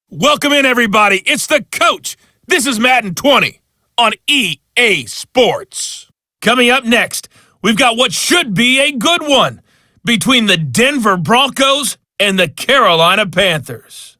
Welcome in, everybody. It's the coach. This is Madden 20 on EA Sports. Coming up next, we've got what should be a good one between the Denver Broncos and the Carolina Panthers.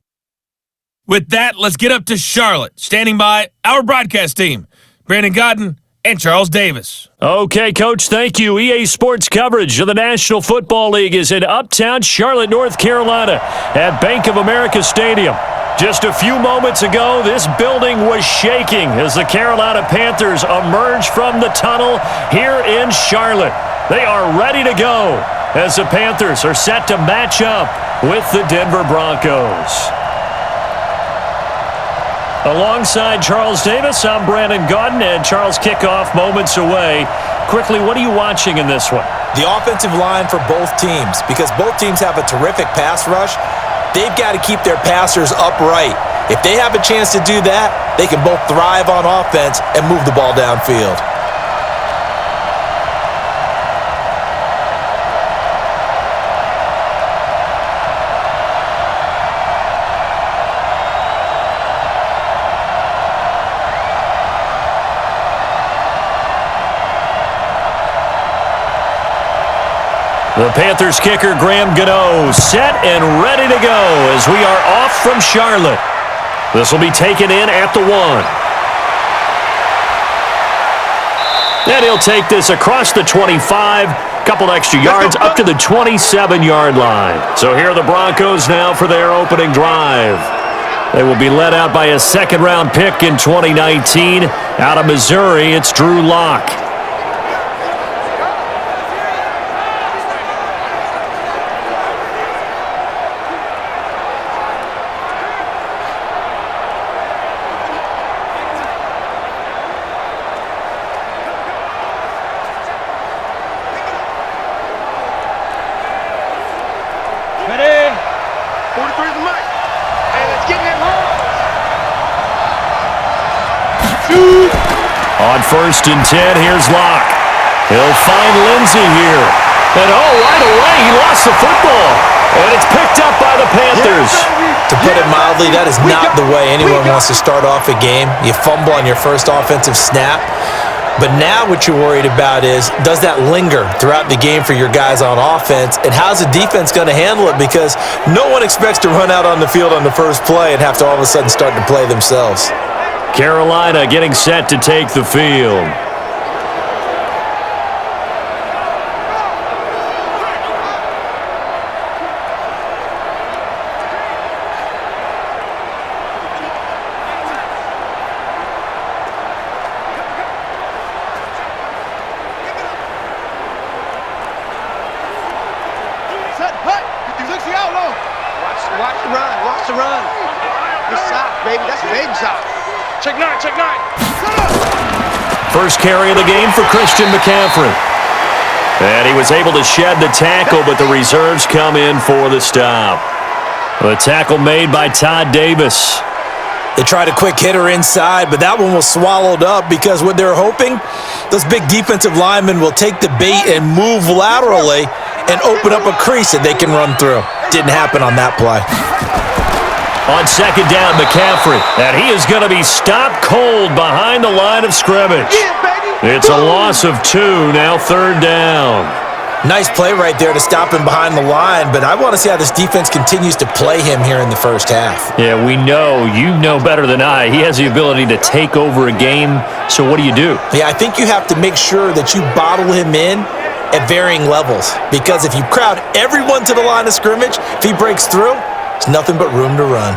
With that, let's get up to Charlotte. Standing by, our broadcast team, Brandon Godden and Charles Davis. Okay, Coach, thank you. EA Sports coverage of the National Football League is in uptown Charlotte, North Carolina at Bank of America Stadium. Just a few moments ago, this building was shaking as the Carolina Panthers emerged from the tunnel here in Charlotte. They are ready to go as the Panthers are set to match up with the Denver Broncos. Alongside Charles Davis, I'm Brandon Godden, and Charles, kickoff moments away. Quickly, what are you watching in this one? The offensive line for both teams, because both teams have a terrific pass rush. They've got to keep their passers upright. If they have a chance to do that, they can both thrive on offense and move the ball downfield. The Panthers kicker, Graham Gano, set and ready to go as we are off from Charlotte. This will be taken in at the 1. And he'll take this across the 25, couple extra yards up to the 27-yard line. So here are the Broncos now for their opening drive. They will be led out by a second-round pick in 2019. Out of Missouri, it's Drew Lock. On 1st and 10, here's Locke. He'll find Lindsey here. And right away, he lost the football. And it's picked up by the Panthers. To put it mildly, that is not the way anyone wants to start off a game. You fumble on your first offensive snap. But now what you're worried about is, does that linger throughout the game for your guys on offense? And how's the defense going to handle it? Because no one expects to run out on the field on the first play and have to all of a sudden start to play themselves. Carolina getting set to take the field. Watch the run. Good sock, baby. That's a baby sock. Check nine. First carry of the game for Christian McCaffrey. And he was able to shed the tackle, but the reserves come in for the stop. The tackle made by Todd Davis. They tried a quick hitter inside, but that one was swallowed up because what they're hoping, those big defensive linemen will take the bait and move laterally and open up a crease that they can run through. Didn't happen on that play. On second down, McCaffrey. And he is going to be stopped cold behind the line of scrimmage. It's a loss of 2, now 3rd down. Nice play right there to stop him behind the line, but I want to see how this defense continues to play him here in the first half. Yeah, we know. You know better than I. He has the ability to take over a game, so what do you do? Yeah, I think you have to make sure that you bottle him in at varying levels, because if you crowd everyone to the line of scrimmage, if he breaks through, there's nothing but room to run.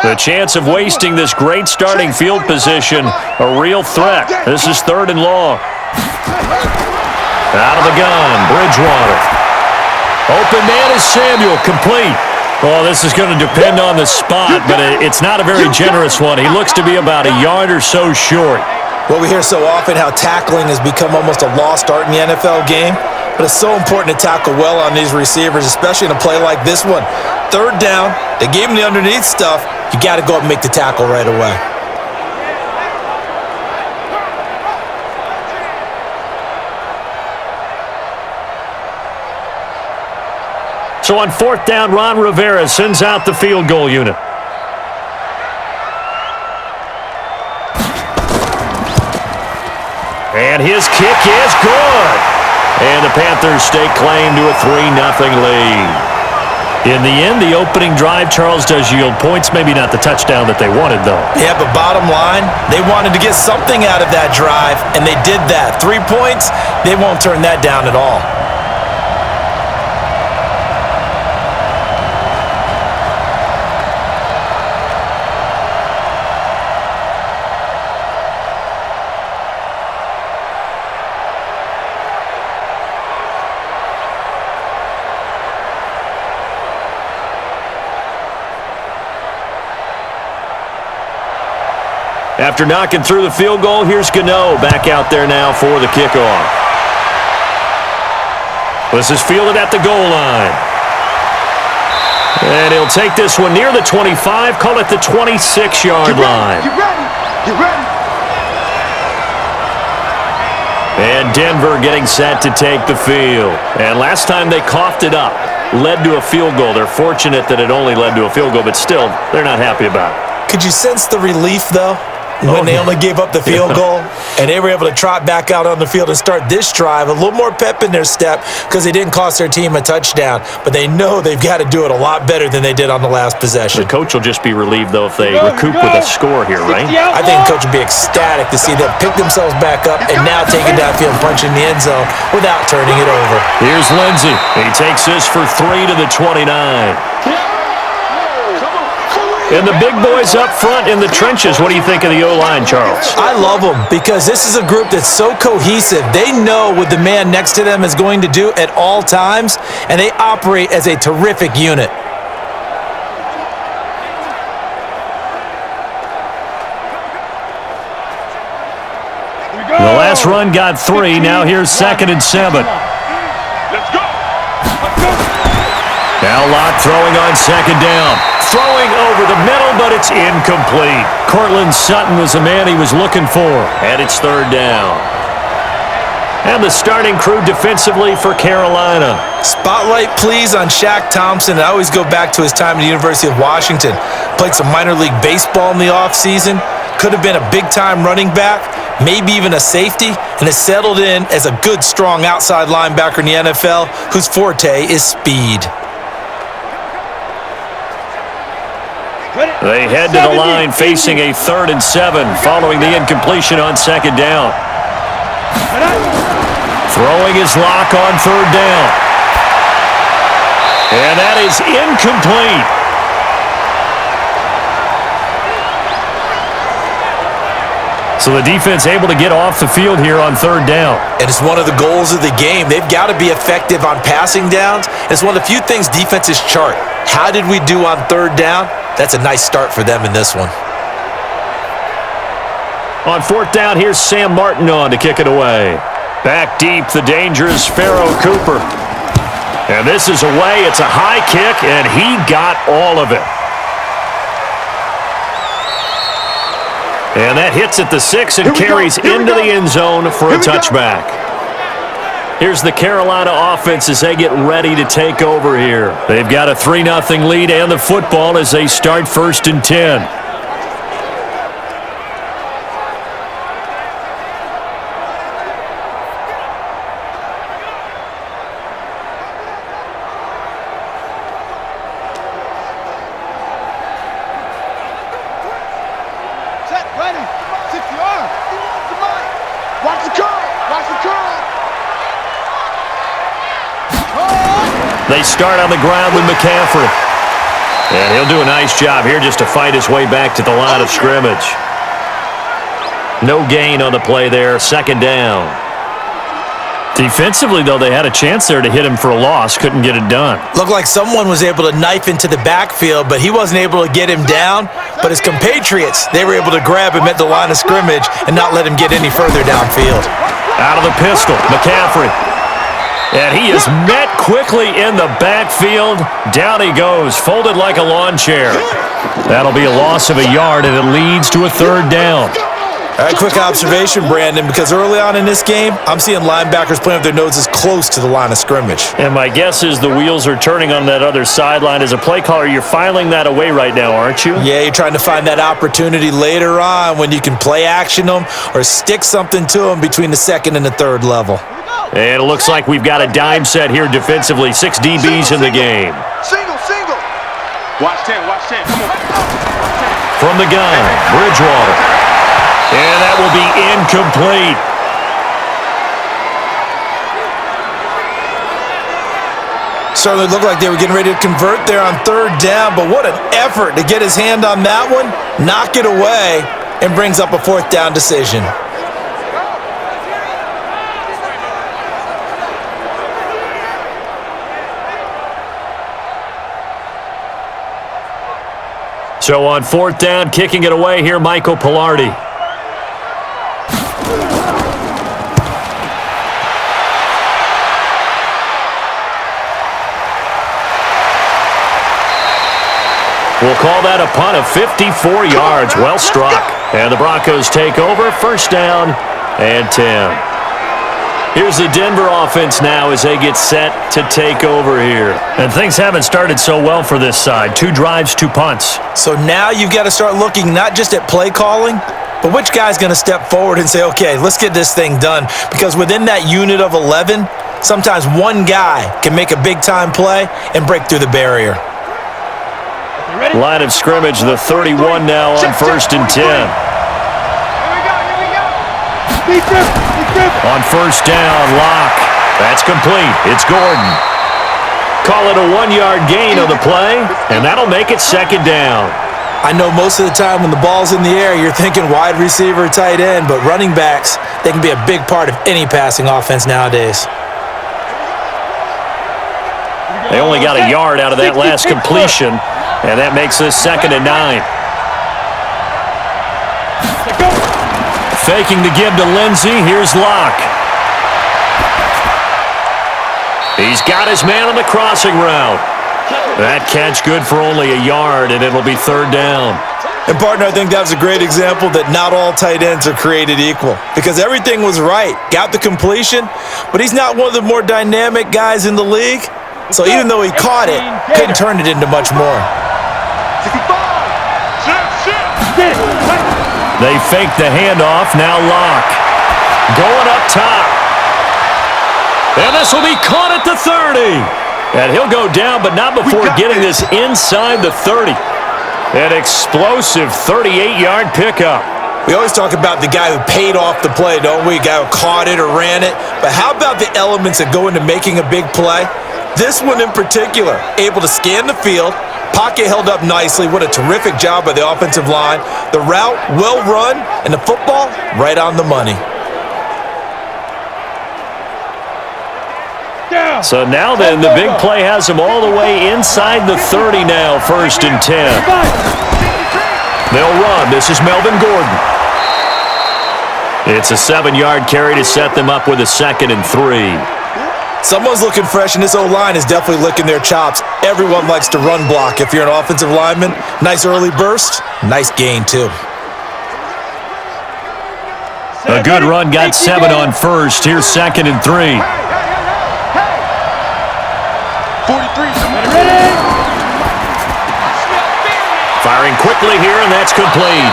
The chance of wasting this great starting field position, a real threat. This is 3rd and long. Out of the gun, Bridgewater. Open man is Samuel, complete. Well, this is going to depend on the spot, but it's not a very generous one. He looks to be about a yard or so short. Well, we hear so often how tackling has become almost a lost art in the NFL game, but it's so important to tackle well on these receivers, especially in a play like this one. 3rd down, they gave him the underneath stuff. You got to go up and make the tackle right away. So on 4th down, Ron Rivera sends out the field goal unit. And his kick is good. And the Panthers stake claim to a 3-0 lead. In the end, the opening drive, Charles, does yield points. Maybe not the touchdown that they wanted, though. Yeah, but bottom line, they wanted to get something out of that drive, and they did that. 3 points, they won't turn that down at all. After knocking through the field goal, here's Gano back out there now for the kickoff. This is fielded at the goal line. And he'll take this one near the 25, call it the 26-yard line. You ready? You ready? And Denver getting set to take the field. And last time they coughed it up, led to a field goal. They're fortunate that it only led to a field goal, but still, they're not happy about it. Could you sense the relief, though? When they only gave up the field goal and they were able to trot back out on the field and start this drive, a little more pep in their step because they didn't cost their team a touchdown. But they know they've got to do it a lot better than they did on the last possession. The coach will just be relieved, though, if they recoup with a score here, right? I think the coach will be ecstatic to see them pick themselves back up and now take it downfield and punch in the end zone without turning it over. Here's Lindsey. He takes this for 3 to the 29. And the big boys up front in the trenches. What do you think of the O-line, Charles? I love them because this is a group that's so cohesive. They know what the man next to them is going to do at all times, and they operate as a terrific unit. The last run got 3. Now here's 2nd and 7. Let's go. Now Lott throwing on 2nd down. Throwing over the middle, but it's incomplete. Cortland Sutton was the man he was looking for. And it's 3rd down. And the starting crew defensively for Carolina. Spotlight, please, on Shaq Thompson. I always go back to his time at the University of Washington. Played some minor league baseball in the offseason. Could have been a big-time running back, maybe even a safety, and has settled in as a good, strong outside linebacker in the NFL whose forte is speed. They head to the line facing a 3rd and 7 following the incompletion on 2nd down. Throwing his lock on 3rd down. And that is incomplete. So the defense able to get off the field here on 3rd down. And it's one of the goals of the game. They've got to be effective on passing downs. It's one of the few things defenses chart. How did we do on 3rd down? That's a nice start for them in this one. On 4th down, here's Sam Martin on to kick it away. Back deep, the dangerous Pharaoh Cooper. And this is away. It's a high kick, and he got all of it. And that hits at the 6 and carries into the end zone for a touchback. Here's the Carolina offense as they get ready to take over here. They've got a 3-0 lead and the football as they start 1st and 10. Set, ready. 60-yard. Watch the curl. Watch the curl. They start on the ground with McCaffrey. And he'll do a nice job here just to fight his way back to the line of scrimmage. No gain on the play there. 2nd down. Defensively, though, they had a chance there to hit him for a loss. Couldn't get it done. Looked like someone was able to knife into the backfield, but he wasn't able to get him down. But his compatriots, they were able to grab him at the line of scrimmage and not let him get any further downfield. Out of the pistol, McCaffrey. And he is met quickly in the backfield. Down he goes, folded like a lawn chair. That'll be a loss of a yard, and it leads to a 3rd down. All right, quick observation, Brandon, because early on in this game, I'm seeing linebackers playing with their noses close to the line of scrimmage. And my guess is the wheels are turning on that other sideline. As a play caller, you're filing that away right now, aren't you? Yeah, you're trying to find that opportunity later on when you can play action them or stick something to them between the second and the third level. And it looks like we've got a dime set here defensively. 6 DBs in the game. Single. Watch 10. Come on. From the gun, Bridgewater. And that will be incomplete. Certainly looked like they were getting ready to convert there on third down, but what an effort to get his hand on that one, knock it away, and brings up a fourth down decision. So on fourth down, kicking it away here, Michael Pilardi. We'll call that a punt of 54 yards. Well struck. And the Broncos take over. First down and 10. Here's the Denver offense now as they get set to take over here. And things haven't started so well for this side. 2 drives, 2 punts. So now you've got to start looking not just at play calling, but which guy's going to step forward and say, okay, let's get this thing done. Because within that unit of 11, sometimes one guy can make a big-time play and break through the barrier. Line of scrimmage, the 31 now on first and 10. On first down, Locke. That's complete. It's Gordon. Call it a 1-yard gain on the play, and that'll make it second down. I know most of the time when the ball's in the air, you're thinking wide receiver, tight end, but running backs, they can be a big part of any passing offense nowadays. They only got a yard out of that last completion, and that makes this second and 9. Faking the give to Lindsey. Here's Locke. He's got his man on the crossing route. That catch good for only a yard, and it'll be third down. And, partner, I think that was a great example that not all tight ends are created equal because everything was right. Got the completion, but he's not one of the more dynamic guys in the league. So even though he caught it, couldn't turn it into much more. They fake the handoff. Now Locke. Going up top. And this will be caught at the 30. And he'll go down, but not before getting this inside the 30. An explosive 38-yard pickup. We always talk about the guy who paid off the play, don't we? The guy who caught it or ran it. But how about the elements that go into making a big play? This one in particular, able to scan the field, pocket held up nicely. What a terrific job by the offensive line. The route, well run, and the football, right on the money. So now then, the big play has him all the way inside the 30 now, first and 10. They'll run. This is Melvin Gordon. It's a 7-yard carry to set them up with a second and 3. Someone's looking fresh, and this O-line is definitely licking their chops. Everyone likes to run block if you're an offensive lineman. Nice early burst. Nice gain, too. A good run, got 7 on first. Here's second and 3. 43. Firing quickly here, and that's complete.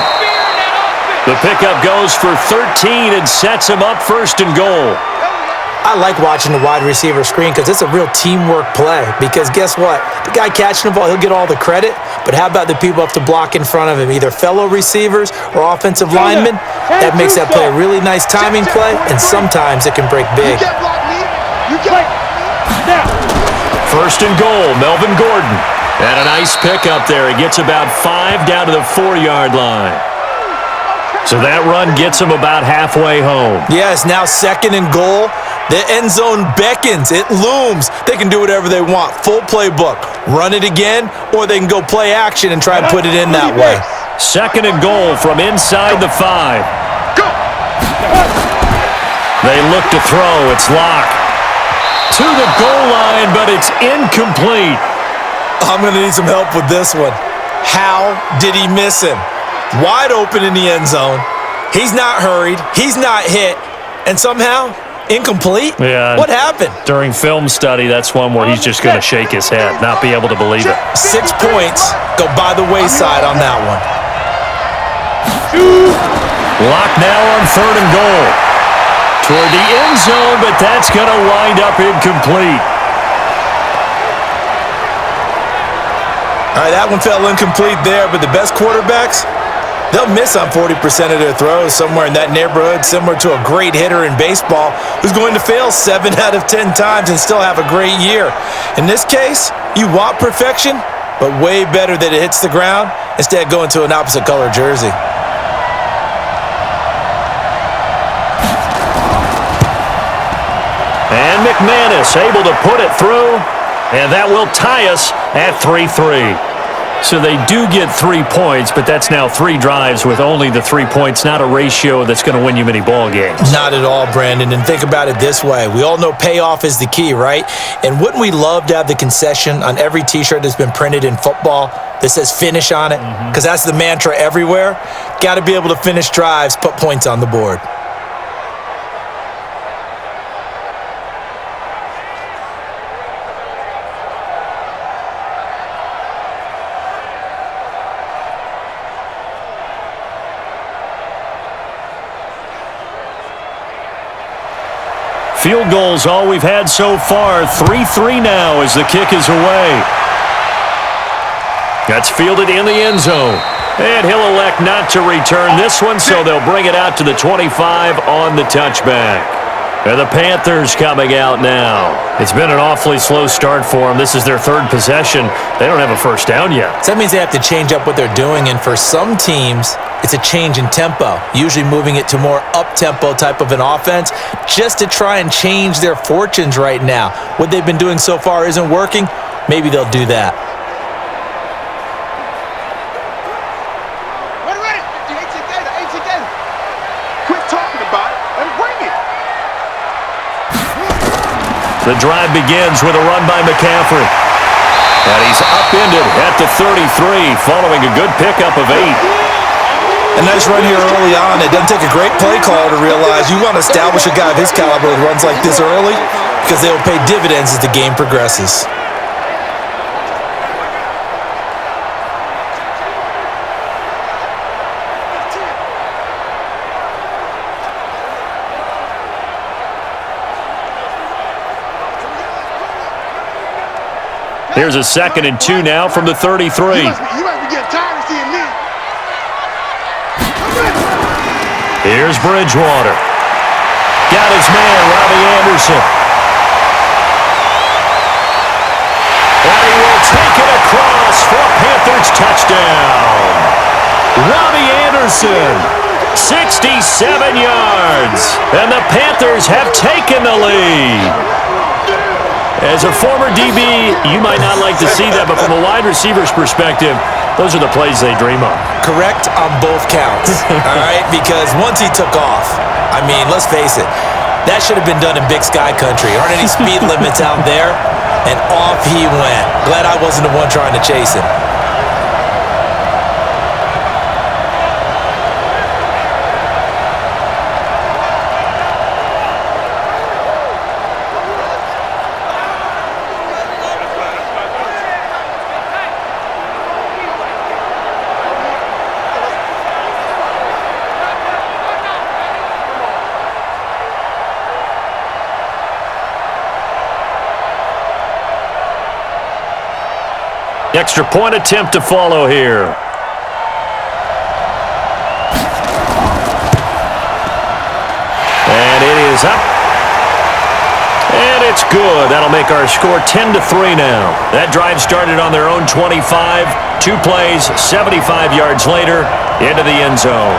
The pickup goes for 13 and sets him up first and goal. I like watching the wide receiver screen because it's a real teamwork play. Because guess what? The guy catching the ball, he'll get all the credit. But how about the people up to block in front of him, either fellow receivers or offensive linemen? That makes that play a really nice timing play, and sometimes it can break big. First and goal, Melvin Gordon. And a nice pickup there. He gets about 5 down to the 4-yard line. So that run gets him about halfway home. Yes, now second and goal. The end zone beckons. It looms. They can do whatever they want. Full playbook. Run it again, or they can go play action and try and put it in that way. Second and goal from inside the 5. They look to throw. It's Locke. To the goal line, but it's incomplete. I'm going to need some help with this one. How did he miss him? Wide open in the end zone. He's not hurried. He's not hit. And somehow, incomplete? Yeah. What happened? During film study, that's one where he's just going to shake his head, not be able to believe it. 6 points go by the wayside on that one. Lock now on 3rd and goal. Toward the end zone, but that's going to wind up incomplete. All right, that one fell incomplete there, but the best quarterbacks, they'll miss on 40% of their throws somewhere in that neighborhood, similar to a great hitter in baseball who's going to fail 7 out of 10 times and still have a great year. In this case, you want perfection, but way better that it hits the ground instead of going to an opposite color jersey. And Mcmanus able to put it through, and that will tie us at 3-3. So they do get 3 points, but that's now 3 drives with only the 3 points, not a ratio that's going to win you many ball games. Not at all, Brandon. And think about it this way. We all know payoff is the key, right? And wouldn't we love to have the concession on every T-shirt that's been printed in football that says finish on it? Because that's the mantra everywhere. Got to be able to finish drives, put points on the board. Field goal's all we've had so far. 3-3 now as the kick is away. That's fielded in the end zone. And he'll elect not to return this one, so they'll bring it out to the 25 on the touchback. And the Panthers coming out now. It's been an awfully slow start for them. This is their 3rd possession. They don't have a first down yet. So that means they have to change up what they're doing, and for some teams, it's a change in tempo, usually moving it to more up-tempo type of an offense just to try and change their fortunes right now. What they've been doing so far isn't working. Maybe they'll do that. Quit talking about it and bring it. The drive begins with a run by McCaffrey. And he's upended at the 33 following a good pickup of 8. A nice run here early on. It doesn't take a great play caller to realize you want to establish a guy of his caliber with runs like this early because they will pay dividends as the game progresses. Here's a 2nd and 2 now from the 33. You must be getting tired of seeing me. Here's Bridgewater. Got his man, Robbie Anderson. And he will take it across for a Panthers touchdown. Robbie Anderson, 67 yards. And the Panthers have taken the lead. As a former DB, you might not like to see that, but from a wide receiver's perspective, those are the plays they dream of. Correct on both counts, all right? Because once he took off, I mean, let's face it, that should have been done in Big Sky Country. Aren't any speed limits out there? And off he went. Glad I wasn't the one trying to chase him. Extra point attempt to follow here. And it is up. And it's good. That'll make our score 10-3 now. That drive started on their own 25. 2 plays, 75 yards later, into the end zone.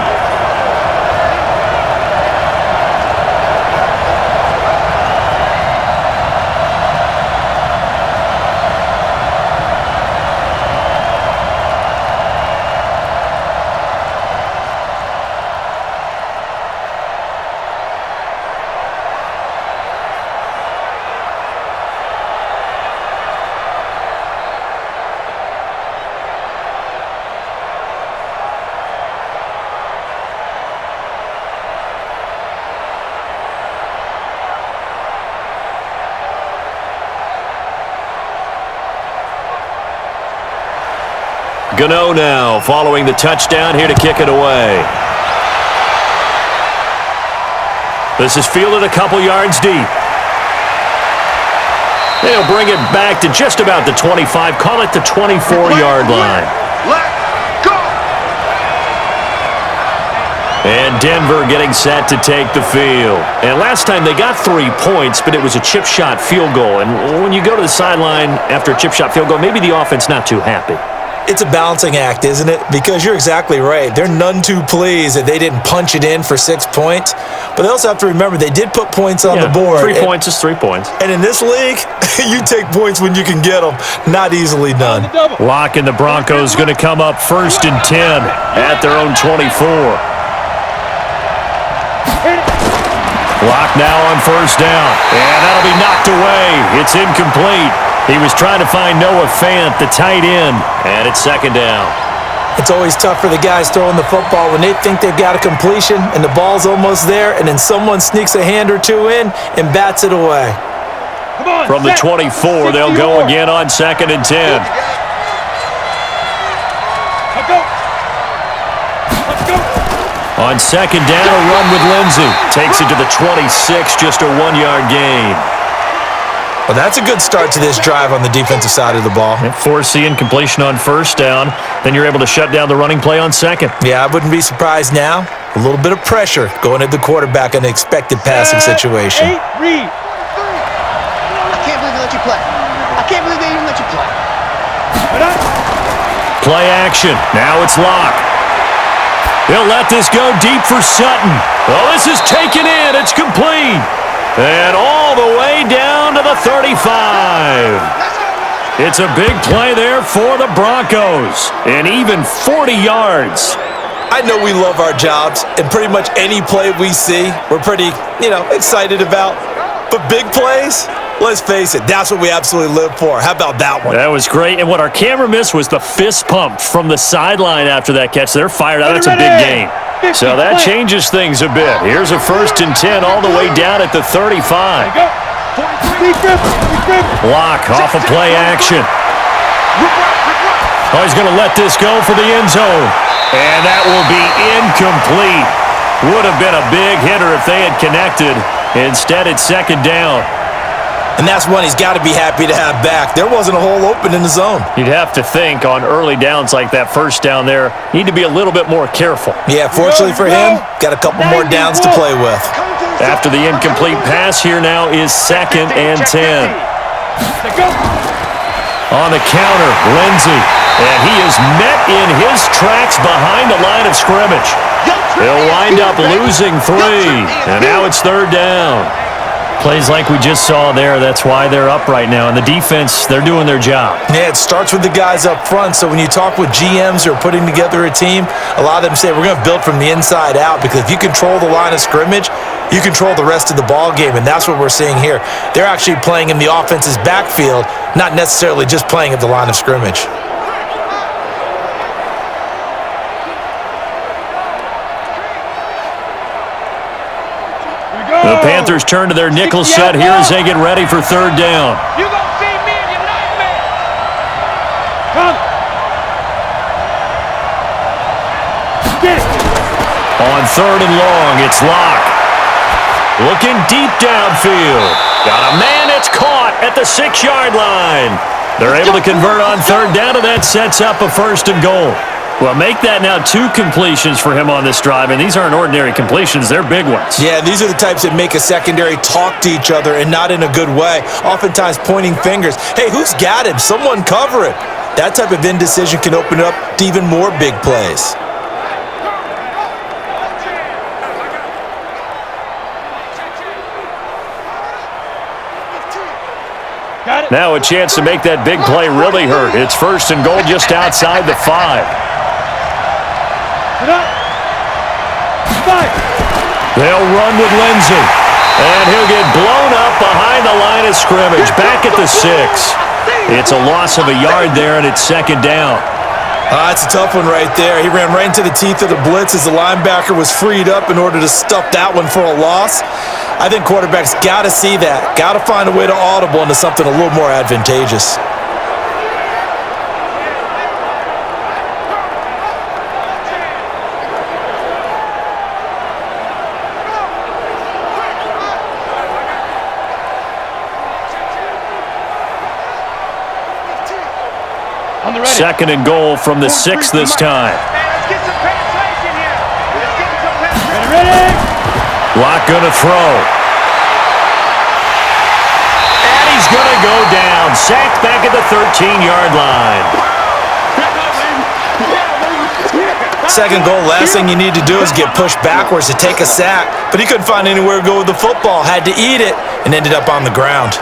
Gano now following the touchdown here to kick it away. This is fielded a couple yards deep. They'll bring it back to just about the 25. Call it the 24-yard line. Let's go! And Denver getting set to take the field. And last time they got 3 points, but it was a chip shot field goal. And when you go to the sideline after a chip shot field goal, maybe the offense not too happy. It's a balancing act, isn't it? Because you're exactly right. They're none too pleased that they didn't punch it in for 6 points. But they also have to remember they did put points on the board. 3 points is 3 points. And in this league, you take points when you can get them. Not easily done. Locke and the Broncos going to come up 1st and 10 at their own 24. Locke now on 1st down. And that'll be knocked away. It's incomplete. He was trying to find Noah Fant, the tight end, and it's 2nd down. It's always tough for the guys throwing the football when they think they've got a completion and the ball's almost there, and then someone sneaks a hand or two in and bats it away. From the 24, they'll go again on 2nd and 10. On 2nd down, a run with Lindsey. Takes it to the 26, just a 1-yard gain. Well, that's a good start to this drive on the defensive side of the ball. Force the incompletion on 1st down. Then you're able to shut down the running play on 2nd. Yeah, I wouldn't be surprised now. A little bit of pressure going at the quarterback in an expected passing situation. Read. I can't believe they let you play. I can't believe they even let you play. Play action. Now it's Locke. He'll let this go deep for Sutton. Oh, this is taken in. It's complete. And all the way down to the 35. It's a big play there for the Broncos. And even 40 yards. I know we love our jobs, and pretty much any play we see, we're pretty, excited about. But big plays, let's face it, that's what we absolutely live for. How about that one? That was great. And what our camera missed was the fist pump from the sideline after that catch. They're fired out. That's a big game. So that changes things a bit. Here's a 1st and 10 all the way down at the 35. Locke off of play action. Oh, he's going to let this go for the end zone. And that will be incomplete. Would have been a big hitter if they had connected. Instead, it's 2nd down. And that's one he's got to be happy to have back. There wasn't a hole open in the zone. You'd have to think on early downs like that 1st down there, need to be a little bit more careful. Yeah, fortunately for him, got a couple more downs to play with. After the incomplete pass, here now is 2nd and 10. On the counter, Lindsey. And he is met in his tracks behind the line of scrimmage. He'll wind up losing 3. And now it's 3rd down. Plays like we just saw there, that's why they're up right now. And the defense, they're doing their job. Yeah, it starts with the guys up front. So when you talk with GMs who are putting together a team, a lot of them say we're going to build from the inside out, because if you control the line of scrimmage, you control the rest of the ball game, and that's what we're seeing here. They're actually playing in the offense's backfield, not necessarily just playing at the line of scrimmage. The Panthers turn to their nickel set here as they get ready for 3rd down. You gonna see me in your nightmare. Come. Get it. On 3rd and long, it's Locke. Looking deep downfield. Got a man, it's caught at the 6-yard line. They're able to convert on 3rd down, and that sets up a 1st and goal. Well, make that now 2 completions for him on this drive, and these aren't ordinary completions. They're big ones. Yeah, these are the types that make a secondary talk to each other, and not in a good way. Oftentimes pointing fingers. Hey, who's got him? Someone cover it. That type of indecision can open up to even more big plays. Now a chance to make that big play really hurt. It's 1st and goal just outside the 5. They'll run with Lindsey. And he'll get blown up behind the line of scrimmage. Back at the 6. It's a loss of a yard there, and it's 2nd down. That's a tough one right there. He ran right into the teeth of the blitz as the linebacker was freed up in order to stuff that one for a loss. I think quarterbacks got to see that. Got to find a way to audible into something a little more advantageous. Second and goal from the 6 this time. Let's get some penetration here. Let's get some penetration. Lock gonna throw. And he's gonna go down. Sacked back at the 13-yard line. Second goal, last thing you need to do is get pushed backwards to take a sack. But he couldn't find anywhere to go with the football. Had to eat it and ended up on the ground.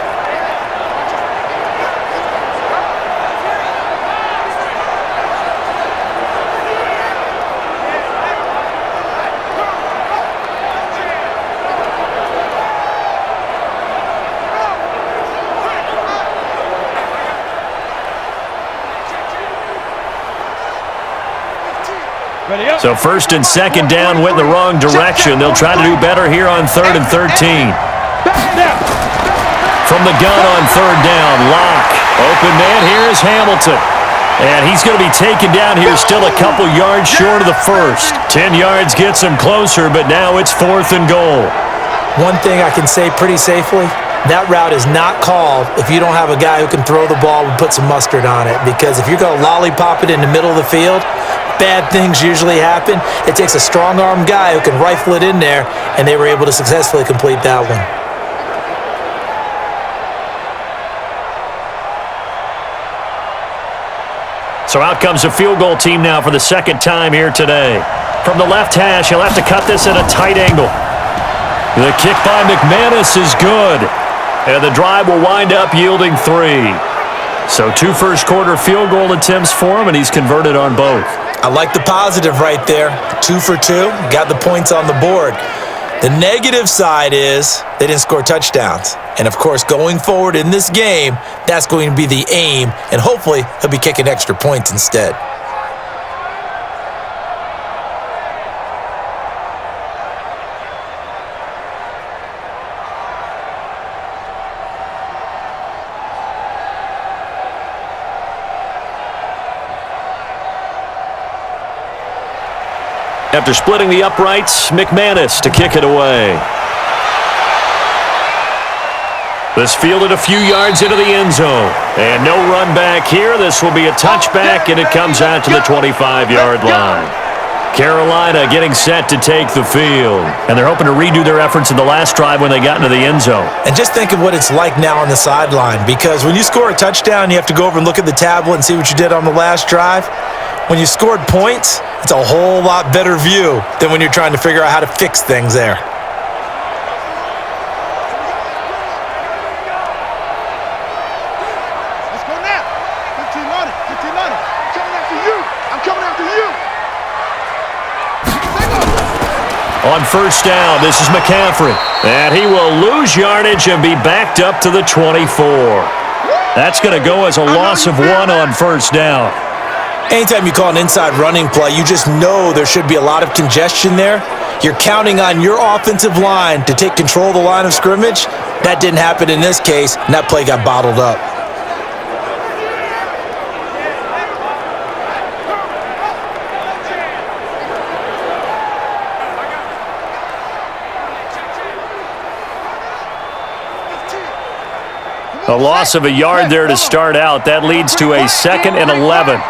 So first and second down went in the wrong direction. They'll try to do better here on 3rd and 13. From the gun on 3rd down, Lock. Open man here is Hamilton. And he's going to be taken down here still a couple yards short of the first. 10 yards gets him closer, but now it's 4th and goal. One thing I can say pretty safely, that route is not called if you don't have a guy who can throw the ball and put some mustard on it. Because if you're going to lollipop it in the middle of the field, bad things usually happen. It takes a strong-armed guy who can rifle it in there, and they were able to successfully complete that one. So out comes a field goal team now for the second time here today. From the left hash, he'll have to cut this at a tight angle. The kick by Mcmanus is good. And the drive will wind up yielding 3. So 2 first-quarter field goal attempts for him, and he's converted on both. I like the positive right there. 2 for 2, got the points on the board. The negative side is they didn't score touchdowns. And, of course, going forward in this game, that's going to be the aim, and hopefully he'll be kicking extra points instead. After splitting the uprights, Mcmanus to kick it away. This fielded a few yards into the end zone. And no run back here. This will be a touchback, and it comes out to the 25-yard line. Carolina getting set to take the field. And they're hoping to redo their efforts in the last drive when they got into the end zone. And just think of what it's like now on the sideline, because when you score a touchdown, you have to go over and look at the tablet and see what you did on the last drive. When you scored points, it's a whole lot better view than when you're trying to figure out how to fix things there. Let's go now. 15 on it. 15 on it. I'm coming after you. I'm coming after you. On first down, this is McCaffrey. And he will lose yardage and be backed up to the 24. That's going to go as a loss of 1 on first down. Anytime you call an inside running play, you just know there should be a lot of congestion there. You're counting on your offensive line to take control of the line of scrimmage. That didn't happen in this case, and that play got bottled up. A loss of a yard there to start out. That leads to a 2nd and 11.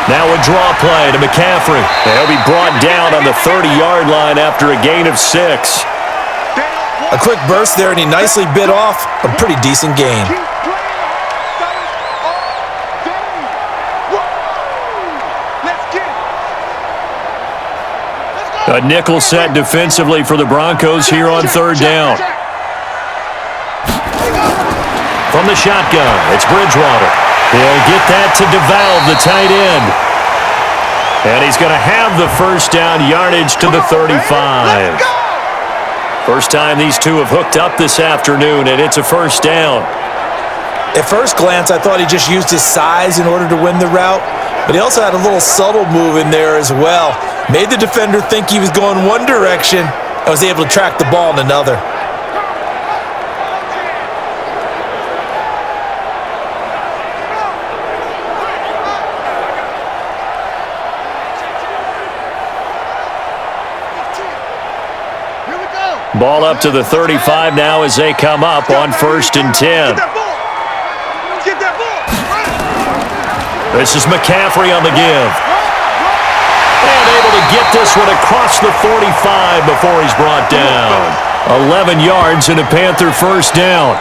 Now a draw play to McCaffrey. He'll be brought down on the 30-yard line after a gain of 6. A quick burst there, and he nicely bit off a pretty decent gain. A nickel set defensively for the Broncos here on 3rd down. From the shotgun, it's Bridgewater. He'll get that to DeValve, the tight end. And he's going to have the first down, yardage to the 35. First time these two have hooked up this afternoon, and it's a first down. At first glance, I thought he just used his size in order to win the route, but he also had a little subtle move in there as well. Made the defender think he was going one direction and was able to track the ball in another. Ball up to the 35 now as they come up on 1st and 10. Get that ball. This is McCaffrey on the give. And able to get this one across the 45 before he's brought down. 11 yards and a Panther first down.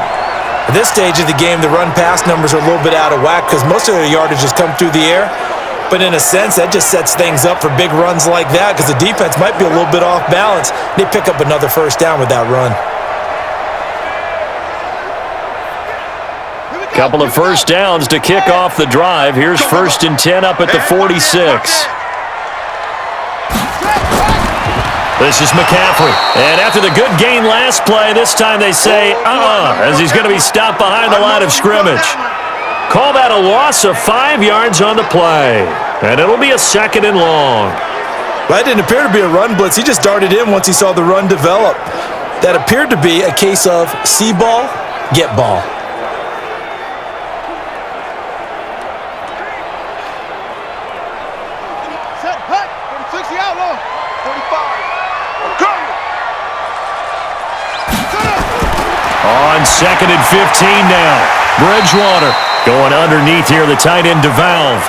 At this stage of the game, the run-pass numbers are a little bit out of whack because most of their yardage has come through the air. But in a sense, that just sets things up for big runs like that because the defense might be a little bit off balance. They pick up another first down with that run. Couple of first downs to kick off the drive. Here's 1st and 10 up at the 46. This is McCaffrey. And after the good gain last play, this time they say, as he's going to be stopped behind the line of scrimmage. Call that a loss of 5 yards on the play. And it'll be a 2nd and long. Well, that didn't appear to be a run blitz. He just darted in once he saw the run develop. That appeared to be a case of see ball, get ball. Set, hut, 46 outlaw, 45. On 2nd and 15 now. Bridgewater going underneath here, the tight end DeValve.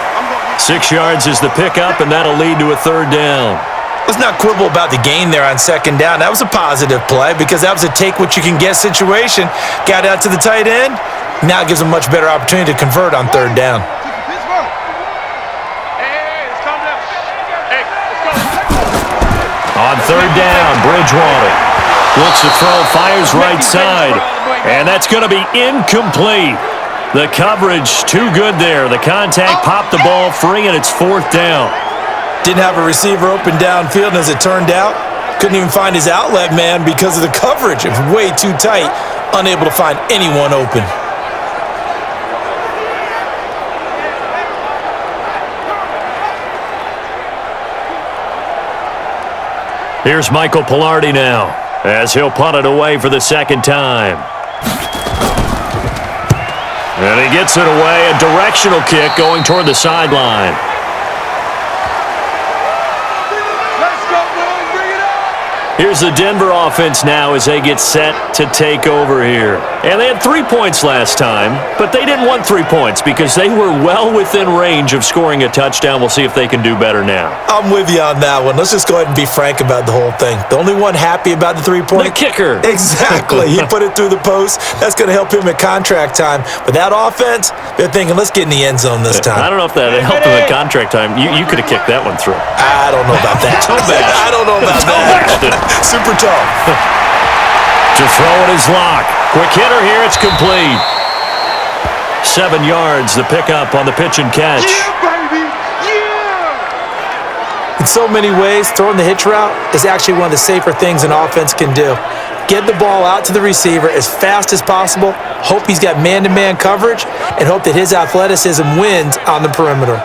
6 yards is the pickup, and that'll lead to a 3rd down. Let's not quibble about the gain there on 2nd down. That was a positive play because that was a take-what-you-can-get situation. Got out to the tight end. Now it gives them a much better opportunity to convert on 3rd down. On 3rd down, Bridgewater looks to throw, fires right side, and that's going to be incomplete. The coverage too good there. The contact popped the ball free, and it's 4th down. Didn't have a receiver open downfield, and as it turned out, couldn't even find his outlet man because of the coverage. It was way too tight, unable to find anyone open. Here's Michael Pilardi now, as he'll punt it away for the 2nd time. And he gets it away, a directional kick going toward the sideline. Here's the Denver offense now as they get set to take over here. And they had 3 points last time, but they didn't want 3 points because they were well within range of scoring a touchdown. We'll see if they can do better now. I'm with you on that one. Let's just go ahead and be frank about the whole thing. The only one happy about the 3-point? The kicker. Exactly. He put it through the post. That's going to help him at contract time. But that offense, they're thinking, let's get in the end zone this time. I don't know if that helped him at contract time. You could have kicked that one through. I don't know about that. I don't know about that. Super tough. To throw it is Locke. Quick hitter here. It's complete. 7 yards, the pickup on the pitch and catch. Yeah, baby! Yeah! In so many ways, throwing the hitch route is actually one of the safer things an offense can do. Get the ball out to the receiver as fast as possible, hope he's got man-to-man coverage, and hope that his athleticism wins on the perimeter.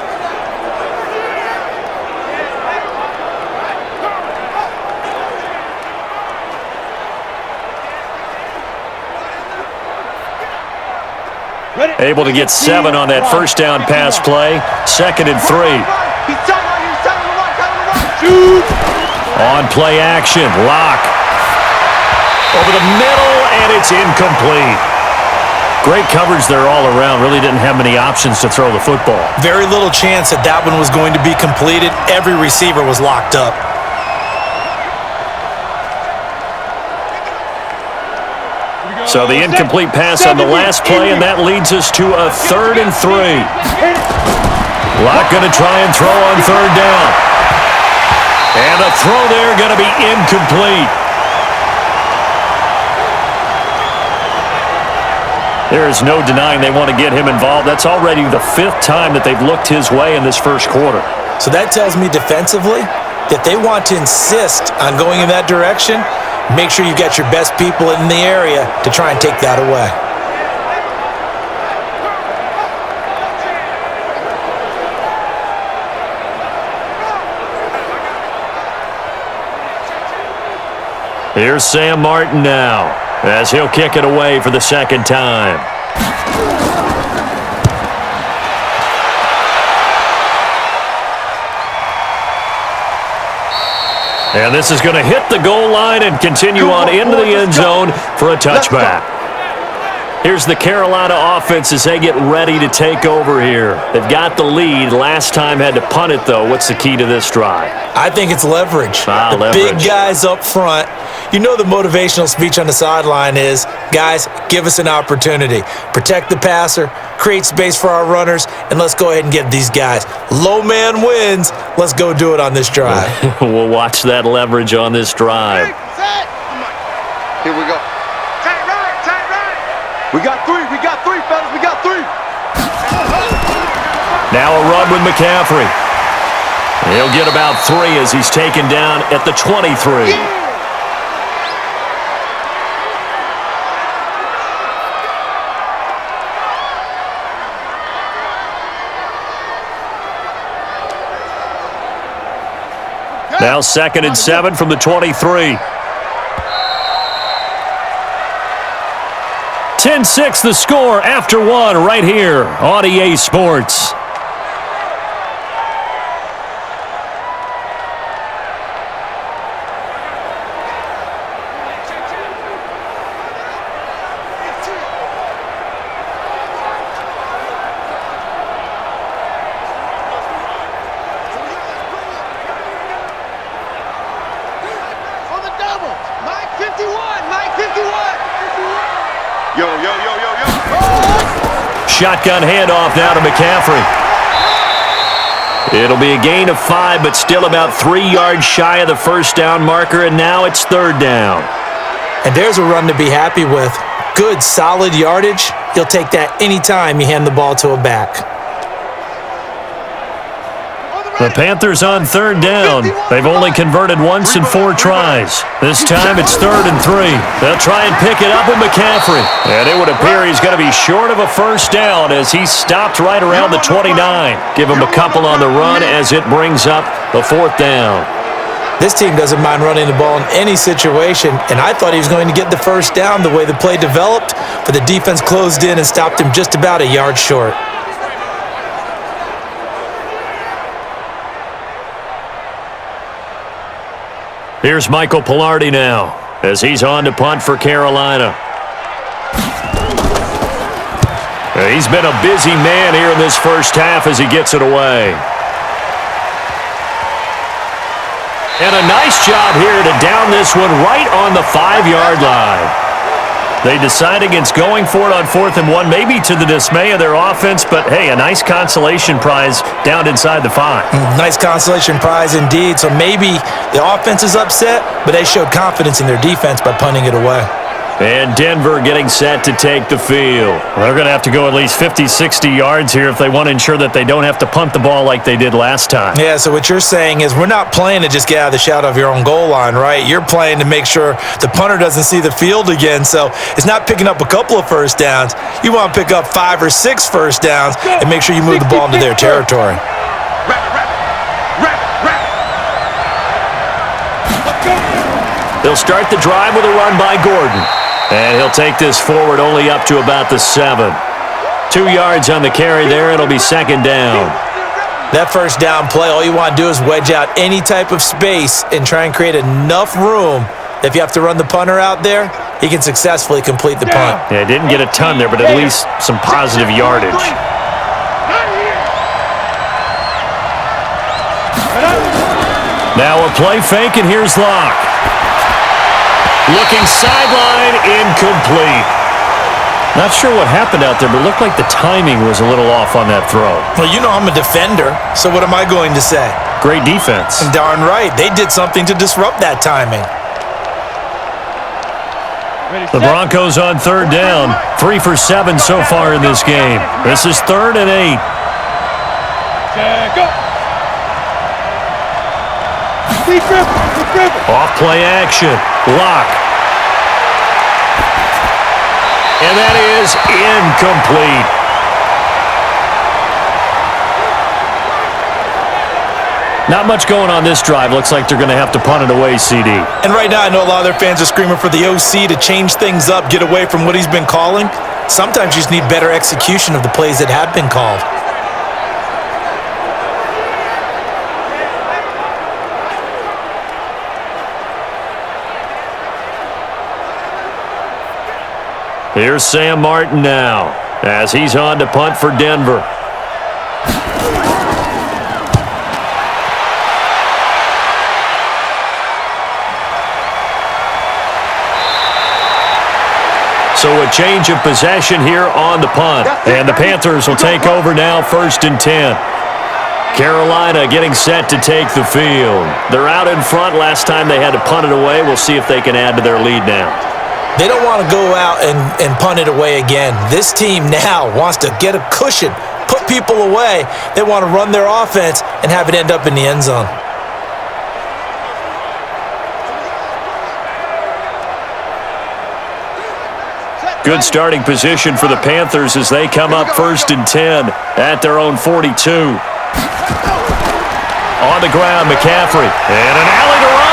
Able to get 7 on that first down pass play. 2nd and 3. On play action, Locke. Over the middle, and it's incomplete. Great coverage there all around. Really didn't have many options to throw the football. Very little chance that that one was going to be completed. Every receiver was locked up. So the incomplete pass on the last play, and that leads us to a 3rd and 3. Locke going to try and throw on 3rd down. And the throw there going to be incomplete. There is no denying they want to get him involved. That's already the 5th time that they've looked his way in this first quarter. So that tells me defensively that they want to insist on going in that direction. Make sure you got your best people in the area to try and take that away. Here's Sam Martin now, as he'll kick it away for the 2nd time. And this is going to hit the goal line and continue on into the end zone for a touchback. Here's the Carolina offense as they get ready to take over here. They've got the lead. Last time had to punt it, though. What's the key to this drive? I think it's leverage. Leverage. Big guys up front. You know the motivational speech on the sideline is, guys, give us an opportunity. Protect the passer, create space for our runners, and let's go ahead and get these guys. Low man wins. Let's go do it on this drive. We'll watch that leverage on this drive. Set. Here we go. Tight right, tight right. We got three, fellas. We got three. Now a run with McCaffrey. He'll get about 3 as he's taken down at the 23. Now 2nd and 7 from the 23. 10-6 the score after 1 right here on EA Sports. On the double. Mike 51. Yo. Shotgun handoff now to McCaffrey. It'll be a gain of 5, but still about 3 yards shy of the first down marker, and now it's 3rd down. And there's a run to be happy with. Good, solid yardage. You'll take that anytime you hand the ball to a back. The Panthers on 3rd down. They've only converted once in 4 tries. This time it's 3rd and 3. They'll try and pick it up with McCaffrey. And it would appear he's going to be short of a first down as he's stopped right around the 29. Give him a couple on the run as it brings up the 4th down. This team doesn't mind running the ball in any situation, and I thought he was going to get the first down the way the play developed, but the defense closed in and stopped him just about a yard short. Here's Michael Pilardi now as he's on to punt for Carolina. He's been a busy man here in this first half as he gets it away. And a nice job here to down this one right on the 5-yard line. They decide against going for it on 4th and 1, maybe to the dismay of their offense, but hey, a nice consolation prize down inside the 5. Nice consolation prize indeed. So maybe the offense is upset, but they showed confidence in their defense by punting it away. And Denver getting set to take the field. They're going to have to go at least 50, 60 yards here if they want to ensure that they don't have to punt the ball like they did last time. Yeah, so what you're saying is we're not playing to just get out of the shadow of your own goal line, right? You're playing to make sure the punter doesn't see the field again. So it's not picking up a couple of first downs. You want to pick up 5 or 6 first downs and make sure you move the ball into their territory. They'll start the drive with a run by Gordon. And he'll take this forward only up to about the 7. 2 yards on the carry there. It'll be 2nd down. That first down play, all you want to do is wedge out any type of space and try and create enough room. If you have to run the punter out there, he can successfully complete the punt. Yeah, didn't get a ton there, but at least some positive yardage. Now a play fake, and here's Locke. Looking sideline, incomplete. Not sure what happened out there, but it looked like the timing was a little off on that throw. Well, you know I'm a defender, so what am I going to say? Great defense. Darn right. They did something to disrupt that timing. The Broncos on 3rd down. 3 for 7 so far in this game. This is 3rd and 8. Off play action. Lock. And that is incomplete. Not much going on this drive. Looks like they're going to have to punt it away, CD. And right now I know a lot of their fans are screaming for the OC to change things up, get away from what he's been calling. Sometimes you just need better execution of the plays that have been called. Here's Sam Martin now as he's on to punt for Denver. So a change of possession here on the punt. And the Panthers will take over now, 1st and 10. Carolina getting set to take the field. They're out in front. Last time they had to punt it away. We'll see if they can add to their lead now. They don't want to go out and punt it away again. This team now wants to get a cushion, put people away. They want to run their offense and have it end up in the end zone. Good starting position for the Panthers as they come up 1st and 10 at their own 42. On the ground, McCaffrey. And an alley to run.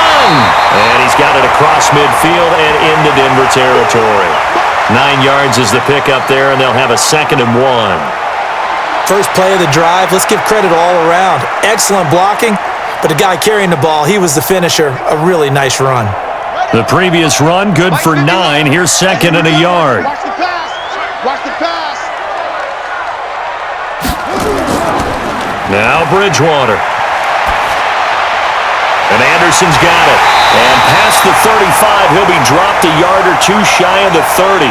And he's got it across midfield and into Denver territory. 9 yards is the pickup there, and they'll have a 2nd and 1. First play of the drive, let's give credit all around. Excellent blocking, but the guy carrying the ball, he was the finisher. A really nice run. The previous run, good for 9. Here's 2nd and a yard. Watch the pass. Watch the pass. Now Bridgewater. And Anderson's got it. And past the 35, he'll be dropped a yard or 2 shy of the 30.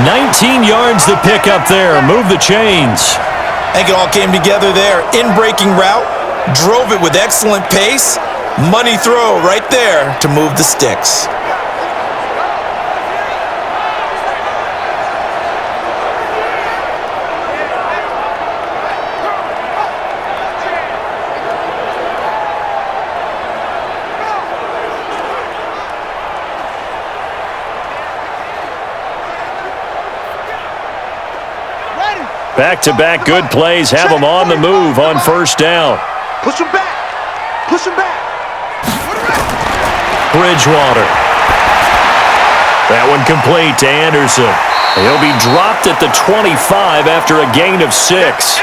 19 yards the pickup there. Move the chains. I think it all came together there. In-breaking route, drove it with excellent pace. Money throw right there to move the sticks. Back-to-back good plays have them on the move on 1st down. Push him back. Push him back. Bridgewater. That one complete to Anderson. He'll be dropped at the 25 after a gain of 6.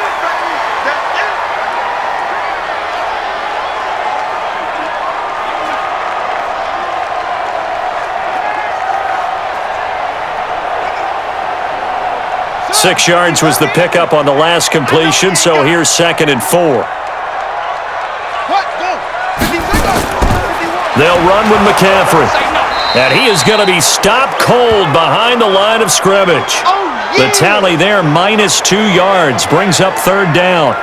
Six yards was the pickup on the last completion, so here's 2nd and 4. They'll run with McCaffrey. And he is going to be stopped cold behind the line of scrimmage. The tally there, -2 yards, brings up 3rd down.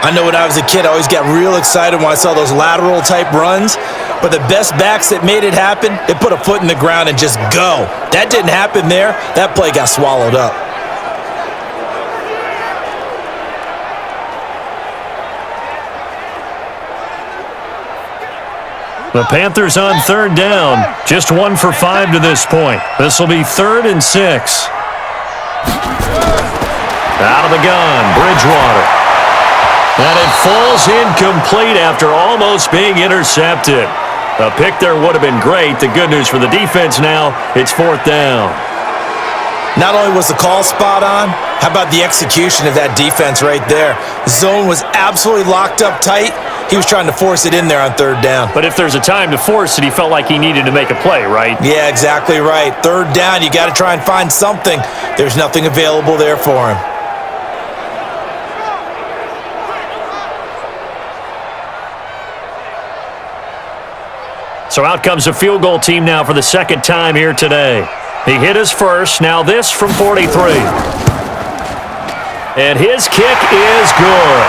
I know when I was a kid, I always got real excited when I saw those lateral-type runs. But the best backs that made it happen, they put a foot in the ground and just go. That didn't happen there. That play got swallowed up. The Panthers on 3rd down. Just 1 for 5 to this point. This will be 3rd and 6. Out of the gun, Bridgewater. And it falls incomplete after almost being intercepted. A pick there would have been great. The good news for the defense now, it's 4th down. Not only was the call spot on, how about the execution of that defense right there? Zone was absolutely locked up tight. He was trying to force it in there on 3rd down. But if there's a time to force it, he felt like he needed to make a play, right? Yeah, exactly right. 3rd down, you got to try and find something. There's nothing available there for him. So out comes a field goal team now for the 2nd time here today. He hit his first, now this from 43. And his kick is good.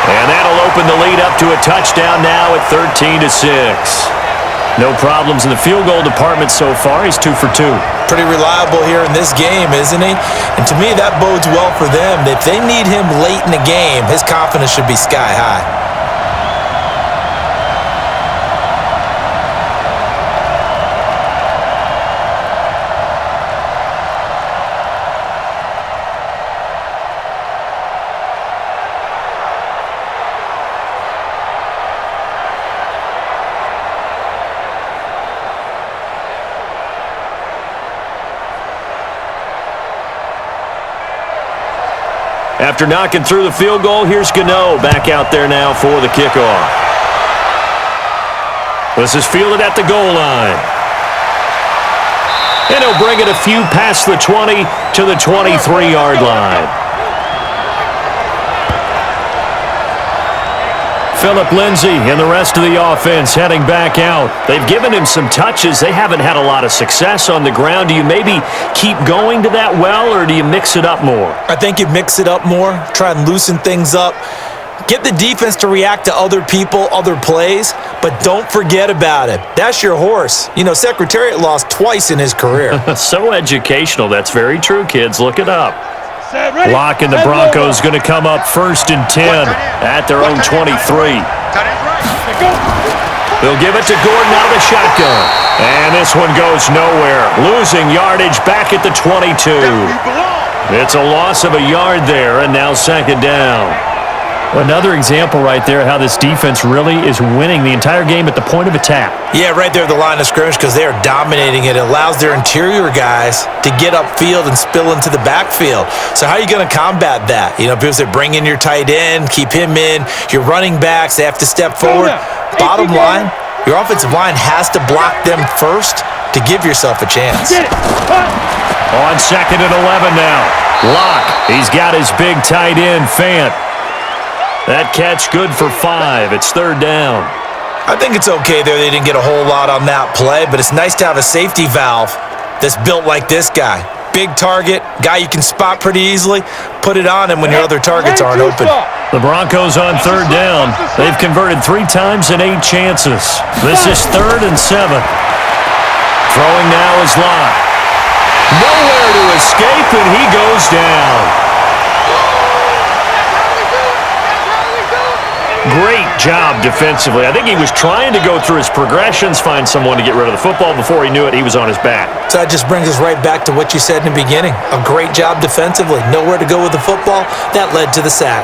And that'll open the lead up to a touchdown now at 13-6. No problems in the field goal department so far. He's 2 for 2. Pretty reliable here in this game, isn't he? And to me, that bodes well for them. If they need him late in the game, his confidence should be sky high. After knocking through the field goal, here's Gano back out there now for the kickoff. This is fielded at the goal line. And he'll bring it a few past the 20 to the 23-yard line. Philip Lindsay and the rest of the offense heading back out. They've given him some touches. They haven't had a lot of success on the ground. Do you maybe keep going to that well, or do you mix it up more? I think you mix it up more, try and loosen things up. Get the defense to react to other people, other plays, but don't forget about it. That's your horse. You know, Secretariat lost twice in his career. So educational. That's very true, kids. Look it up. Lock and the Broncos going to come up 1st and 10 at their own 23. They'll give it to Gordon out of the shotgun. And this one goes nowhere. Losing yardage back at the 22. It's a loss of a yard there, and now 2nd down. Another example right there how this defense really is winning the entire game at the point of attack. Yeah, right there at the line of scrimmage because they are dominating it. It allows their interior guys to get upfield and spill into the backfield. So how are you going to combat that? You know, people say bring in your tight end, keep him in. Your running backs, they have to step forward. Bottom line, your offensive line has to block them first to give yourself a chance. On 2nd and 11 now. Locke, he's got his big tight end, Fant. That catch good for 5. It's 3rd down. I think it's okay there. They didn't get a whole lot on that play, but it's nice to have a safety valve that's built like this guy. Big target, guy you can spot pretty easily. Put it on him when your other targets aren't open. The Broncos on 3rd down. They've converted 3 times in 8 chances. This is 3rd and 7. Throwing now is Locke. Nowhere to escape, and he goes down. Great job defensively. I think he was trying to go through his progressions, find someone to get rid of the football. Before he knew it, he was on his back. So that just brings us right back to what you said in the beginning. A great job defensively. Nowhere to go with the football. That led to the sack.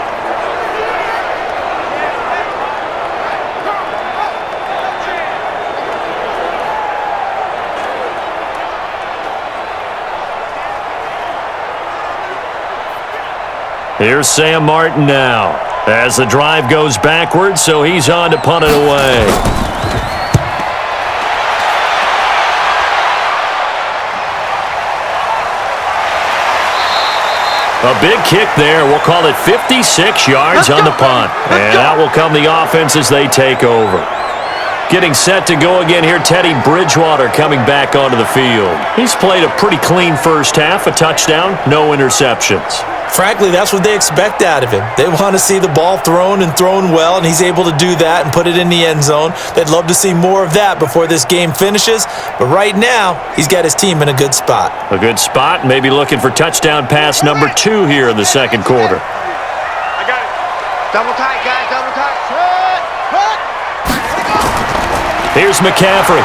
Here's Sam Martin now. As the drive goes backwards, so he's on to punt it away. A big kick there. We'll call it 56 yards on the punt. And out will come the offense as they take over. Getting set to go again here, Teddy Bridgewater coming back onto the field. He's played a pretty clean first half, a touchdown, no interceptions. Frankly, that's what they expect out of him. They want to see the ball thrown and thrown well, and he's able to do that and put it in the end zone. They'd love to see more of that before this game finishes, but right now, he's got his team in a good spot. A good spot, maybe looking for touchdown pass number 2 here in the 2nd quarter. I got it. Double tight, guys, double tight. Here's McCaffrey.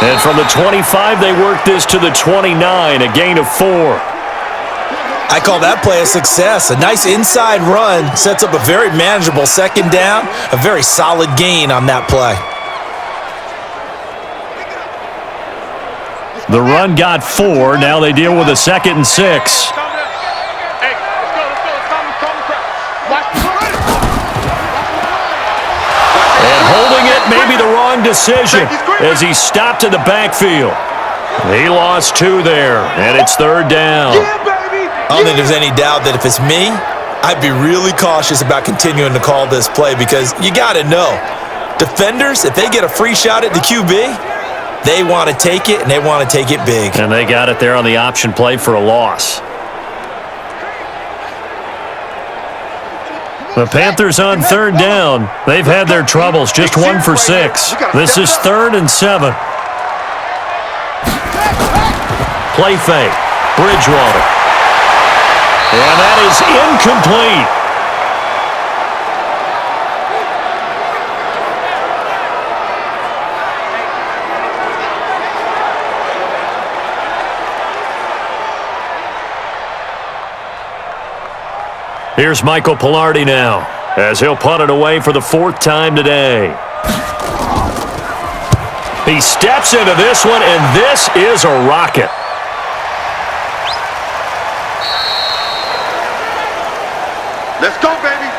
And from the 25, they work this to the 29, a gain of 4. I call that play a success. A nice inside run sets up a very manageable 2nd down, a very solid gain on that play. The run got 4. Now they deal with a 2nd and 6. Hey, let's go. And holding it may be the wrong decision as he stopped in the backfield. He lost 2 there, and it's 3rd down. I don't think there's any doubt that if it's me, I'd be really cautious about continuing to call this play because you got to know, defenders, if they get a free shot at the QB, they want to take it, and they want to take it big. And they got it there on the option play for a loss. The Panthers on 3rd down. They've had their troubles, just 1 for 6. This is 3rd and 7. Play fake. Bridgewater. And that is incomplete. Here's Michael Pilardi now, as he'll punt it away for the 4th time today. He steps into this one, and this is a rocket. Let's go, baby.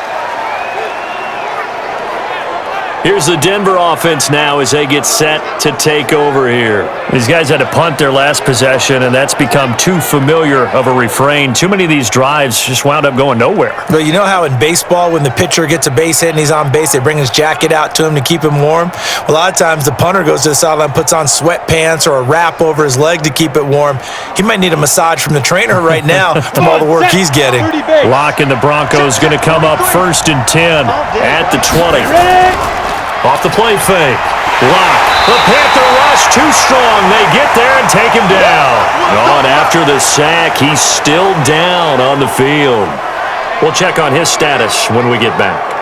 Here's the Denver offense now as they get set to take over here. These guys had to punt their last possession, and that's become too familiar of a refrain. Too many of these drives just wound up going nowhere. But you know how in baseball, when the pitcher gets a base hit and he's on base, they bring his jacket out to him to keep him warm? Well, a lot of times the punter goes to the sideline, puts on sweatpants or a wrap over his leg to keep it warm. He might need a massage from the trainer right now from all the work he's getting. Lock and the Broncos going to come up 1st and 10 at the 20. Off the play fake. Lock. The Panther rush too strong. They get there and take him down. On after the sack, he's still down on the field. We'll check on his status when we get back.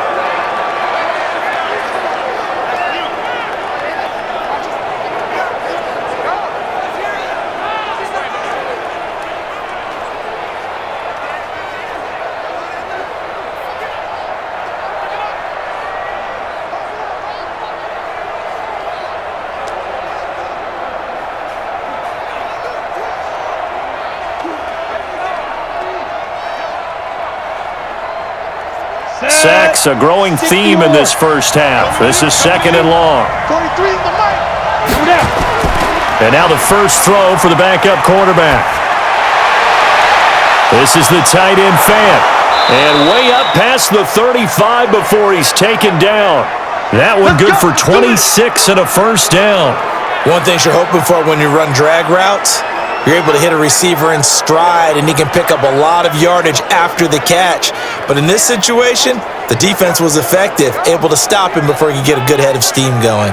Sacks, a growing theme in this first half. This is 2nd and long. 23 in the mic. And now the first throw for the backup quarterback. This is the tight end Fant. And way up past the 35 before he's taken down. That one good for 26 and a first down. One thing you're hoping for when you run drag routes, you're able to hit a receiver in stride, and he can pick up a lot of yardage after the catch. But in this situation, the defense was effective, able to stop him before he could get a good head of steam going.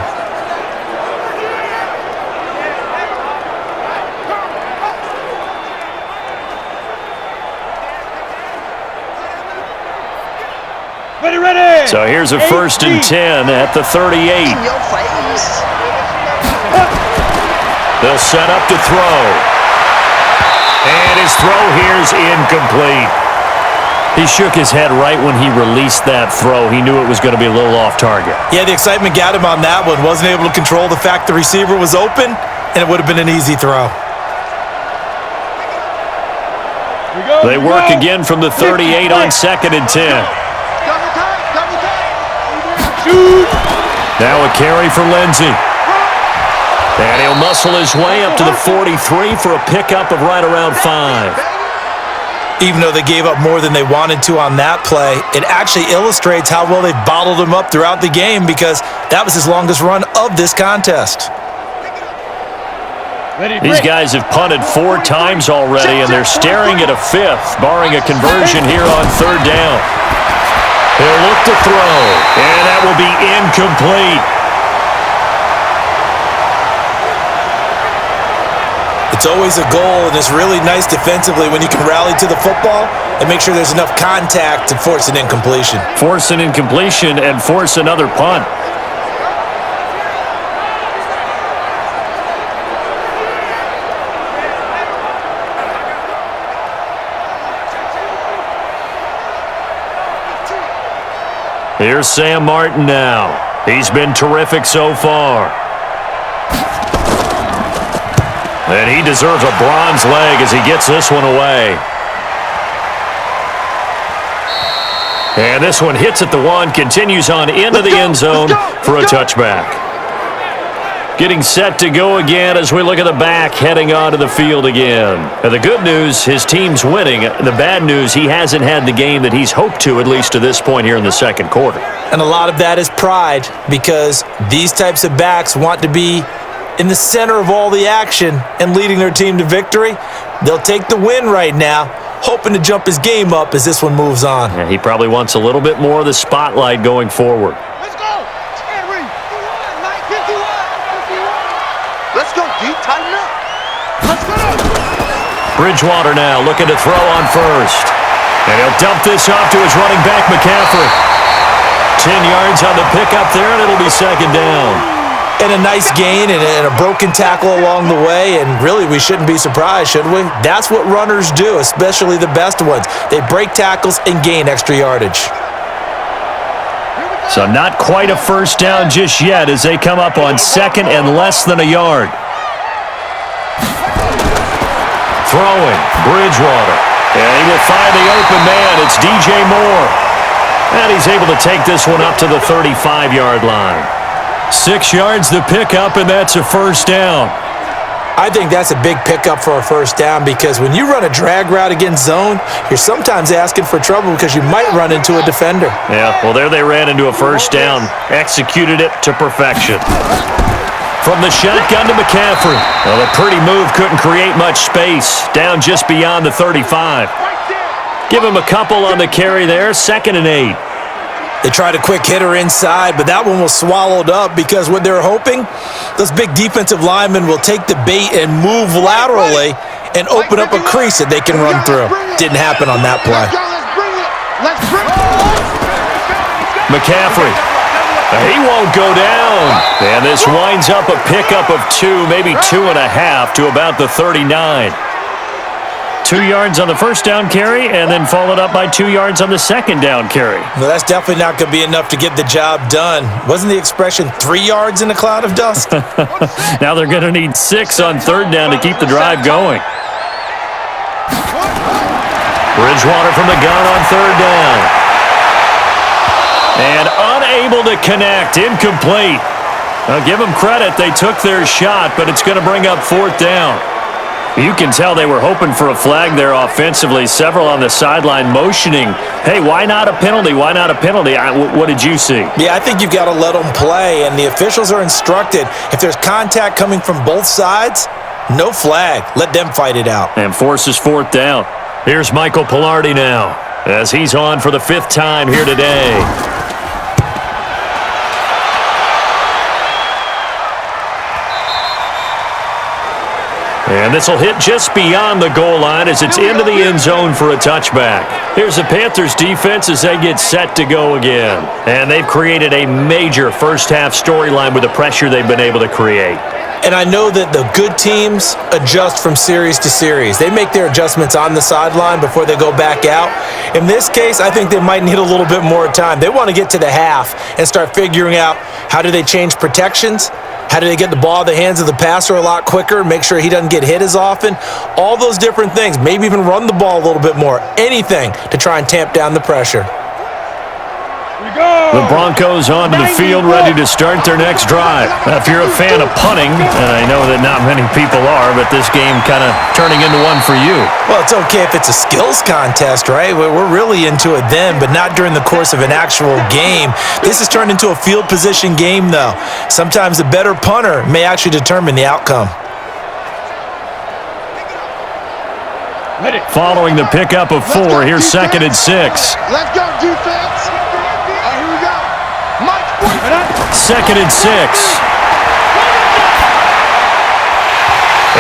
Ready. So here's a 1st and 10 at the 38. In your face. They'll set up to throw. And his throw here's incomplete. He shook his head right when he released that throw. He knew it was going to be a little off target. Yeah, the excitement got him on that one. Wasn't able to control the fact the receiver was open, and it would have been an easy throw. They work again from the 38 on 2nd and 10. Double tight. Shoot. Now a carry for Lindsey. And he'll muscle his way up to the 43 for a pickup of right around 5. Even though they gave up more than they wanted to on that play, it actually illustrates how well they've bottled him up throughout the game, because that was his longest run of this contest. These guys have punted 4 times already, and they're staring at a 5th, barring a conversion here on 3rd down. He'll look to throw, and that will be incomplete. It's always a goal, and it's really nice defensively when you can rally to the football and make sure there's enough contact to force an incompletion. Force an incompletion and force another punt. Here's Sam Martin now. He's been terrific so far. And he deserves a bronze leg as he gets this one away. And this one hits at the 1, continues on into the end zone for a touchback. Getting set to go again as we look at the back heading onto the field again. And the good news, his team's winning. The bad news, he hasn't had the game that he's hoped to, at least to this point here in the 2nd quarter. And a lot of that is pride, because these types of backs want to be in the center of all the action and leading their team to victory. They'll take the win right now, hoping to jump his game up as this one moves on. Yeah, he probably wants a little bit more of the spotlight going forward. Let's go. Terry. 51. Let's go, D. Tighten up. Let's go. Bridgewater now looking to throw on 1st. And he'll dump this off to his running back, McCaffrey. 10 yards on the pickup there, and it'll be 2nd down. And a nice gain and a broken tackle along the way, and really we shouldn't be surprised, should we? That's what runners do, especially the best ones. They break tackles and gain extra yardage. So not quite a first down just yet as they come up on 2nd and less than a yard. Throwing, Bridgewater. And he will find the open man. It's DJ Moore. And he's able to take this one up to the 35-yard line. 6 yards the pickup, and that's a first down. I think that's a big pickup for a first down because when you run a drag route against zone, you're sometimes asking for trouble because you might run into a defender. Yeah, well, there they ran into a first down. Executed it to perfection. From the shotgun to McCaffrey. Well, a pretty move couldn't create much space. Down just beyond the 35. Give him a couple on the carry there. 2nd and 8. They tried a quick hitter inside, but that one was swallowed up because what they're hoping, those big defensive linemen will take the bait and move laterally and open up a crease that they can run through. Didn't happen on that play. McCaffrey. He won't go down. And this winds up a pickup of 2, maybe 2.5 to about the 39. 2 yards on the first down carry, and then followed up by 2 yards on the second down carry. No, that's definitely not going to be enough to get the job done. Wasn't the expression 3 yards in a cloud of dust? Now they're going to need 6 on third down to keep the drive going. Bridgewater from the gun on third down. And unable to connect, incomplete. Now give them credit, they took their shot, but it's going to bring up fourth down. You can tell they were hoping for a flag there offensively. Several on the sideline motioning, hey, why not a penalty? Why not a penalty? What did you see? Yeah, I think you've got to let them play, and the officials are instructed. If there's contact coming from both sides, no flag. Let them fight it out. And forces fourth down. Here's Michael Pilardi now as he's on for the 5th time here today. And this will hit just beyond the goal line as it's into the end zone for a touchback. Here's the Panthers defense as they get set to go again. And they've created a major first-half storyline with the pressure they've been able to create. And I know that the good teams adjust from series to series. They make their adjustments on the sideline before they go back out. In this case, I think they might need a little bit more time. They want to get to the half and start figuring out how do they change protections. How do they get the ball in the hands of the passer a lot quicker, make sure he doesn't get hit as often? All those different things. Maybe even run the ball a little bit more. Anything to try and tamp down the pressure. The Broncos onto the field, ready to start their next drive. Now, if you're a fan of punting, and I know that not many people are, but this game kind of turning into one for you. Well, it's okay if it's a skills contest, right? We're really into it then, but not during the course of an actual game. This has turned into a field position game, though. Sometimes the better punter may actually determine the outcome. Following the pickup of 4, here's 2nd and 6. Let's go, defense. Here we go. 2nd and 6.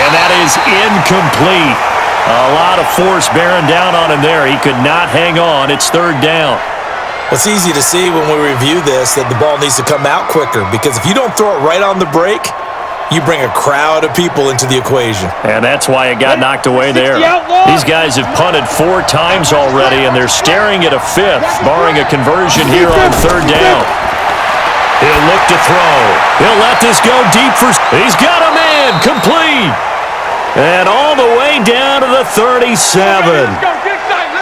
And that is incomplete. A lot of force bearing down on him there. He could not hang on. It's 3rd down. It's easy to see when we review this that the ball needs to come out quicker because if you don't throw it right on the break, you bring a crowd of people into the equation. And that's why it got knocked away there. These guys have punted 4 times already, and they're staring at a 5th, barring a conversion here on 3rd down. He'll look to throw. He'll let this go deep for... He's got a man, complete. And all the way down to the 37.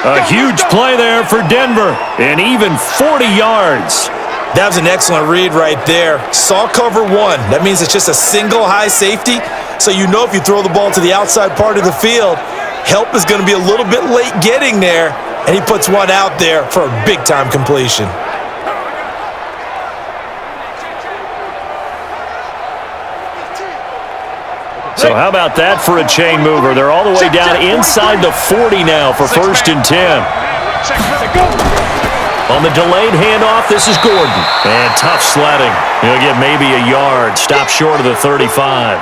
A huge play there for Denver, and even 40 yards. That was an excellent read right there. Saw cover 1. That means it's just a single high safety. So you know if you throw the ball to the outside part of the field, help is going to be a little bit late getting there. And he puts one out there for a big-time completion. So how about that for a chain mover? They're all the way down inside the 40 now for 1st and 10. On the delayed handoff, this is Gordon. And tough sledding. He'll get maybe a yard. Stop short of the 35.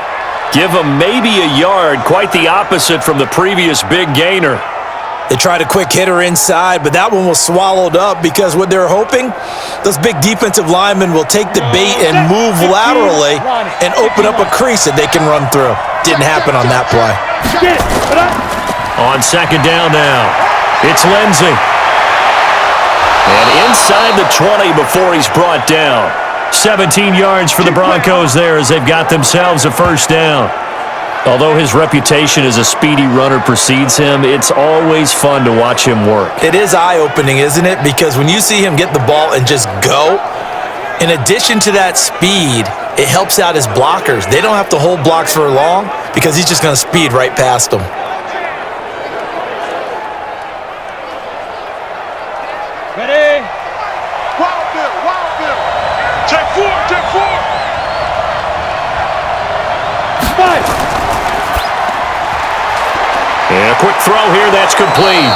Give him maybe a yard. Quite the opposite from the previous big gainer. They tried a quick hitter inside, but that one was swallowed up because what they're hoping, those big defensive linemen will take the bait and move laterally and open up a crease that they can run through. Didn't happen on that play. On 2nd down now, it's Lindsey. And inside the 20 before he's brought down. 17 yards for the Broncos there as they've got themselves a 1st down. Although his reputation as a speedy runner precedes him, it's always fun to watch him work. It is eye-opening, isn't it? Because when you see him get the ball and just go, in addition to that speed, it helps out his blockers. They don't have to hold blocks for long because he's just going to speed right past them. Ready? Wild Bill, Wild Bill. Check four, check four. Fight! And a quick throw here, that's complete.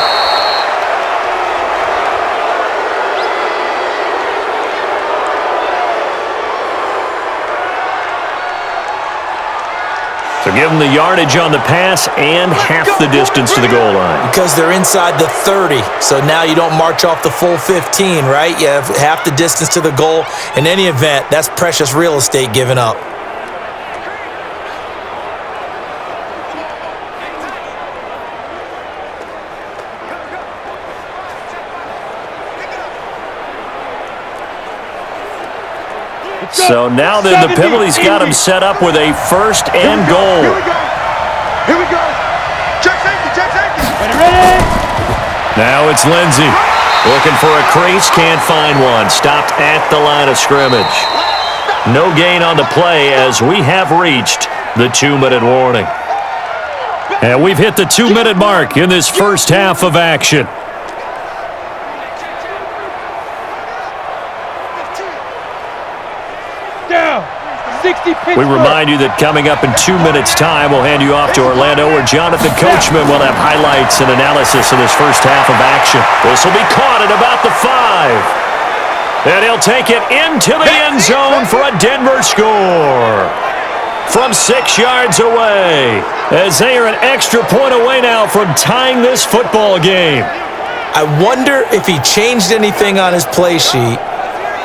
So give them the yardage on the pass and half the distance to the goal line. Because they're inside the 30, so now you don't march off the full 15, right? You have half the distance to the goal. In any event, that's precious real estate given up. So now then the penalty's got him set up with a first and goal. Here we go. Here we go. Check safety, check safety. Ready? Now it's Lindsey. Looking for a crease, can't find one. Stopped at the line of scrimmage. No gain on the play as we have reached the 2-minute warning. And we've hit the 2-minute mark in this first half of action. Down. 60 We remind you that coming up in 2 minutes' time, we'll hand you off to Orlando, where Jonathan Coachman will have highlights and analysis of this first half of action. This will be caught at about the 5. And he'll take it into the end zone for a Denver score from 6 yards away, as they are an extra point away now from tying this football game. I wonder if he changed anything on his play sheet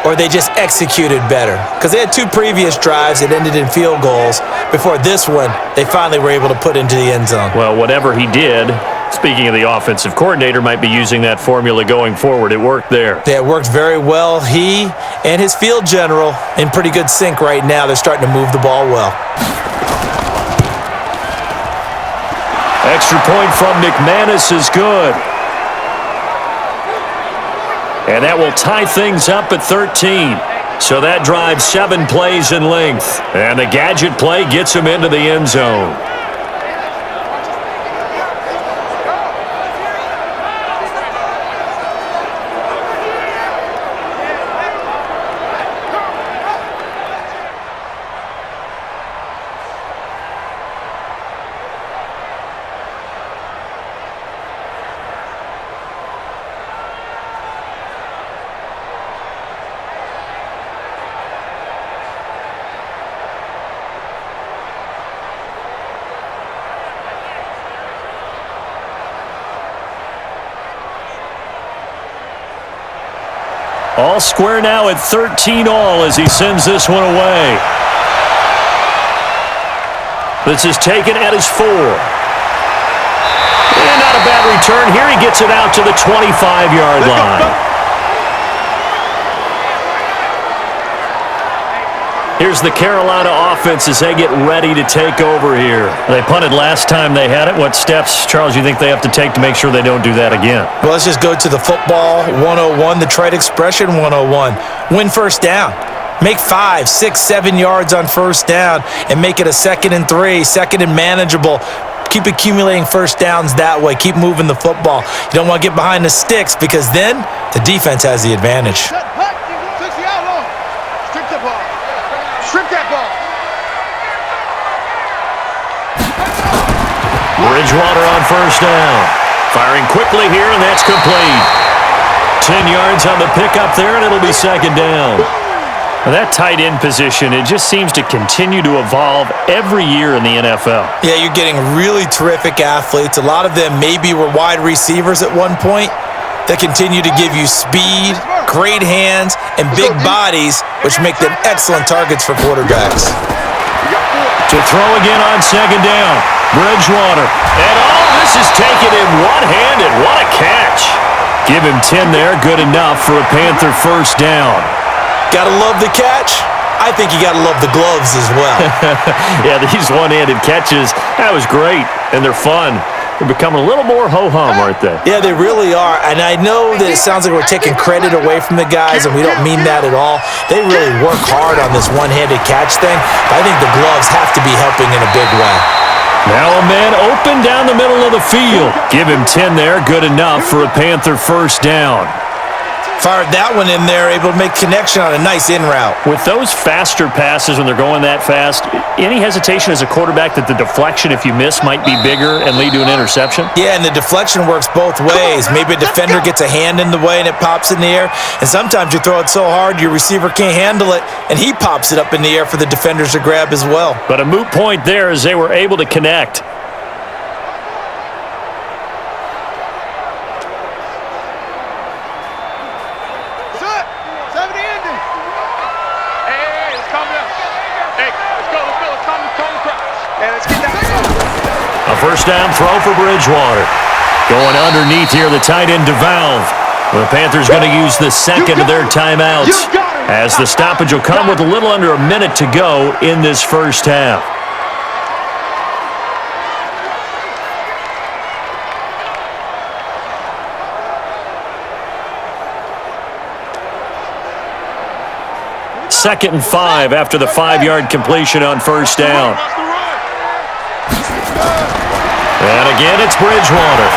or they just executed better. Because they had 2 previous drives that ended in field goals. Before this one, they finally were able to put into the end zone. Well, whatever he did, speaking of the offensive coordinator, might be using that formula going forward. It worked there. Yeah, it worked very well. He and his field general in pretty good sync right now. They're starting to move the ball well. Extra point from Mcmanus is good. And that will tie things up at 13. So that drives 7 plays in length. And the gadget play gets him into the end zone. All square now at 13 all as he sends this one away. This is taken at his 4. And not a bad return here. He gets it out to the 25-yard line. Here's the Carolina offense as they get ready to take over here. They punted last time they had it. What steps, Charles, you think they have to take to make sure they don't do that again? Well, let's just go to the football 101, the trade expression 101. Win first down. Make 5, 6, 7 yards on first down and make it a 2nd and 3, 2nd and manageable. Keep accumulating first downs that way. Keep moving the football. You don't want to get behind the sticks because then the defense has the advantage. Strip that ball. Bridgewater on first down. Firing quickly here, and that's complete. 10 yards on the pickup there, and it'll be 2nd down. Now that tight end position, it just seems to continue to evolve every year in the NFL. Yeah, you're getting really terrific athletes. A lot of them maybe were wide receivers at one point that continue to give you speed, great hands, and big bodies, which make them excellent targets for quarterbacks. To throw again on 2nd down. Bridgewater. And all this is taken in one-handed. What a catch. Give him 10 there. Good enough for a Panther first down. Gotta love the catch. I think you gotta love the gloves as well. Yeah, these one-handed catches, that was great, and they're fun. They're becoming a little more ho-hum, aren't they? Yeah, they really are. And I know that it sounds like we're taking credit away from the guys, and we don't mean that at all. They really work hard on this one-handed catch thing. But I think the gloves have to be helping in a big way. Now a man open down the middle of the field. Give him 10 there. Good enough for a Panther first down. Fired that one in there, able to make connection on a nice in route. With those faster passes when they're going that fast, any hesitation as a quarterback that the deflection, if you miss, might be bigger and lead to an interception? Yeah, and the deflection works both ways. Maybe a defender gets a hand in the way and it pops in the air. And sometimes you throw it so hard your receiver can't handle it, and he pops it up in the air for the defenders to grab as well. But a moot point there as they were able to connect. First down throw for Bridgewater. Going underneath here, the tight end DeValve. The Panthers going to use the second of their timeouts as the stoppage will come with a little under a minute to go in this first half. Second and 5 after the 5-yard completion on first down. And again, it's Bridgewater.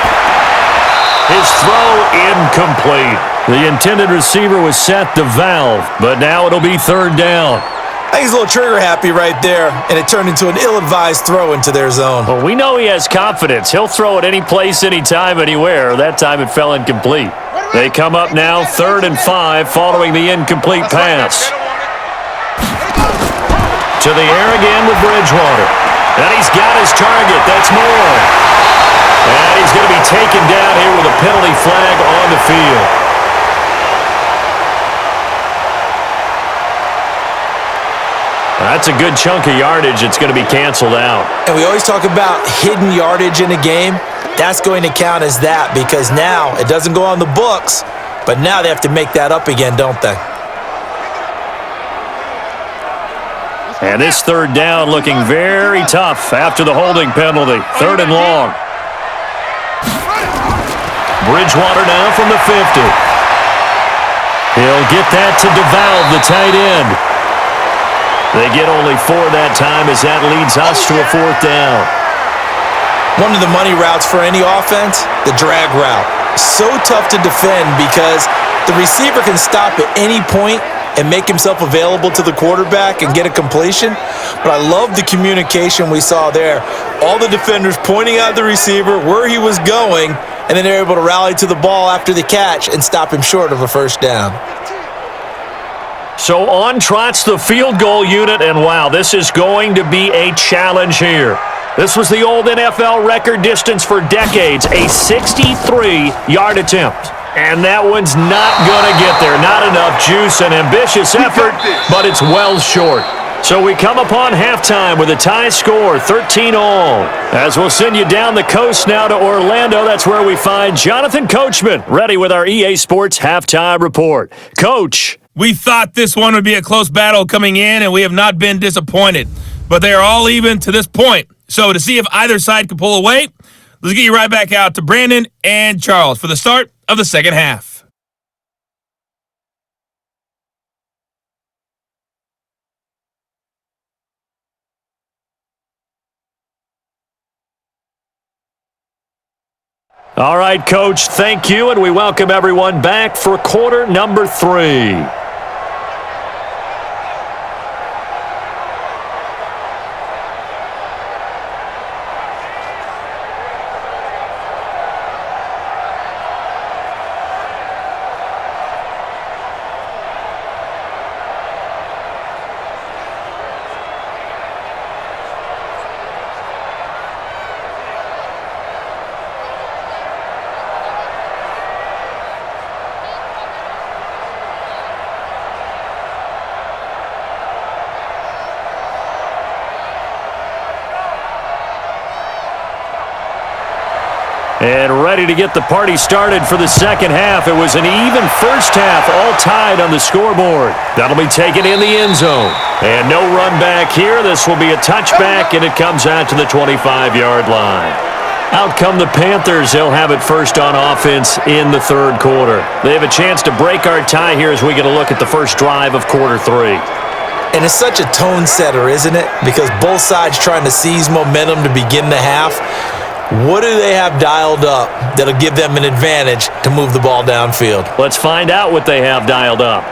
His throw incomplete. The intended receiver was set to Valve, but now it'll be third down. I think he's a little trigger happy right there, and it turned into an ill-advised throw into their zone. Well, we know he has confidence. He'll throw it any place, anytime, anywhere. That time it fell incomplete. They come up now third and 5 following the incomplete pass. To the air again with Bridgewater. And he's got his target. That's more. And he's going to be taken down here with a penalty flag on the field. That's a good chunk of yardage. It's going to be canceled out. And we always talk about hidden yardage in a game. That's going to count as that because now it doesn't go on the books, but now they have to make that up again, don't they? And this third down looking very tough after the holding penalty. Third and long. Bridgewater now from the 50. He'll get that to DeValve, the tight end. They get only 4 that time as that leads us to a fourth down. One of the money routes for any offense, the drag route. So tough to defend because the receiver can stop at any point and make himself available to the quarterback and get a completion. But I love the communication we saw there. All the defenders pointing out the receiver, where he was going, and then they're able to rally to the ball after the catch and stop him short of a first down. So on trots the field goal unit, and wow, this is going to be a challenge here. This was the old NFL record distance for decades, a 63-yard attempt. And that one's not going to get there. Not enough juice, an ambitious effort, but it's well short. So we come upon halftime with a tie score, 13-all. As we'll send you down the coast now to Orlando, that's where we find Jonathan Coachman, ready with our EA Sports Halftime Report. Coach. We thought this one would be a close battle coming in, and we have not been disappointed. But they are all even to this point. So to see if either side can pull away, let's get you right back out to Brandon and Charles for the start of the second half. All right, Coach, thank you, and we welcome everyone back for quarter number 3. And ready to get the party started for the second half. It was an even first half, all tied on the scoreboard. That'll be taken in the end zone. And no run back here. This will be a touchback, and it comes out to the 25-yard line. Out come the Panthers. They'll have it first on offense in the third quarter. They have a chance to break our tie here as we get a look at the first drive of quarter 3. And it's such a tone setter, isn't it? Because both sides trying to seize momentum to begin the half. What do they have dialed up that'll give them an advantage to move the ball downfield? Let's find out what they have dialed up.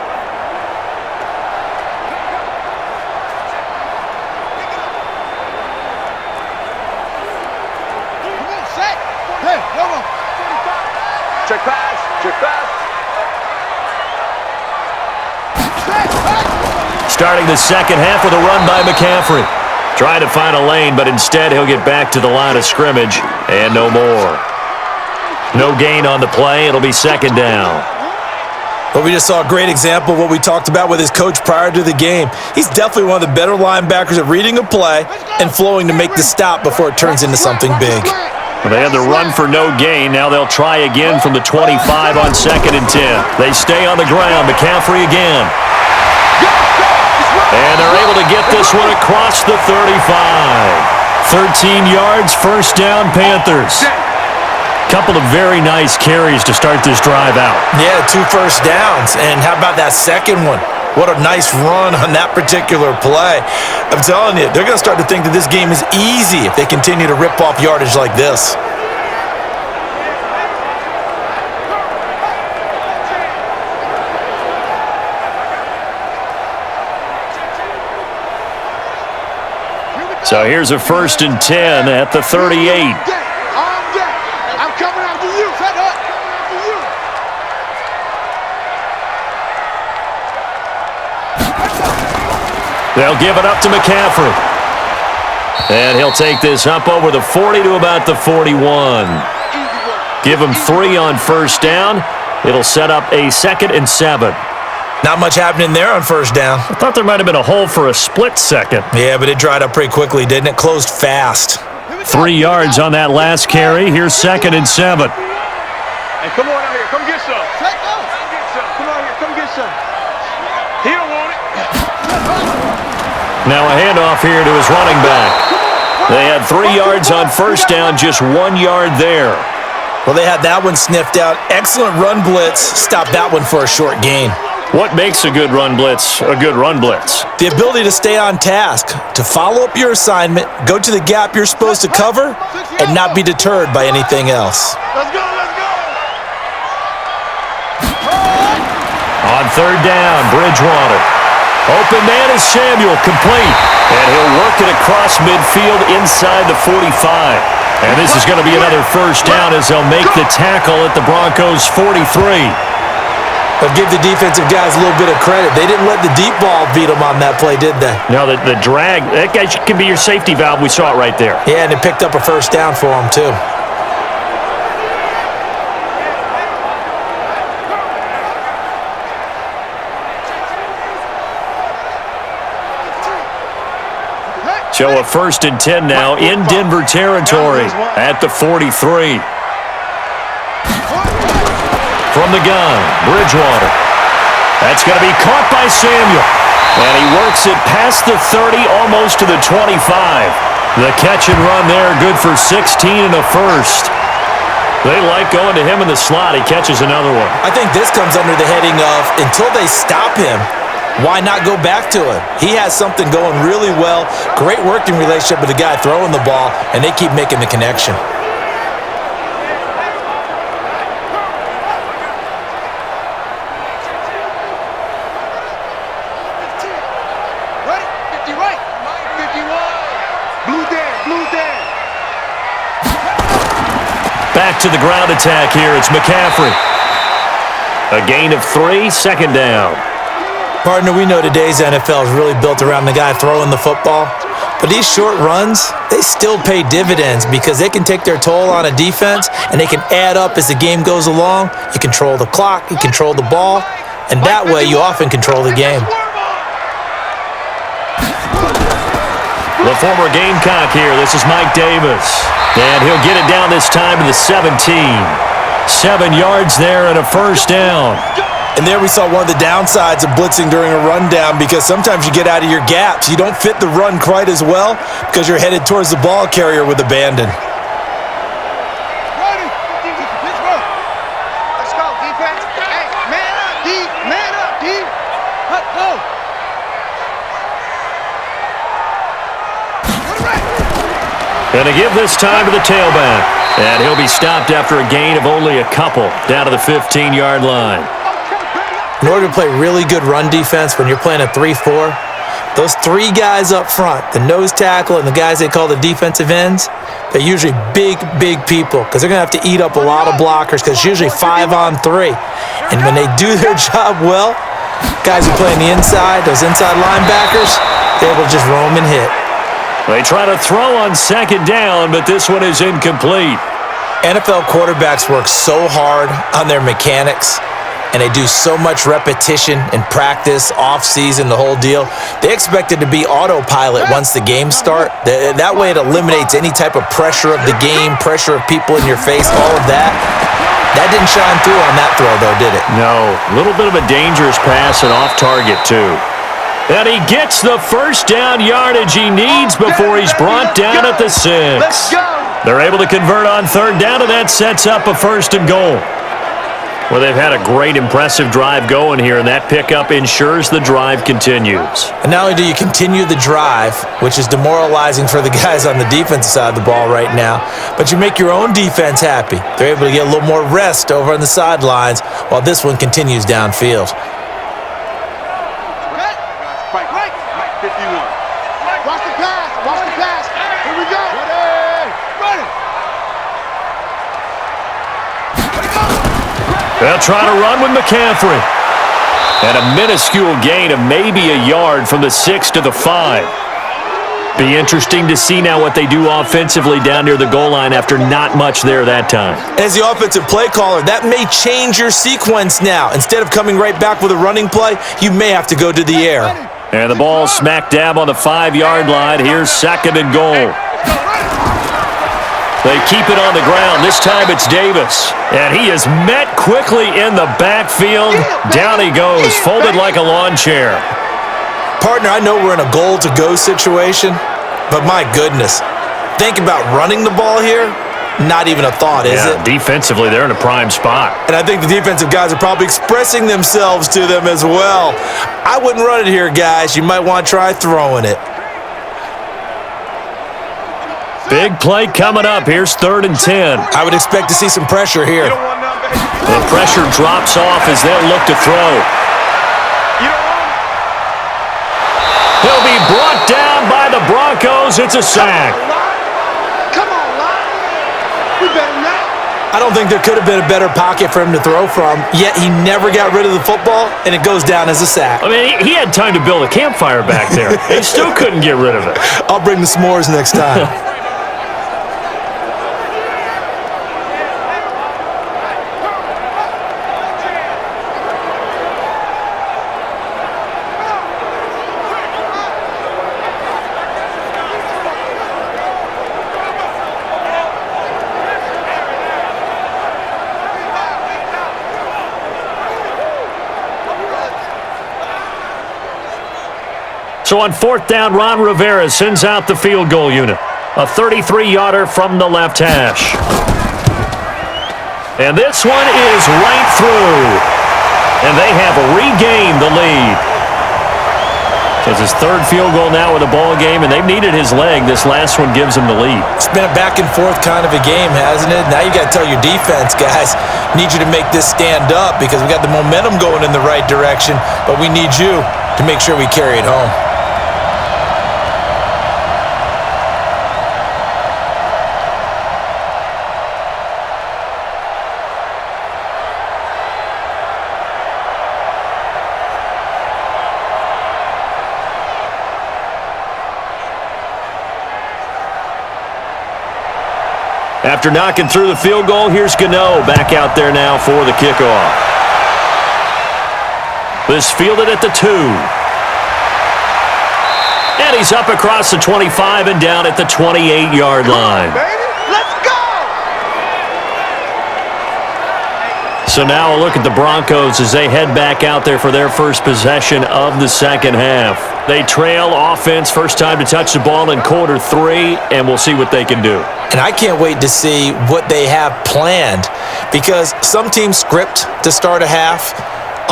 Check pass. Check pass. Starting the second half with a run by McCaffrey. Trying to find a lane, but instead he'll get back to the line of scrimmage and no more. No gain on the play. It'll be second down. Well, we just saw a great example of what we talked about with his coach prior to the game. He's definitely one of the better linebackers at reading a play and flowing to make the stop before it turns into something big. Well, they had the run for no gain. Now they'll try again from the 25 on 2nd and 10. They stay on the ground. McCaffrey again. And they're able to get this one across the 35. 13 yards, first down, Panthers. Couple of very nice carries to start this drive out. Yeah, 2 first downs. And how about that second one? What a nice run on that particular play. I'm telling you, they're going to start to think that this game is easy if they continue to rip off yardage like this. So here's a 1st and 10 at the 38. I'm coming after you. Set up. They'll give it up to McCaffrey. And he'll take this up over the 40 to about the 41. Give him 3 on first down. It'll set up a 2nd and 7. Not much happening there on first down. I thought there might have been a hole for a split second. Yeah, but it dried up pretty quickly, didn't it? Closed fast. 3 yards on that last carry. Here's 2nd and 7. Hey, come on out here. Come get some. Come get some. Come out here. Come get some. He don't want it. Now a handoff here to his running back. They had 3 yards on first down, just 1 yard there. Well, they had that one sniffed out. Excellent run blitz. Stopped that one for a short gain. What makes a good run blitz a good run blitz? The ability to stay on task, to follow up your assignment, go to the gap you're supposed to cover, and not be deterred by anything else. Let's go. Let's go. On 3rd down, Bridgewater. Open man is Samuel, complete. And he'll work it across midfield inside the 45. And this is going to be another first down as they'll make the tackle at the Broncos' 43. But give the defensive guys a little bit of credit. They didn't let the deep ball beat them on that play, did they? Now, the drag, that guy can be your safety valve. We saw it right there. Yeah, and it picked up a first down for them, too. So a 1st and 10 now in Denver territory at the 43. From the gun, Bridgewater. That's going to be caught by Samuel. And he works it past the 30, almost to the 25. The catch and run there, good for 16 and a first. They like going to him in the slot. He catches another one. I think this comes under the heading of, until they stop him, why not go back to him? He has something going really well. Great working relationship with the guy throwing the ball, and they keep making the connection. Back to the ground attack here. It's McCaffrey. A gain of 3, 2nd down. Partner, we know today's NFL is really built around the guy throwing the football. But these short runs, they still pay dividends because they can take their toll on a defense and they can add up as the game goes along. You control the clock, you control the ball, and that way you often control the game. The former Gamecock here. This is Mike Davis. And he'll get it down this time to the 17. 7 yards there and a first down. And there we saw one of the downsides of blitzing during a rundown because sometimes you get out of your gaps. You don't fit the run quite as well because you're headed towards the ball carrier with abandon. Going to give this time to the tailback. And he'll be stopped after a gain of only a couple down to the 15-yard line. In order to play really good run defense when you're playing a 3-4, those three guys up front, the nose tackle and the guys they call the defensive ends, they're usually big, big people because they're going to have to eat up a lot of blockers because it's usually 5-on-3. And when they do their job well, guys who play on the inside, those inside linebackers, they're able to just roam and hit. They try to throw on second down, but this one is incomplete. NFL quarterbacks work so hard on their mechanics, and they do so much repetition and practice, off-season, the whole deal. They expect it to be autopilot once the games start. That way it eliminates any type of pressure of the game, pressure of people in your face, all of that. That didn't shine through on that throw, though, did it? No. A little bit of a dangerous pass and off target, too. And he gets the first down yardage he needs before he's brought down at the 6. Let's go. They're able to convert on third down, and that sets up a 1st and goal. Well, they've had a great, impressive drive going here, and that pickup ensures the drive continues. And not only do you continue the drive, which is demoralizing for the guys on the defensive side of the ball right now, but you make your own defense happy. They're able to get a little more rest over on the sidelines while this one continues downfield. Mike 51. Watch the pass. Watch the pass. Here we go. They'll try to run with McCaffrey. And a minuscule gain of maybe a yard from the 6 to the 5. Be interesting to see now what they do offensively down near the goal line after not much there that time. As the offensive play caller, that may change your sequence now. Instead of coming right back with a running play, you may have to go to the air. And the ball smack dab on the 5-yard line. Here's 2nd and goal. They keep it on the ground. This time it's Davis. And he is met quickly in the backfield. Down he goes, folded like a lawn chair. Partner, I know we're in a goal-to-go situation, but my goodness, think about running the ball here. Not even a thought, is it? Defensively, they're in a prime spot. And I think the defensive guys are probably expressing themselves to them as well. I wouldn't run it here, guys. You might want to try throwing it. Big play coming up. Here's 3rd and 10. I would expect to see some pressure here. The pressure drops off as they'll look to throw. He'll be brought down by the Broncos. It's a sack. Come on, Lyle. We better not. I don't think there could have been a better pocket for him to throw from, yet he never got rid of the football, and it goes down as a sack. I mean, he had time to build a campfire back there. He still couldn't get rid of it. I'll bring the s'mores next time. So on 4th down, Ron Rivera sends out the field goal unit. A 33-yarder from the left hash. And this one is right through. And they have regained the lead. So it's his 3rd field goal now with a ball game, and they've needed his leg. This last one gives him the lead. It's been a back-and-forth kind of a game, hasn't it? Now you got to tell your defense, guys, need you to make this stand up because we got the momentum going in the right direction, but we need you to make sure we carry it home. After knocking through the field goal, here's Gano back out there now for the kickoff. This fielded at the 2. And he's up across the 25 and down at the 28-yard line. Let's go! So now a look at the Broncos as they head back out there for their first possession of the second half. They trail offense, first time to touch the ball in quarter 3, and we'll see what they can do. And I can't wait to see what they have planned because some teams script to start a half.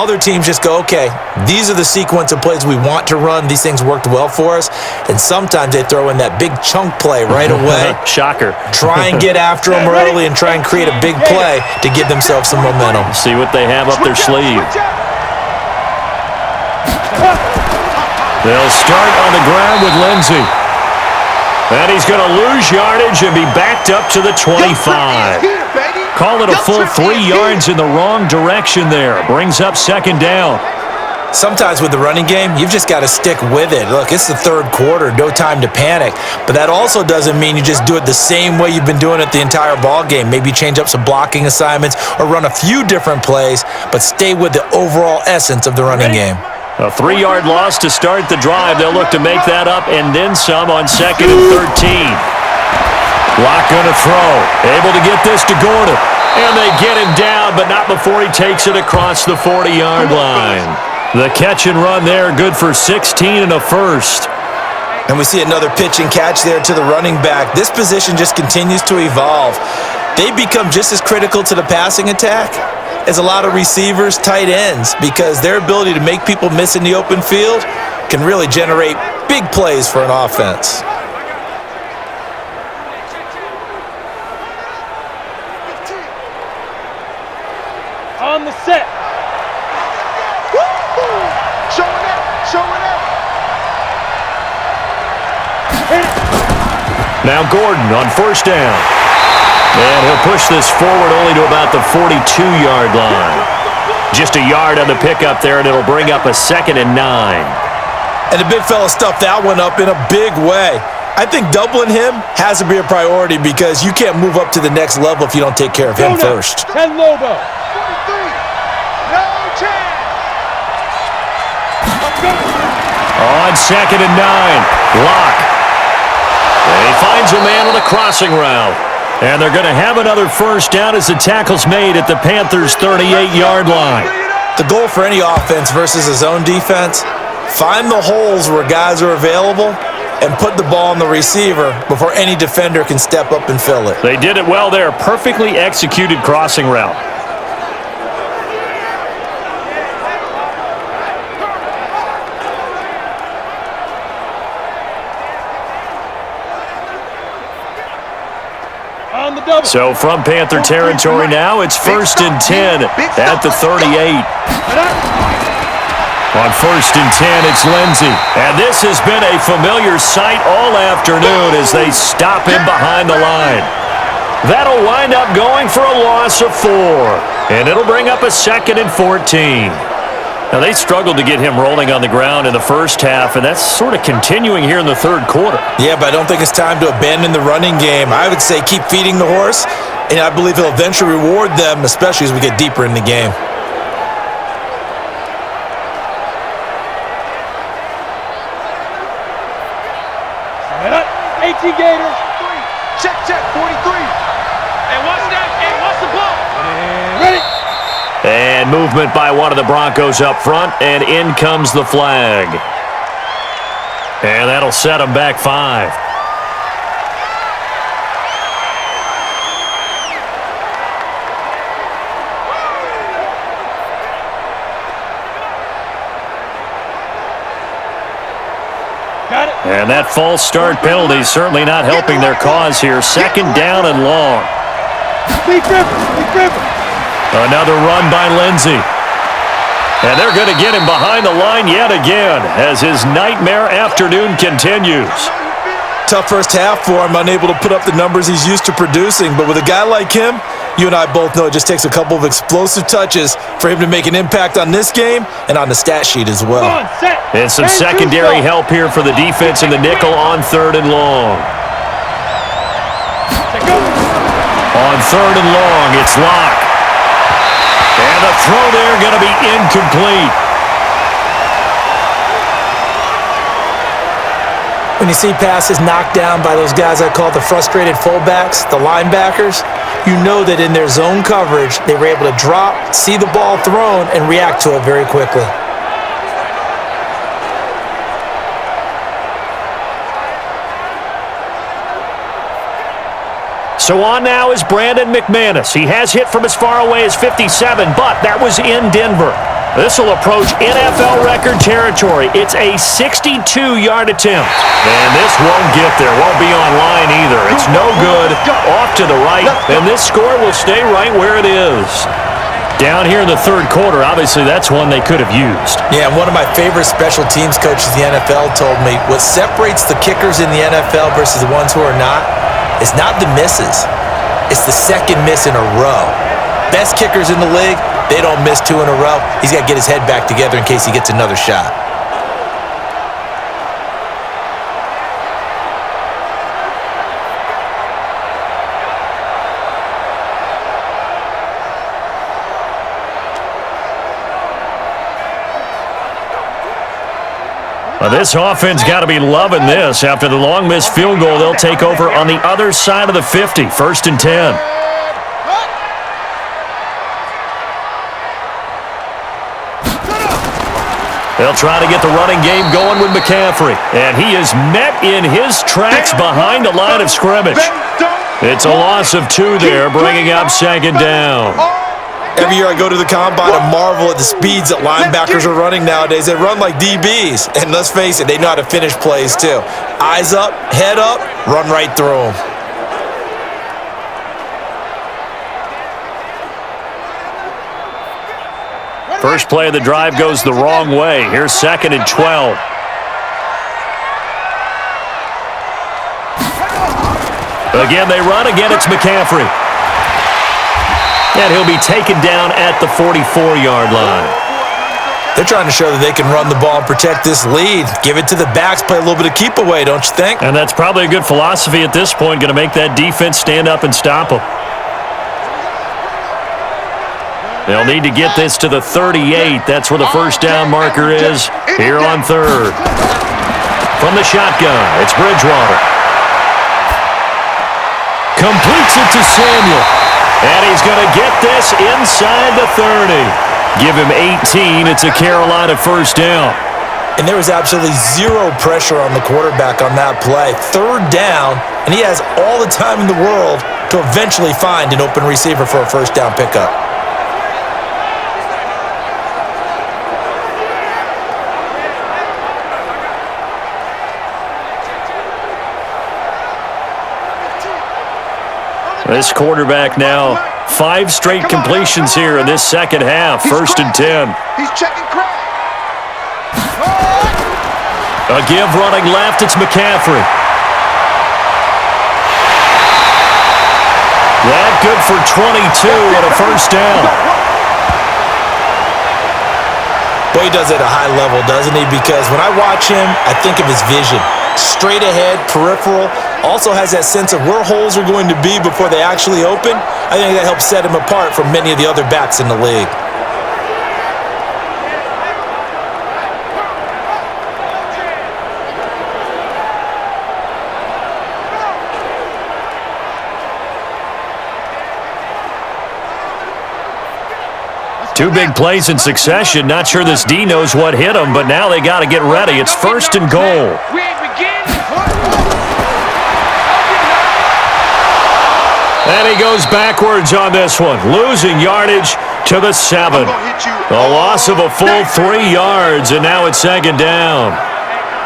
Other teams just go, okay, these are the sequence of plays we want to run. These things worked well for us. And sometimes they throw in that big chunk play right away. Shocker. Try and get after them early and try and create a big play to give themselves some momentum. See what they have up their sleeve. They'll start on the ground with Lindsey. And he's going to lose yardage and be backed up to the 25. Call it a full 3 yards in the wrong direction there. Brings up second down. Sometimes with the running game, you've just got to stick with it. Look, it's the third quarter, no time to panic. But that also doesn't mean you just do it the same way you've been doing it the entire ball game. Maybe change up some blocking assignments or run a few different plays, but stay with the overall essence of the running game. A 3-yard loss to start the drive. They'll look to make that up and then some on 2nd and 13. Lock going to throw. Able to get this to Gordon. And they get him down, but not before he takes it across the 40-yard line. The catch and run there, good for 16 and a first. And we see another pitch and catch there to the running back. This position just continues to evolve. They become just as critical to the passing attack as a lot of receivers, tight ends, because their ability to make people miss in the open field can really generate big plays for an offense. On the set. Showing up, showing up. Now Gordon on first down. And he'll push this forward only to about the 42-yard line. Just a yard on the pickup there, and it'll bring up a 2nd and 9. And the big fella stuffed that one up in a big way. I think doubling him has to be a priority because you can't move up to the next level if you don't take care of him first. 10 Lobo. 43. No chance. On 2nd and 9, Lock. And he finds a man on a crossing route. And they're going to have another first down as the tackle's made at the Panthers' 38-yard line. The goal for any offense versus a zone defense, find the holes where guys are available and put the ball on the receiver before any defender can step up and fill it. They did it well there. Perfectly executed crossing route. So from Panther territory now, it's 1st and 10 at the 38. On 1st and 10, it's Lindsey. And this has been a familiar sight all afternoon as they stop him behind the line. That'll wind up going for a loss of 4. And it'll bring up a 2nd and 14. Now, they struggled to get him rolling on the ground in the first half, and that's sort of continuing here in the third quarter. Yeah, but I don't think it's time to abandon the running game. I would say keep feeding the horse, and I believe he'll eventually reward them, especially as we get deeper in the game. Set up, 18 Gators. Check, 43. And watch that, and watch the ball. And ready. And movement by one of the Broncos up front, and in comes the flag. And that'll set them back 5. Got it. And that false start penalty is certainly not helping their cause here. 2nd down and long. Big River. Another run by Lindsey. And they're going to get him behind the line yet again as his nightmare afternoon continues. Tough first half for him, unable to put up the numbers he's used to producing. But with a guy like him, you and I both know it just takes a couple of explosive touches for him to make an impact on this game and on the stat sheet as well. And some secondary help here for the defense in the nickel on 3rd and long. On 3rd and long, it's Lock. And the throw there going to be incomplete. When you see passes knocked down by those guys I call the frustrated fullbacks, the linebackers, you know that in their zone coverage, they were able to drop, see the ball thrown, and react to it very quickly. So on now is Brandon McManus. He has hit from as far away as 57, but that was in Denver. This will approach NFL record territory. It's a 62-yard attempt. And this won't get there. Won't be online either. It's no good. Off to the right. And this score will stay right where it is. Down here in the third quarter, obviously that's one they could have used. Yeah, one of my favorite special teams coaches in the NFL told me what separates the kickers in the NFL versus the ones who are not is not the misses. It's the second miss in a row. Best kickers in the league, they don't miss 2 in a row. He's got to get his head back together in case he gets another shot. Well, this offense got to be loving this. After the long missed field goal, they'll take over on the other side of the 50, 1st and 10. They'll try to get the running game going with McCaffrey. And he is met in his tracks behind the line of scrimmage. It's a loss of 2 there, bringing up 2nd down. Every year I go to the combine and marvel at the speeds that linebackers are running nowadays. They run like DBs. And let's face it, they know how to finish plays too. Eyes up, head up, run right through them. First play of the drive goes the wrong way. Here's 2nd and 12. Again, they run. Again, it's McCaffrey. And he'll be taken down at the 44-yard line. They're trying to show that they can run the ball and protect this lead. Give it to the backs, play a little bit of keep away, don't you think? And that's probably a good philosophy at this point, going to make that defense stand up and stop them. They'll need to get this to the 38. That's where the first down marker is here on 3rd. From the shotgun, it's Bridgewater. Completes it to Samuel. And he's going to get this inside the 30. Give him 18. It's a Carolina first down. And there was absolutely zero pressure on the quarterback on that play. 3rd down, and he has all the time in the world to eventually find an open receiver for a first down pickup. This quarterback now 5 straight completions here in this second half. 1st and 10. He's checking crack. A give running left. It's McCaffrey. That good for 22 and a first down. Boy, he does it at a high level, doesn't he? Because when I watch him, I think of his vision. Straight ahead, peripheral, also has that sense of where holes are going to be before they actually open. I think that helps set him apart from many of the other backs in the league. Two big plays in succession. Not sure this D knows what hit him, but now they got to get ready. It's 1st and goal. And he goes backwards on this one, losing yardage to the 7. A loss of a full 3 yards, and now it's 2nd down.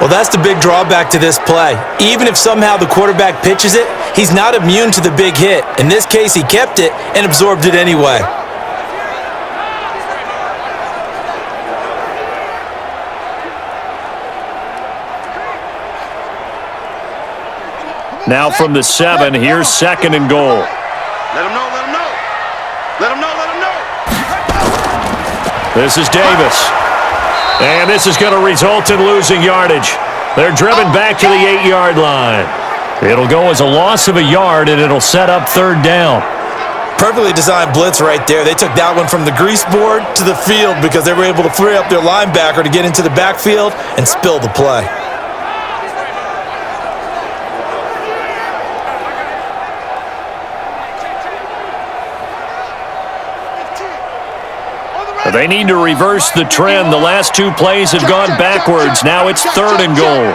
Well, that's the big drawback to this play. Even if somehow the quarterback pitches it, he's not immune to the big hit. In this case, he kept it and absorbed it anyway. Now from the 7, here's 2nd and goal. Let him know, let him know. Let him know, let him know. This is Davis. And this is going to result in losing yardage. They're driven back to the 8-yard line. It'll go as a loss of a yard, and it'll set up 3rd down. Perfectly designed blitz right there. They took that one from the grease board to the field because they were able to free up their linebacker to get into the backfield and spill the play. They need to reverse the trend. The last 2 plays have gone backwards. Now it's 3rd and goal.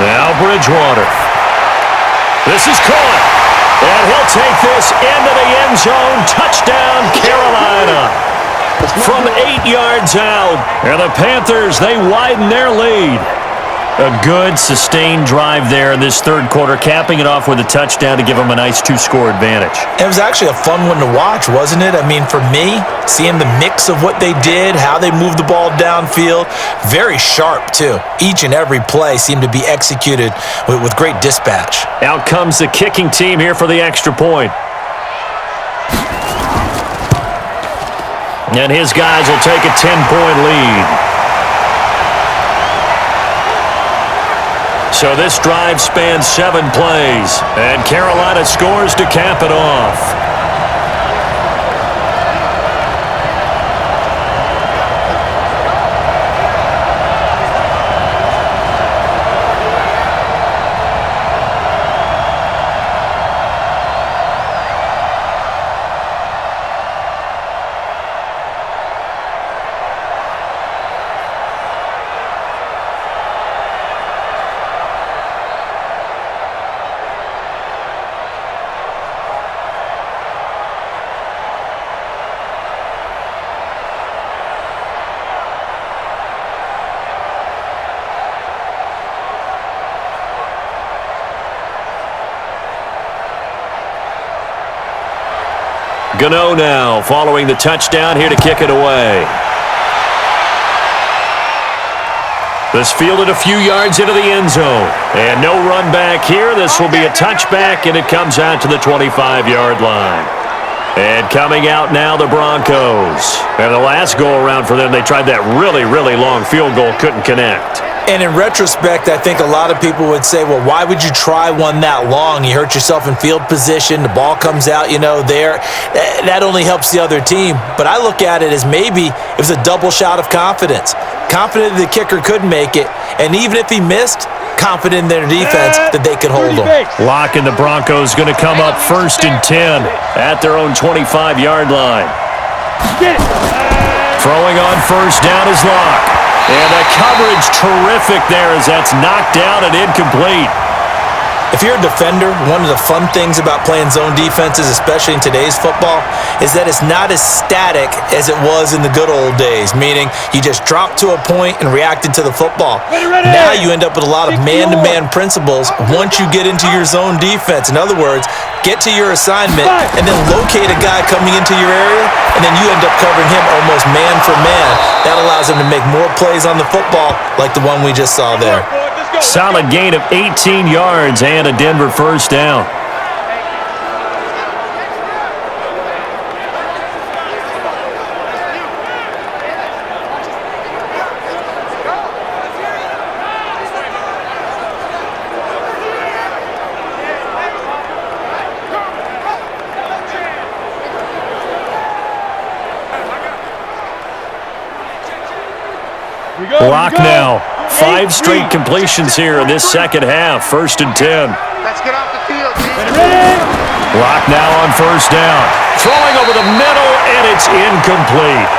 Now Bridgewater. This is caught. And he'll take this into the end zone. Touchdown, Carolina. from 8 yards out. And the Panthers, they widen their lead. A good, sustained drive there in this third quarter, capping it off with a touchdown to give them a nice 2-score advantage. It was actually a fun one to watch, wasn't it? I mean, for me, seeing the mix of what they did, how they moved the ball downfield, very sharp, too. Each and every play seemed to be executed with great dispatch. Out comes the kicking team here for the extra point. And his guys will take a 10-point lead. So this drive spans 7 plays, and Carolina scores to cap it off. Gano now following the touchdown here to kick it away. This fielded a few yards into the end zone. And no run back here. This will be a touchback, and it comes out to the 25-yard line. And coming out now, the Broncos. And the last go-around for them, they tried that really, really long field goal, couldn't connect. And in retrospect, I think a lot of people would say, well, why would you try one that long? You hurt yourself in field position. The ball comes out, there. That only helps the other team. But I look at it as maybe it was a double shot of confidence. Confident the kicker could make it. And even if he missed, confident in their defense that they could hold him. Lock and the Broncos going to come up 1st and 10 at their own 25-yard line. Throwing on first down is Lock. And the coverage terrific there as that's knocked down and incomplete. If you're a defender, one of the fun things about playing zone defenses, especially in today's football, is that it's not as static as it was in the good old days, meaning you just drop to a point and reacted to the football. Now you end up with a lot of man-to-man principles once you get into your zone defense. In other words, get to your assignment and then locate a guy coming into your area, and then you end up covering him almost man for man. That allows him to make more plays on the football like the one we just saw there. Solid gain of 18 yards and a Denver first down. Lock now. 5 straight completions here in this second half. 1st and 10. Let's get off the field, Lock now on first down. Throwing over the middle, and it's incomplete.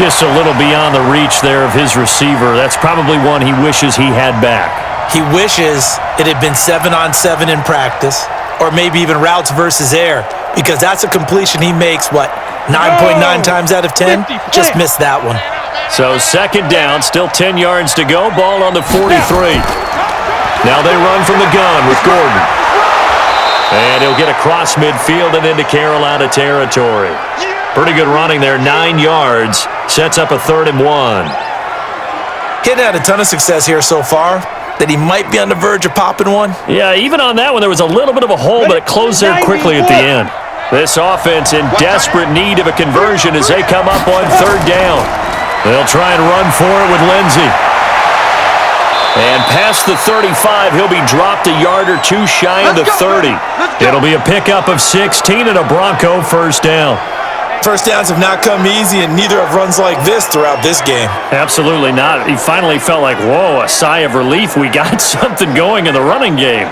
Just a little beyond the reach there of his receiver. That's probably one he wishes he had back. He wishes it had been 7-on-7 in practice, or maybe even routes versus air, because that's a completion he makes, 9.9 times out of 10? Just missed that one. So second down, still 10 yards to go. Ball on the 43. Now they run from the gun with Gordon. And he'll get across midfield and into Carolina territory. Pretty good running there, 9 yards. Sets up a 3rd and 1. He hadn't had a ton of success here so far. That he might be on the verge of popping one. Yeah, even on that one, there was a little bit of a hole, but it closed there quickly at the end. This offense in desperate need of a conversion as they come up on 3rd down. They'll try and run for it with Lindsey. And past the 35, he'll be dropped a yard or two shy of the 30. It'll be a pickup of 16 and a Bronco first down. First downs have not come easy, and neither have runs like this throughout this game. Absolutely not. He finally felt like, whoa, a sigh of relief. We got something going in the running game.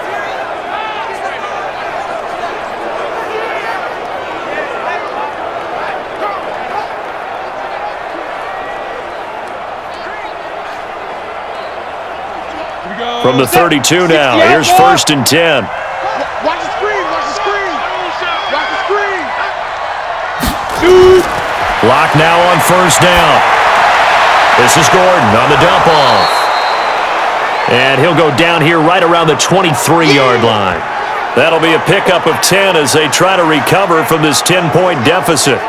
From the 32 now, here's 1st and 10. Watch the screen, watch the screen. Watch the screen. Shoot. Lock now on first down. This is Gordon on the dump off. And he'll go down here right around the 23-yard line. That'll be a pickup of 10 as they try to recover from this 10-point deficit.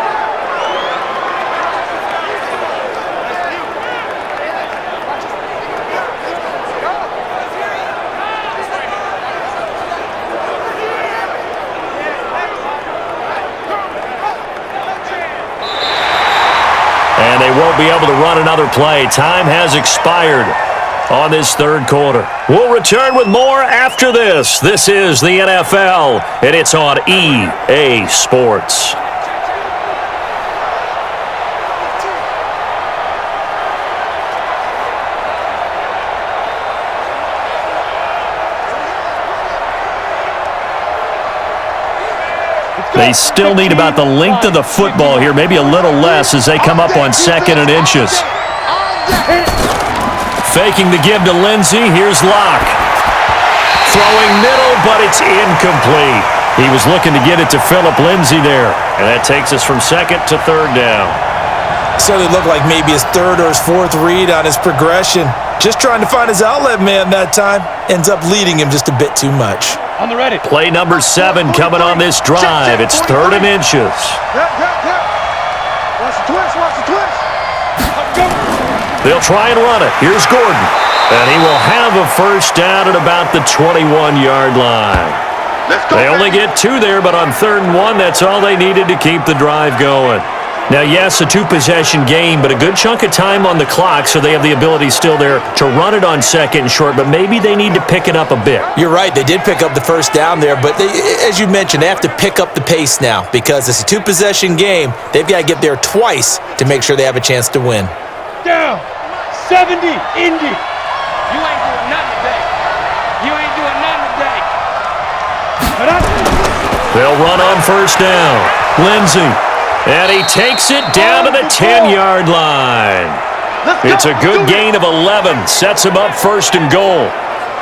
And they won't be able to run another play. Time has expired on this third quarter. We'll return with more after this. This is the NFL, and it's on EA Sports. They still need about the length of the football here, maybe a little less as they come up on 2nd and inches. Faking the give to Lindsey. Here's Locke. Throwing middle, but it's incomplete. He was looking to get it to Phillip Lindsay there. And that takes us from 2nd to 3rd down. So it looked like maybe his 3rd or his 4th read on his progression. Just trying to find his outlet man that time. Ends up leading him just a bit too much. On the ready. Play number 7 coming on this drive. It's 3rd and inches. Watch the twist, watch the twist. They'll try and run it. Here's Gordon. And he will have a first down at about the 21-yard line. They only get 2 there, but on 3rd and 1, that's all they needed to keep the drive going. Now, yes, a 2-possession game, but a good chunk of time on the clock, so they have the ability still there to run it on 2nd and short, but maybe they need to pick it up a bit. You're right. They did pick up the first down there, but as you mentioned, they have to pick up the pace now because it's a 2-possession game. They've got to get there twice to make sure they have a chance to win. Down. 70. Indy. You ain't doing nothing today. You ain't doing nothing today. They'll run on first down. Lindsey. And he takes it down to the 10-yard line. It's a good gain of 11. Sets him up 1st and goal.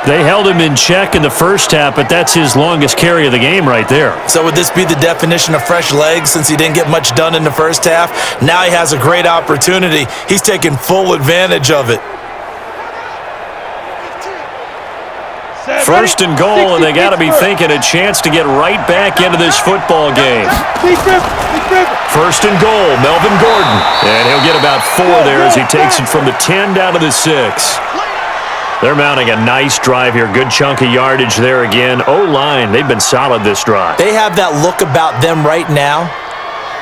They held him in check in the first half, but that's his longest carry of the game right there. So would this be the definition of fresh legs since he didn't get much done in the first half? Now he has a great opportunity. He's taking full advantage of it. 1st and goal, and they got to be thinking a chance to get right back into this football game. 1st and goal, Melvin Gordon. And he'll get about 4 there as he takes it from the 10 down to the 6. They're mounting a nice drive here. Good chunk of yardage there again. O-line, they've been solid this drive. They have that look about them right now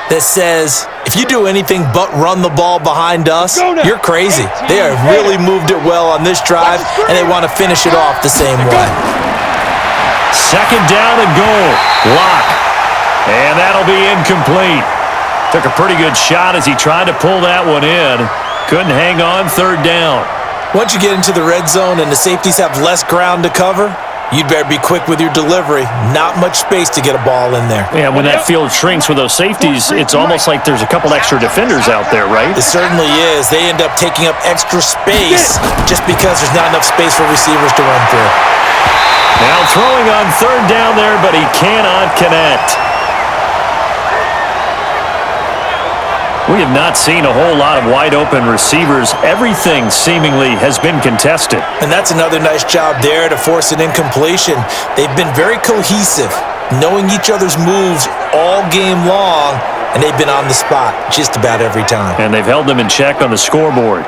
that says, if you do anything but run the ball behind us, you're crazy. They have really moved it well on this drive, and they want to finish it off the same way. 2nd down and goal. Lock. And that'll be incomplete. Took a pretty good shot as he tried to pull that one in. Couldn't hang on 3rd down. Once you get into the red zone and the safeties have less ground to cover, you'd better be quick with your delivery. Not much space to get a ball in there. Yeah, when that field shrinks with those safeties, it's almost like there's a couple extra defenders out there, right? It certainly is. They end up taking up extra space just because there's not enough space for receivers to run through. Now throwing on 3rd down there, but he cannot connect. We have not seen a whole lot of wide-open receivers. Everything seemingly has been contested. And that's another nice job there to force an incompletion. They've been very cohesive, knowing each other's moves all game long, and they've been on the spot just about every time. And they've held them in check on the scoreboard.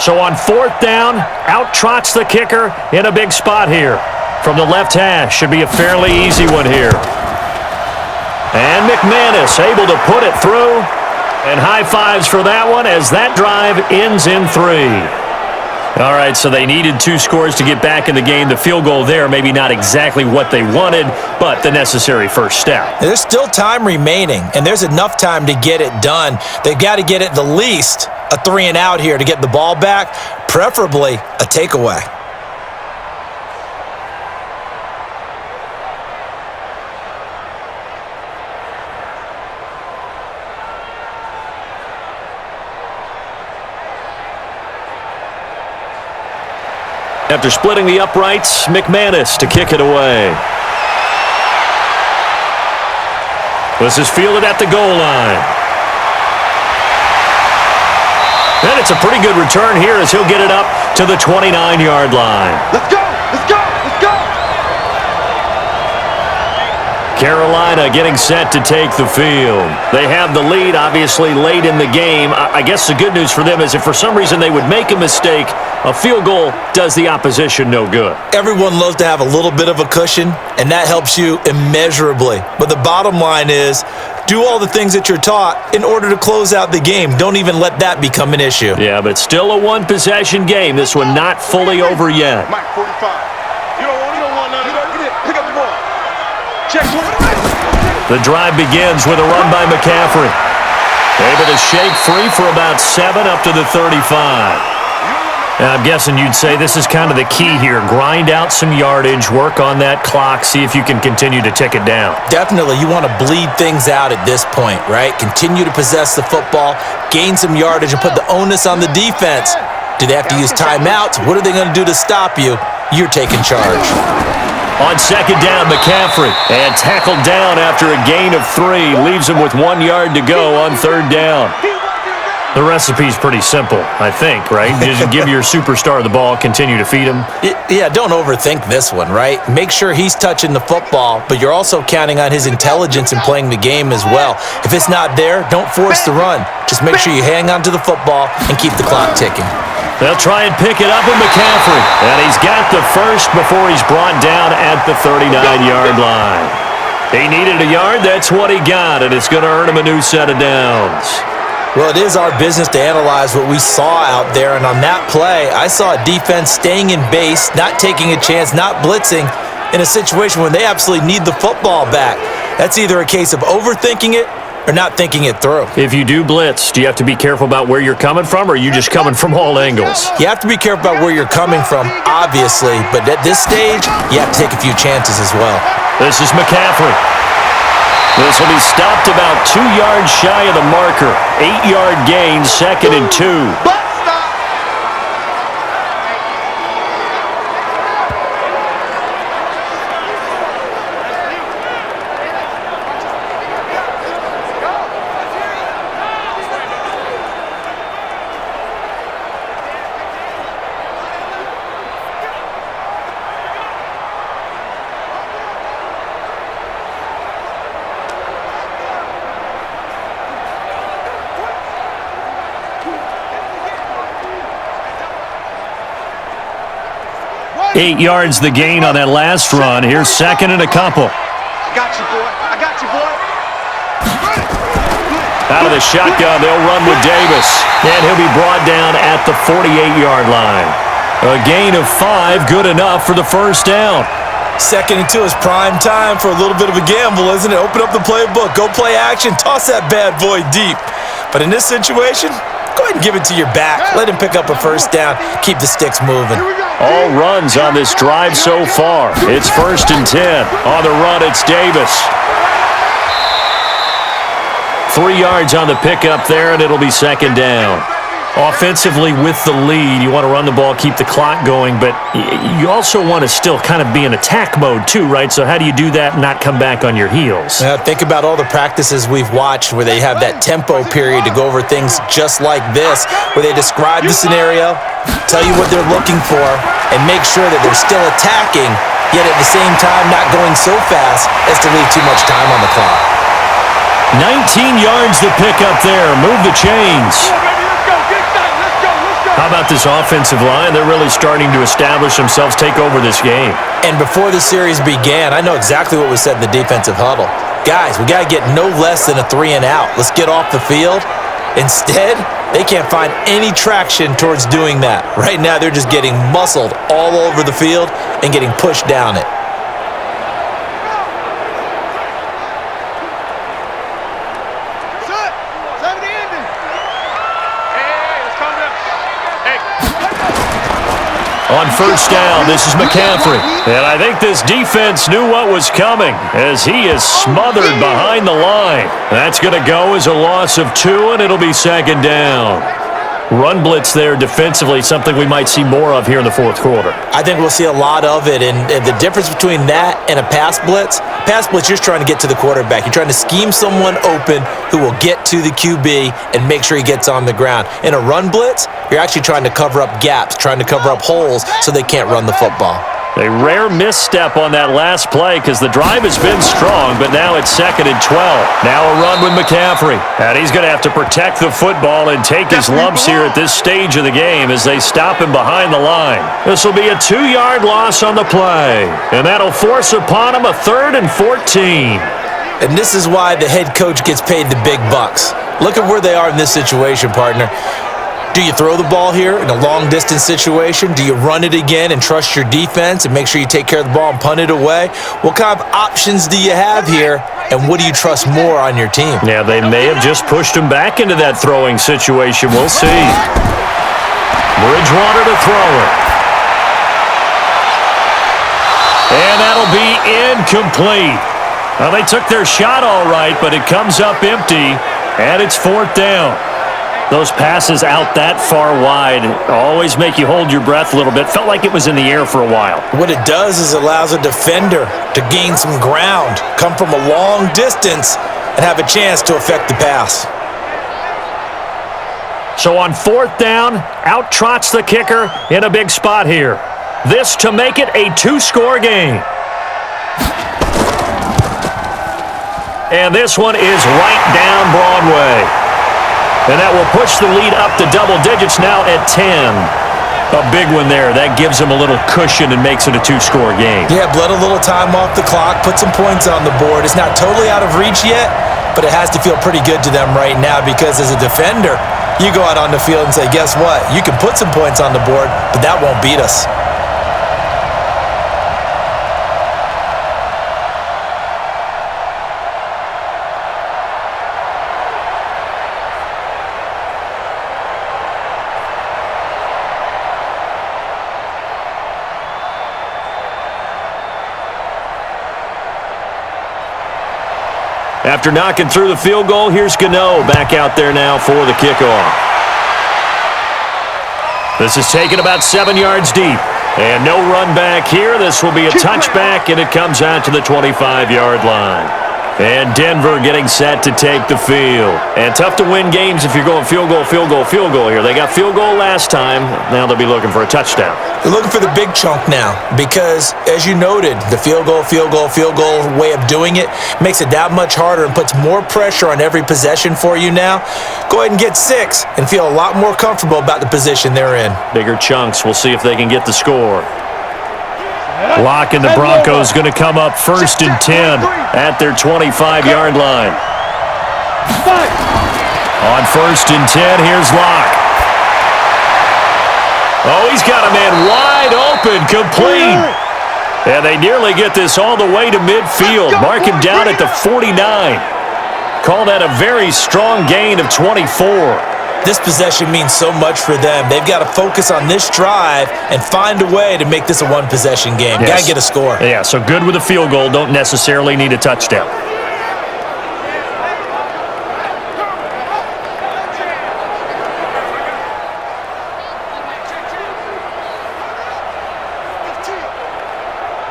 So on 4th down, out trots the kicker in a big spot here. From the left hash, should be a fairly easy one here. And Mcmanus able to put it through. And high fives for that one as that drive ends in 3. All right, so they needed 2 scores to get back in the game. The field goal there, maybe not exactly what they wanted, but the necessary first step. There's still time remaining, and there's enough time to get it done. They've got to get at the least a 3 and out here to get the ball back, preferably a takeaway. After splitting the uprights, Mcmanus to kick it away. This is fielded at the goal line. And it's a pretty good return here as he'll get it up to the 29-yard line. Let's go! Let's go! Let's go! Carolina getting set to take the field. They have the lead, obviously, late in the game. I guess the good news for them is if for some reason they would make a mistake, a field goal does the opposition no good. Everyone loves to have a little bit of a cushion, and that helps you immeasurably. But the bottom line is, do all the things that you're taught in order to close out the game. Don't even let that become an issue. Yeah, but still a one-possession game. This one not fully over yet. Mike, 45. You don't want none of that. Pick up the ball. Check one. The drive begins with a run by McCaffrey. Able to shake free for about 7 up to the 35. And I'm guessing you'd say this is kind of the key here. Grind out some yardage, work on that clock, see if you can continue to tick it down. Definitely, you want to bleed things out at this point, right? Continue to possess the football, gain some yardage, and put the onus on the defense. Do they have to use timeouts? What are they going to do to stop you? You're taking charge. On second down, McCaffrey. And tackled down after a gain of 3. Leaves him with 1 yard to go on third down. The recipe's pretty simple, I think, right? Just give your superstar the ball, continue to feed him. Yeah, don't overthink this one, right? Make sure he's touching the football, but you're also counting on his intelligence in playing the game as well. If it's not there, don't force the run. Just make sure you hang on to the football and keep the clock ticking. They'll try and pick it up with McCaffrey. And he's got the first before he's brought down at the 39-yard line. He needed a yard, that's what he got, and it's going to earn him a new set of downs. Well, it is our business to analyze what we saw out there, and on that play, I saw a defense staying in base, not taking a chance, not blitzing, in a situation when they absolutely need the football back. That's either a case of overthinking it or not thinking it through. If you do blitz, do you have to be careful about where you're coming from, or are you just coming from all angles? You have to be careful about where you're coming from, obviously, but at this stage, you have to take a few chances as well. This is McCaffrey. This will be stopped about 2 yards shy of the marker. 8-yard gain, 2nd and 2. Eight yards the gain on that last run. Here's 2nd and a couple. I got you, boy. I got you, boy. Out of the shotgun, they'll run with Davis. And he'll be brought down at the 48-yard line. A gain of 5, good enough for the first down. 2nd and 2 is prime time for a little bit of a gamble, isn't it? Open up the playbook, go play action, toss that bad boy deep. But in this situation, go ahead and give it to your back. Let him pick up a first down, keep the sticks moving. All runs on this drive so far. It's 1st and 10. On the run, it's Davis. 3 yards on the pickup there, and it'll be 2nd down. Offensively, with the lead, you want to run the ball, keep the clock going, but you also want to still kind of be in attack mode too, right? So how do you do that and not come back on your heels? Think about all the practices we've watched where they have that tempo period to go over things just like this, where they describe the scenario, tell you what they're looking for, and make sure that they're still attacking, yet at the same time not going so fast as to leave too much time on the clock. 19 yards to pick up there. Move the chains. How about this offensive line? They're really starting to establish themselves, take over this game. And before the series began, I know exactly what was said in the defensive huddle. Guys, we got to get no less than a 3 and out. Let's get off the field. Instead, they can't find any traction towards doing that. Right now, they're just getting muscled all over the field and getting pushed down it. On first down, this is McCaffrey. And I think this defense knew what was coming as he is smothered behind the line. That's going to go as a loss of 2, and it'll be 2nd down. Run blitz there defensively, something we might see more of here in the fourth quarter. I think we'll see a lot of it, and the difference between that and a pass blitz, you're just trying to get to the quarterback. You're trying to scheme someone open who will get to the QB and make sure he gets on the ground. In a run blitz, you're actually trying to cover up gaps, trying to cover up holes so they can't run the football. A rare misstep on that last play because the drive has been strong, but now it's 2nd and 12. Now a run with McCaffrey. And he's going to have to protect the football and take his lumps here at this stage of the game as they stop him behind the line. This will be a 2-yard loss on the play, and that'll force upon him a 3rd and 14. And this is why the head coach gets paid the big bucks. Look at where they are in this situation, partner. Do you throw the ball here in a long-distance situation? Do you run it again and trust your defense and make sure you take care of the ball and punt it away? What kind of options do you have here, and what do you trust more on your team? Yeah, they may have just pushed him back into that throwing situation. We'll see. Bridgewater to throw it. And that'll be incomplete. Well, they took their shot all right, but it comes up empty, and it's 4th down. Those passes out that far wide always make you hold your breath a little bit. Felt like it was in the air for a while. What it does is allows a defender to gain some ground, come from a long distance, and have a chance to affect the pass. So on 4th down, out trots the kicker in a big spot here. This to make it a 2-score game. And this one is right down Broadway. And that will push the lead up to double digits now at 10. A big one there. That gives them a little cushion and makes it a 2-score game. Yeah, bled a little time off the clock, put some points on the board. It's not totally out of reach yet, but it has to feel pretty good to them right now because as a defender, you go out on the field and say, guess what? You can put some points on the board, but that won't beat us. After knocking through the field goal, here's Gano back out there now for the kickoff. This is taken about 7 yards deep. And no run back here. This will be a touchback, and it comes out to the 25-yard line. And Denver getting set to take the field. And tough to win games if you're going field goal here. They got field goal last time. Now they'll be looking for a touchdown. They're looking for the big chunk now because, as you noted, the field goal way of doing it makes it that much harder and puts more pressure on every possession for you now. Go ahead and get 6 and feel a lot more comfortable about the position they're in. Bigger chunks. We'll see if they can get the score. Lock and the Broncos going to come up 1st and 10 at their 25-yard line. On 1st and 10, here's Lock. Oh, he's got a man wide open, complete. And they nearly get this all the way to midfield. Mark him down at the 49. Call that a very strong gain of 24. This possession means so much for them. They've got to focus on this drive and find a way to make this a one-possession game. Yes. Got to get a score. Yeah, so good with a field goal. Don't necessarily need a touchdown.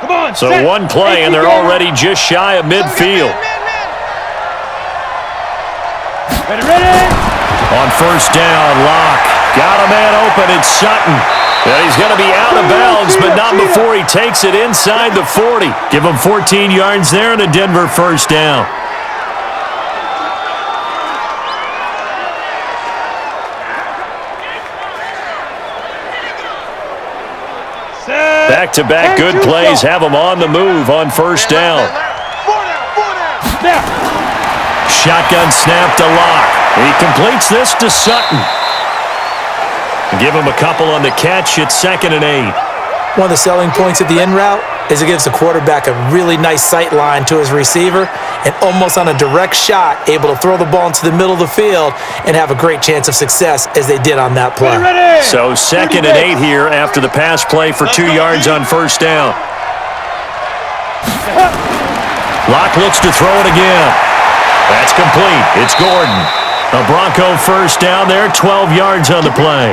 Come on, so set. One play, and they're already just shy of midfield. Ready. On 1st down, Lock. Got a man open. It's Sutton. And he's going to be out of bounds, but not before he takes it inside the 40. Give him 14 yards there and a Denver 1st down. Back-to-back good plays have him on the move on 1st down. Shotgun snap to Lock. He completes this to Sutton. Give him a couple on the catch. It's 2nd and 8. One of the selling points of the in route is it gives the quarterback a really nice sight line to his receiver and almost on a direct shot able to throw the ball into the middle of the field and have a great chance of success as they did on that play. So 2nd and 8 here after the pass play for 2 yards on 1st down. Lock looks to throw it again. That's complete. It's Gordon. A Bronco first down there, 12 yards on the play.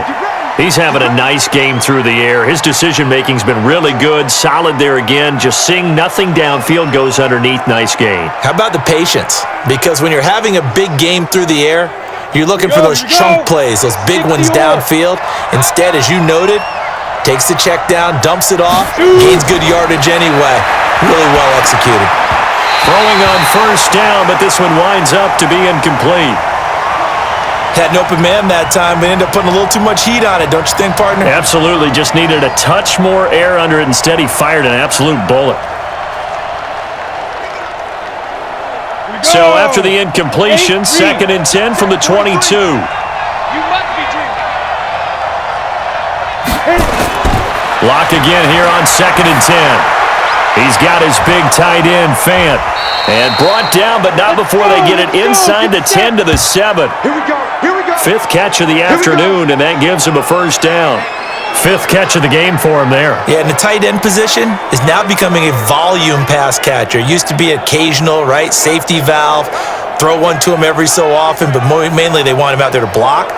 He's having a nice game through the air. His decision-making's been really good, solid there again. Just seeing nothing downfield, goes underneath. Nice gain. How about the patience? Because when you're having a big game through the air, you're looking for those chunk plays, those big ones downfield. Instead, as you noted, takes the check down, dumps it off, gains good yardage anyway. Really well executed. Throwing on first down, but this one winds up to be incomplete. Had an open man that time, but ended up putting a little too much heat on it, don't you think, partner? Absolutely. Just needed a touch more air under it. Instead, he fired an absolute bullet. So after the incompletion, 2nd and 10 from the 22. You must be dreaming. Lock again here on 2nd and 10. He's got his big tight end, Fant. And brought down, but not before they get it inside the 10 to the 7. Here we go. 5th catch of the afternoon, and that gives him a first down. 5th catch of the game for him there. Yeah, and the tight end position is now becoming a volume pass catcher. It used to be occasional, right? Safety valve, throw one to him every so often, but mainly they want him out there to block.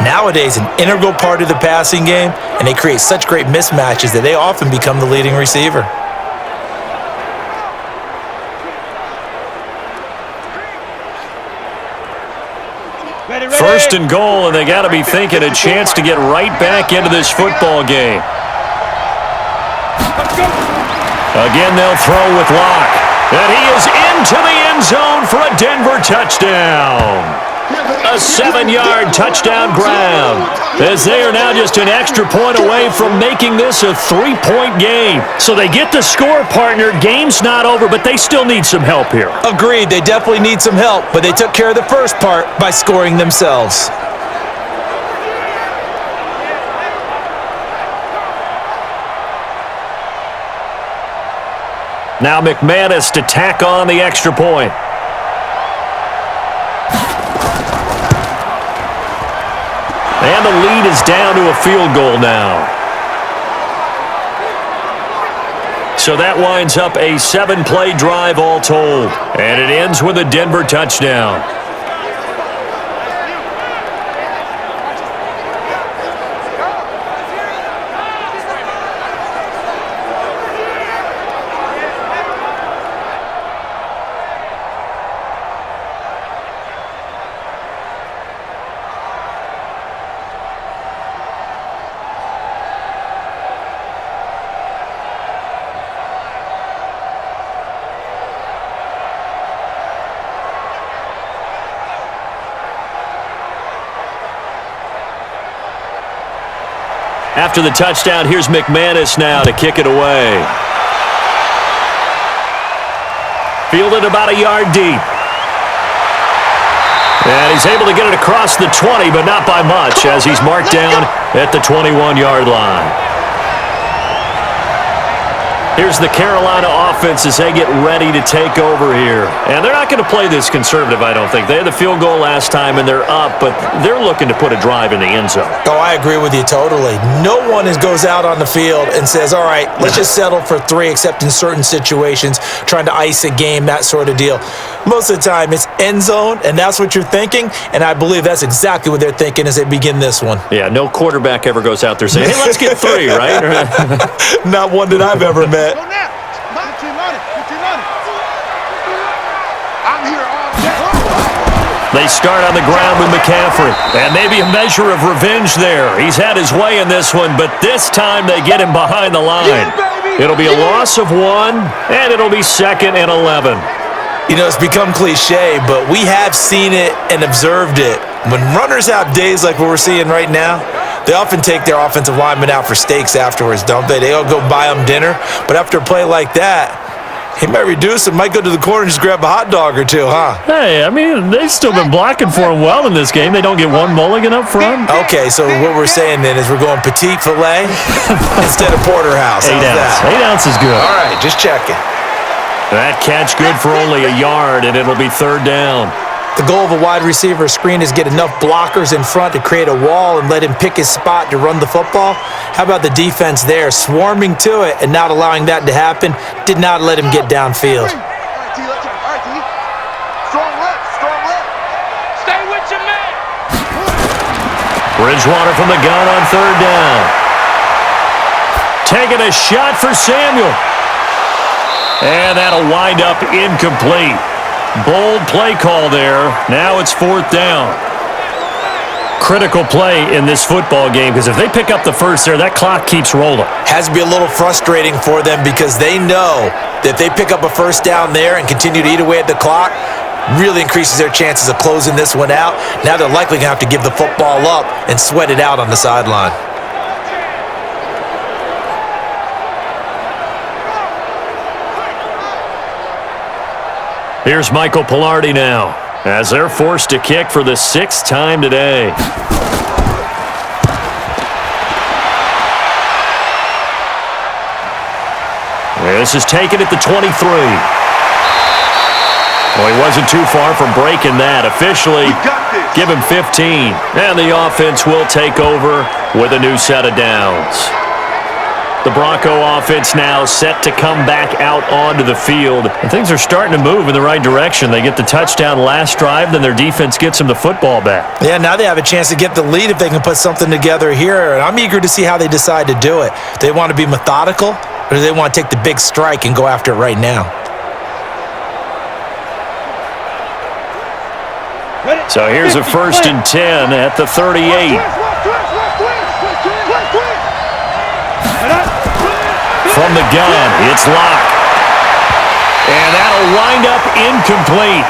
Nowadays, an integral part of the passing game, and they create such great mismatches that they often become the leading receiver. First and goal, and they got to be thinking a chance to get right back into this football game. Again, they'll throw with Locke. And he is into the end zone for a Denver touchdown. A 7-yard touchdown grab, as they are now just an extra point away from making this a 3-point game. So they get the score, partner. Game's not over, but they still need some help here. Agreed, they definitely need some help, but they took care of the first part by scoring themselves. Now McManus to tack on the extra point. And the lead is down to a field goal now. So that winds up a 7-play drive all told. And it ends with a Denver touchdown. After the touchdown, here's McManus now to kick it away. Fielded about a yard deep. And he's able to get it across the 20, but not by much, as he's marked down at the 21-yard line. Here's the Carolina offense as they get ready to take over here. And they're not going to play this conservative, I don't think. They had the field goal last time, and they're up, but they're looking to put a drive in the end zone. Oh, I agree with you totally. No one goes out on the field and says, all right, let's just settle for 3, except in certain situations, trying to ice a game, that sort of deal. Most of the time, it's end zone, and that's what you're thinking, and I believe that's exactly what they're thinking as they begin this one. Yeah, no quarterback ever goes out there saying, hey, let's get 3, right? Not one that I've ever met. Go now. Put your money. I'm here all day. They start on the ground with McCaffrey. And maybe a measure of revenge there. He's had his way in this one, but this time they get him behind the line. It'll be a loss of 1, and it'll be 2nd and 11. You know, it's become cliche, but we have seen it and observed it. When runners have days like what we're seeing right now, they often take their offensive linemen out for steaks afterwards, don't they? They'll go buy them dinner, but after a play like that, he might reduce it, might go to the corner and just grab a hot dog or 2, huh? Hey, I mean, they've still been blocking for him well in this game. They don't get 1 mulligan up front. Okay, so what we're saying then is we're going petite filet instead of porterhouse. 8 ounce. 8 ounce is good. All right, just checking. That catch good for only a yard, and it'll be 3rd down. The goal of a wide receiver screen is get enough blockers in front to create a wall and let him pick his spot to run the football. How about the defense there, swarming to it and not allowing that to happen? Did not let him get downfield. All right, T. Strong left. Stay with your man. Bridgewater from the gun on third down. Taking a shot for Samuel. And that'll wind up incomplete. Bold play call there. Now it's fourth down. Critical play in this football game because if they pick up the first there, that clock keeps rolling. Has to be a little frustrating for them because they know that if they pick up a first down there and continue to eat away at the clock, really increases their chances of closing this one out. Now they're likely going to have to give the football up and sweat it out on the sideline. Here's Michael Pilardi now, as they're forced to kick for the 6th time today. This is taken at the 23. Well, he wasn't too far from breaking that. Officially, give him 15. And the offense will take over with a new set of downs. The Bronco offense now set to come back out onto the field. And things are starting to move in the right direction. They get the touchdown last drive, then their defense gets them the football back. Yeah, now they have a chance to get the lead if they can put something together here. And I'm eager to see how they decide to do it. Do they want to be methodical, or do they want to take the big strike and go after it right now? So here's a 1st and 10 at the 38. From the gun, it's Locke. And that'll wind up incomplete.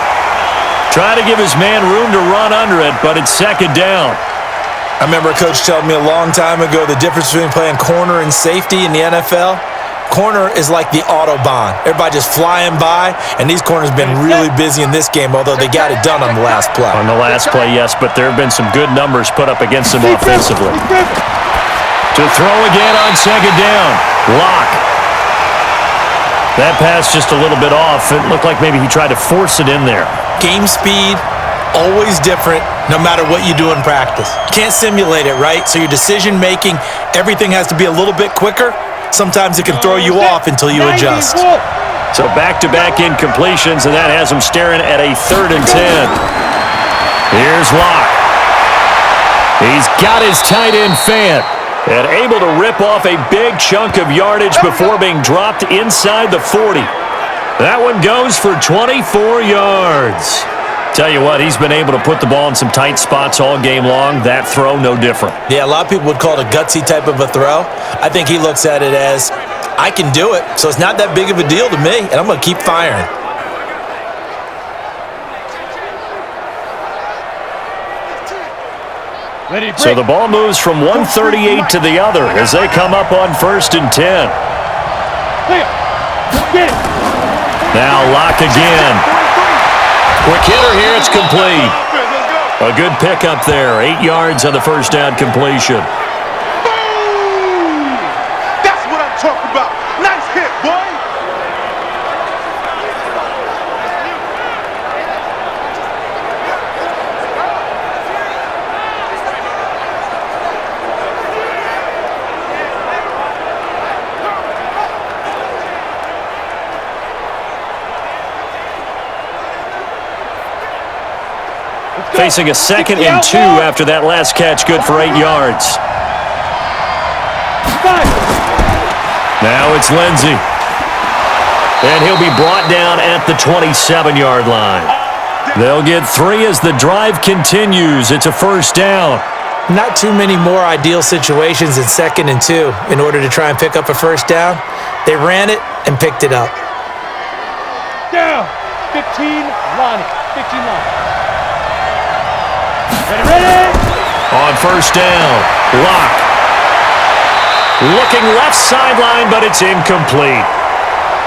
Try to give his man room to run under it, but it's 2nd down. I remember a coach telling me a long time ago the difference between playing corner and safety in the NFL. Corner is like the Autobahn. Everybody just flying by, and these corners have been really busy in this game, although they got it done on the last play. On the last play, yes, but there have been some good numbers put up against them offensively. To throw again on 2nd down. Locke. That pass just a little bit off. It looked like maybe he tried to force it in there. Game speed, always different, no matter what you do in practice. Can't simulate it, right? So your decision-making, everything has to be a little bit quicker. Sometimes it can throw you off until you adjust. So back-to-back incompletions, and that has him staring at a 3rd and 10. Here's Locke. He's got his tight end Fant. And able to rip off a big chunk of yardage before being dropped inside the 40. That one goes for 24 yards. Tell you what, he's been able to put the ball in some tight spots all game long. That throw, no different. Yeah, a lot of people would call it a gutsy type of a throw. I think he looks at it as, I can do it, so it's not that big of a deal to me, and I'm going to keep firing. So the ball moves from 138 to the other as they come up on 1st and 10. Now Locke again. Quick hitter here, it's complete. A good pickup there, 8 yards on the 1st down completion. Boom! That's what I'm talking about. Nice hit, boy. Facing a 2nd and 2 after that last catch, good for 8 yards. Now it's Lindsey. And he'll be brought down at the 27-yard line. They'll get 3 as the drive continues. It's a 1st down. Not too many more ideal situations in 2nd and 2 in order to try and pick up a 1st down. They ran it and picked it up. Down. 15, Lonnie. 15, Lonnie. Ready? On 1st down, Locke. Looking left sideline, but it's incomplete.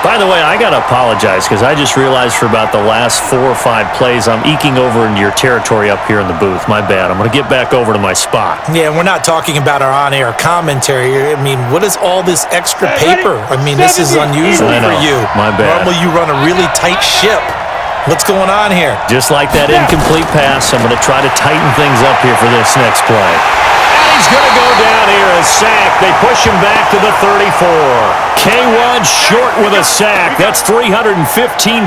By the way, I got to apologize because I just realized for about the last 4 or 5 plays, I'm eking over into your territory up here in the booth. My bad. I'm going to get back over to my spot. Yeah, and we're not talking about our on-air commentary here. I mean, what is all this extra paper? I mean, this is unusual for you. My bad. Normally you run a really tight ship. What's going on here? Just like that incomplete pass, I'm going to try to tighten things up here for this next play. And he's going to go down here, a sack. They push him back to the 34. K1 short with a sack. That's 315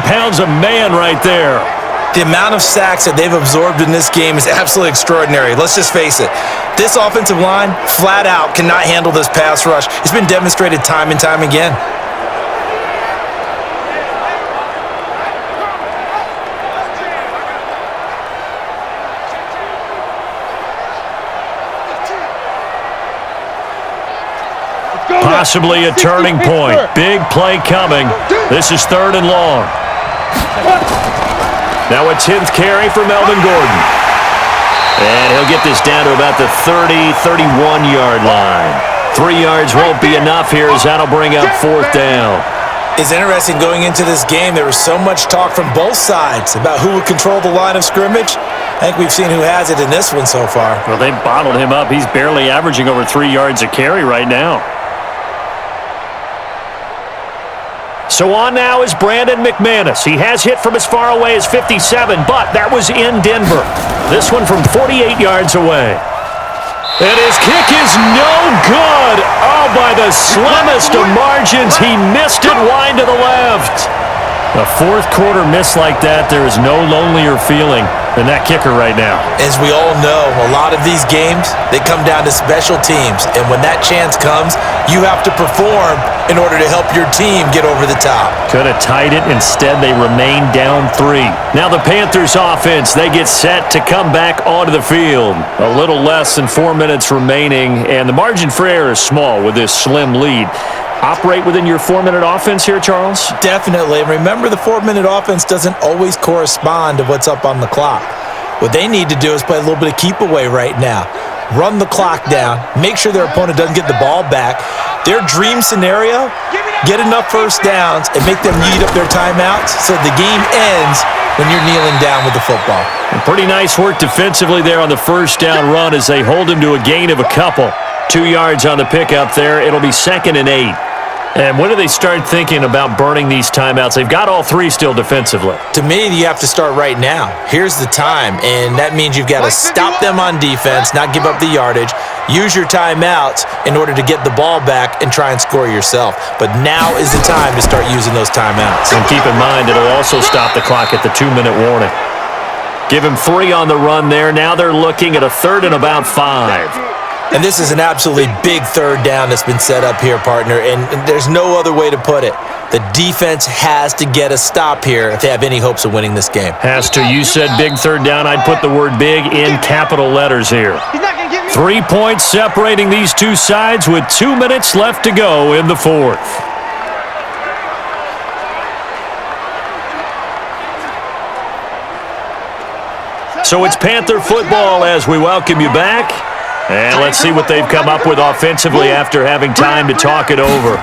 pounds of man right there. The amount of sacks that they've absorbed in this game is absolutely extraordinary. Let's just face it. This offensive line, flat out, cannot handle this pass rush. It's been demonstrated time and time again. Possibly a turning point. Big play coming. This is 3rd and long. Now a 10th carry for Melvin Gordon. And he'll get this down to about the 30, 31-yard line. 3 yards won't be enough here as that'll bring up 4th down. It's interesting going into this game. There was so much talk from both sides about who would control the line of scrimmage. I think we've seen who has it in this one so far. Well, they've bottled him up. He's barely averaging over 3 yards a carry right now. So on now is Brandon McManus. He has hit from as far away as 57, but that was in Denver. This one from 48 yards away. And his kick is no good. Oh, by the slimmest of margins, he missed it wide to the left. A 4th quarter miss like that, there is no lonelier feeling than that kicker right now. As we all know, a lot of these games, they come down to special teams. And when that chance comes, you have to perform in order to help your team get over the top. Could have tied it. Instead, they remain down 3. Now the Panthers offense, they get set to come back onto the field. A little less than 4 minutes remaining, and the margin for error is small with this slim lead. Operate within your 4-minute offense here, Charles? Definitely. And remember, the 4-minute offense doesn't always correspond to what's up on the clock. What they need to do is play a little bit of keep away right now. Run the clock down. Make sure their opponent doesn't get the ball back. Their dream scenario, get enough first downs and make them eat up their timeouts so the game ends when you're kneeling down with the football. And pretty nice work defensively there on the first down run as they hold him to a gain of a couple. 2 yards on the pickup there. It'll be 2nd and 8. And when do they start thinking about burning these timeouts? They've got all 3 still defensively. To me, you have to start right now. Here's the time, and that means you've got to stop them on defense, not give up the yardage, use your timeouts in order to get the ball back and try and score yourself. But now is the time to start using those timeouts. And keep in mind, it'll also stop the clock at the 2-minute warning. Give him 3 on the run there. Now they're looking at a 3rd and about 5. And this is an absolutely big 3rd down that's been set up here, partner, and there's no other way to put it. The defense has to get a stop here if they have any hopes of winning this game. Has to. You said big 3rd down. I'd put the word big in capital letters here. 3 points separating these two sides with 2 minutes left to go in the 4th. So it's Panther football as we welcome you back. And let's see what they've come up with offensively after having time to talk it over.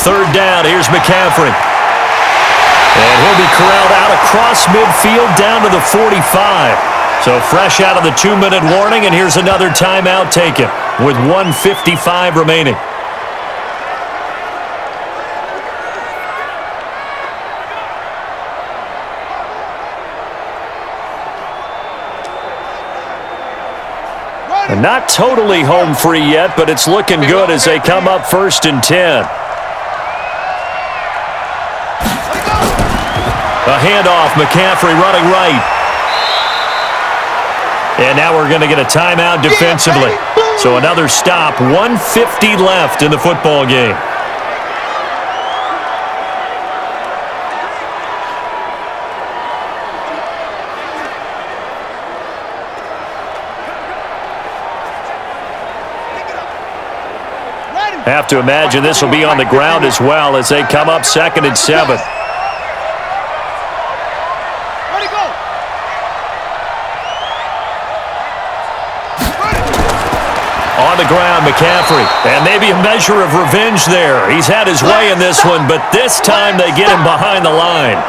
3rd down, here's McCaffrey. And he'll be corralled out across midfield down to the 45. So fresh out of the 2-minute warning, and here's another timeout taken with 1:55 remaining. And not totally home free yet, but it's looking good as they come up 1st and 10. A handoff, McCaffrey running right. And now we're going to get a timeout defensively. So another stop, 1:50 left in the football game. Have to imagine this will be on the ground as well as they come up 2nd and 7. On the ground, McCaffrey. And maybe a measure of revenge there. He's had his way in this one, but this time they get him behind the line.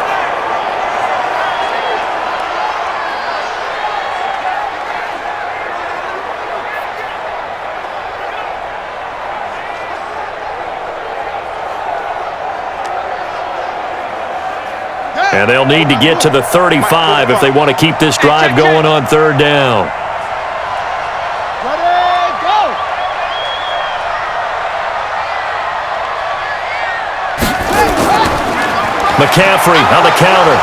And they'll need to get to the 35 if they want to keep this drive going on 3rd down. McCaffrey on the counter.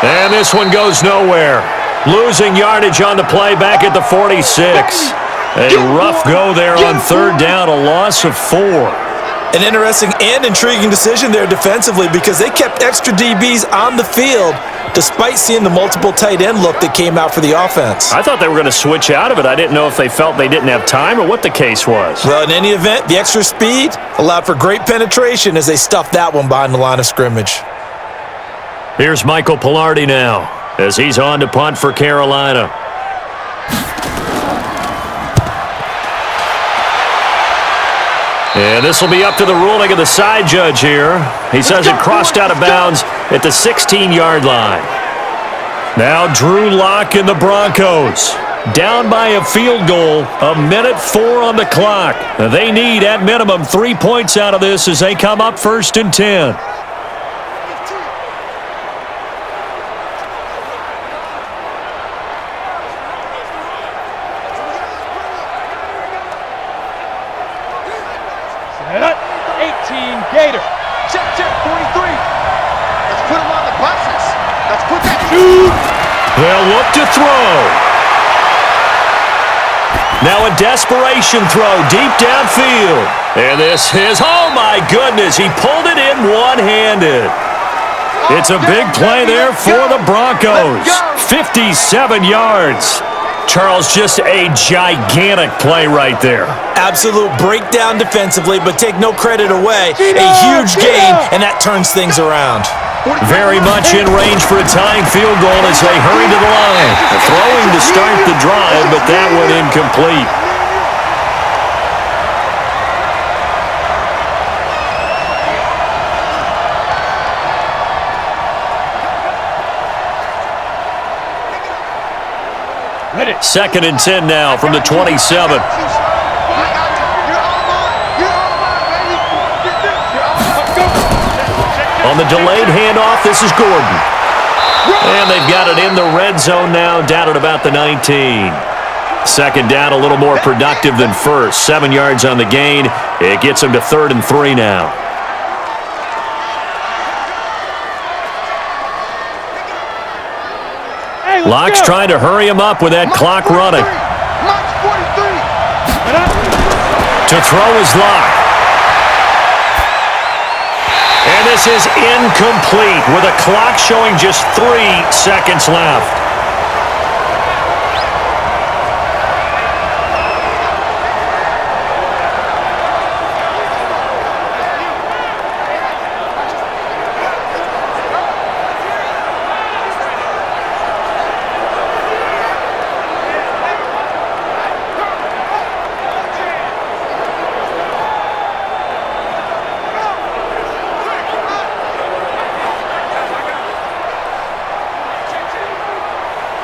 And this one goes nowhere. Losing yardage on the play back at the 46. A rough go there on third down, a loss of 4. An interesting and intriguing decision there defensively because they kept extra DBs on the field despite seeing the multiple tight end look that came out for the offense. I thought they were going to switch out of it. I didn't know if they felt they didn't have time or what the case was. Well, in any event, the extra speed allowed for great penetration as they stuffed that one behind the line of scrimmage. Here's Michael Pilardi now as he's on to punt for Carolina. And this will be up to the ruling of the side judge here. He says it crossed out of bounds at the 16-yard line. Now Drew Lock and the Broncos. Down by a field goal, 1:04 on the clock. They need, at minimum, 3 points out of this as they come up 1st and 10. Gator. Check, 43. Let's put him on the buses. Let's put that shoot. They'll look to throw. Now a desperation throw deep downfield. And this is, oh my goodness, he pulled it in one-handed. It's a big play there for the Broncos. 57 yards. Charles, just a gigantic play right there. Absolute breakdown defensively, but take no credit away. A huge gain, and that turns things around. Very much in range for a tying field goal as they hurry to the line. Throwing to start the drive, but that one incomplete. Second and 10 now from the 27. On the delayed handoff, this is Gordon. And they've got it in the red zone now, down at about the 19. Second down, a little more productive than first. 7 yards on the gain. It gets them to 3rd and 3 now. Locke's trying to hurry him up with that clock running. To throw is Locke. And this is incomplete with a clock showing just 3 seconds left.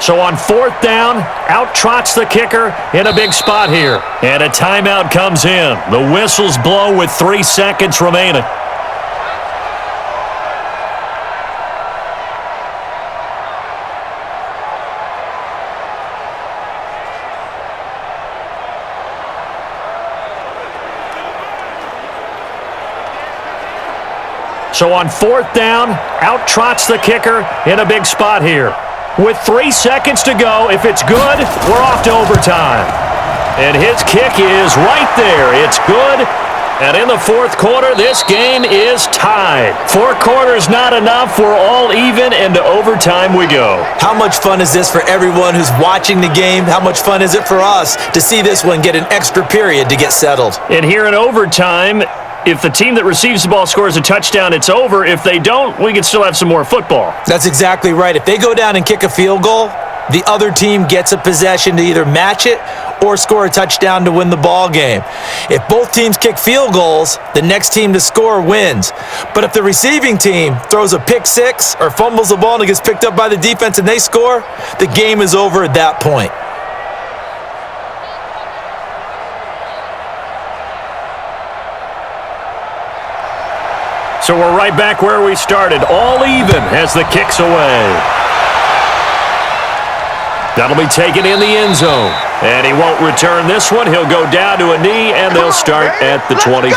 So on 4th down, out trots the kicker in a big spot here. And a timeout comes in. The whistles blow with 3 seconds remaining. So on 4th down, out trots the kicker in a big spot here. With 3 seconds to go, if it's good, we're off to overtime. And his kick is right there. It's good. And in the 4th quarter, this game is tied. 4 quarters not enough. We're all even, and to overtime we go. How much fun is this for everyone who's watching the game? How much fun is it for us to see this one get an extra period to get settled? And here in overtime, if the team that receives the ball scores a touchdown, it's over. If they don't, we can still have some more football. That's exactly right. If they go down and kick a field goal, the other team gets a possession to either match it or score a touchdown to win the ball game. If both teams kick field goals, the next team to score wins. But if the receiving team throws a pick six or fumbles the ball and it gets picked up by the defense and they score, the game is over at that point. So we're right back where we started, all even as the kick's away. That'll be taken in the end zone. And he won't return this one. He'll go down to a knee, and they'll start at the 25.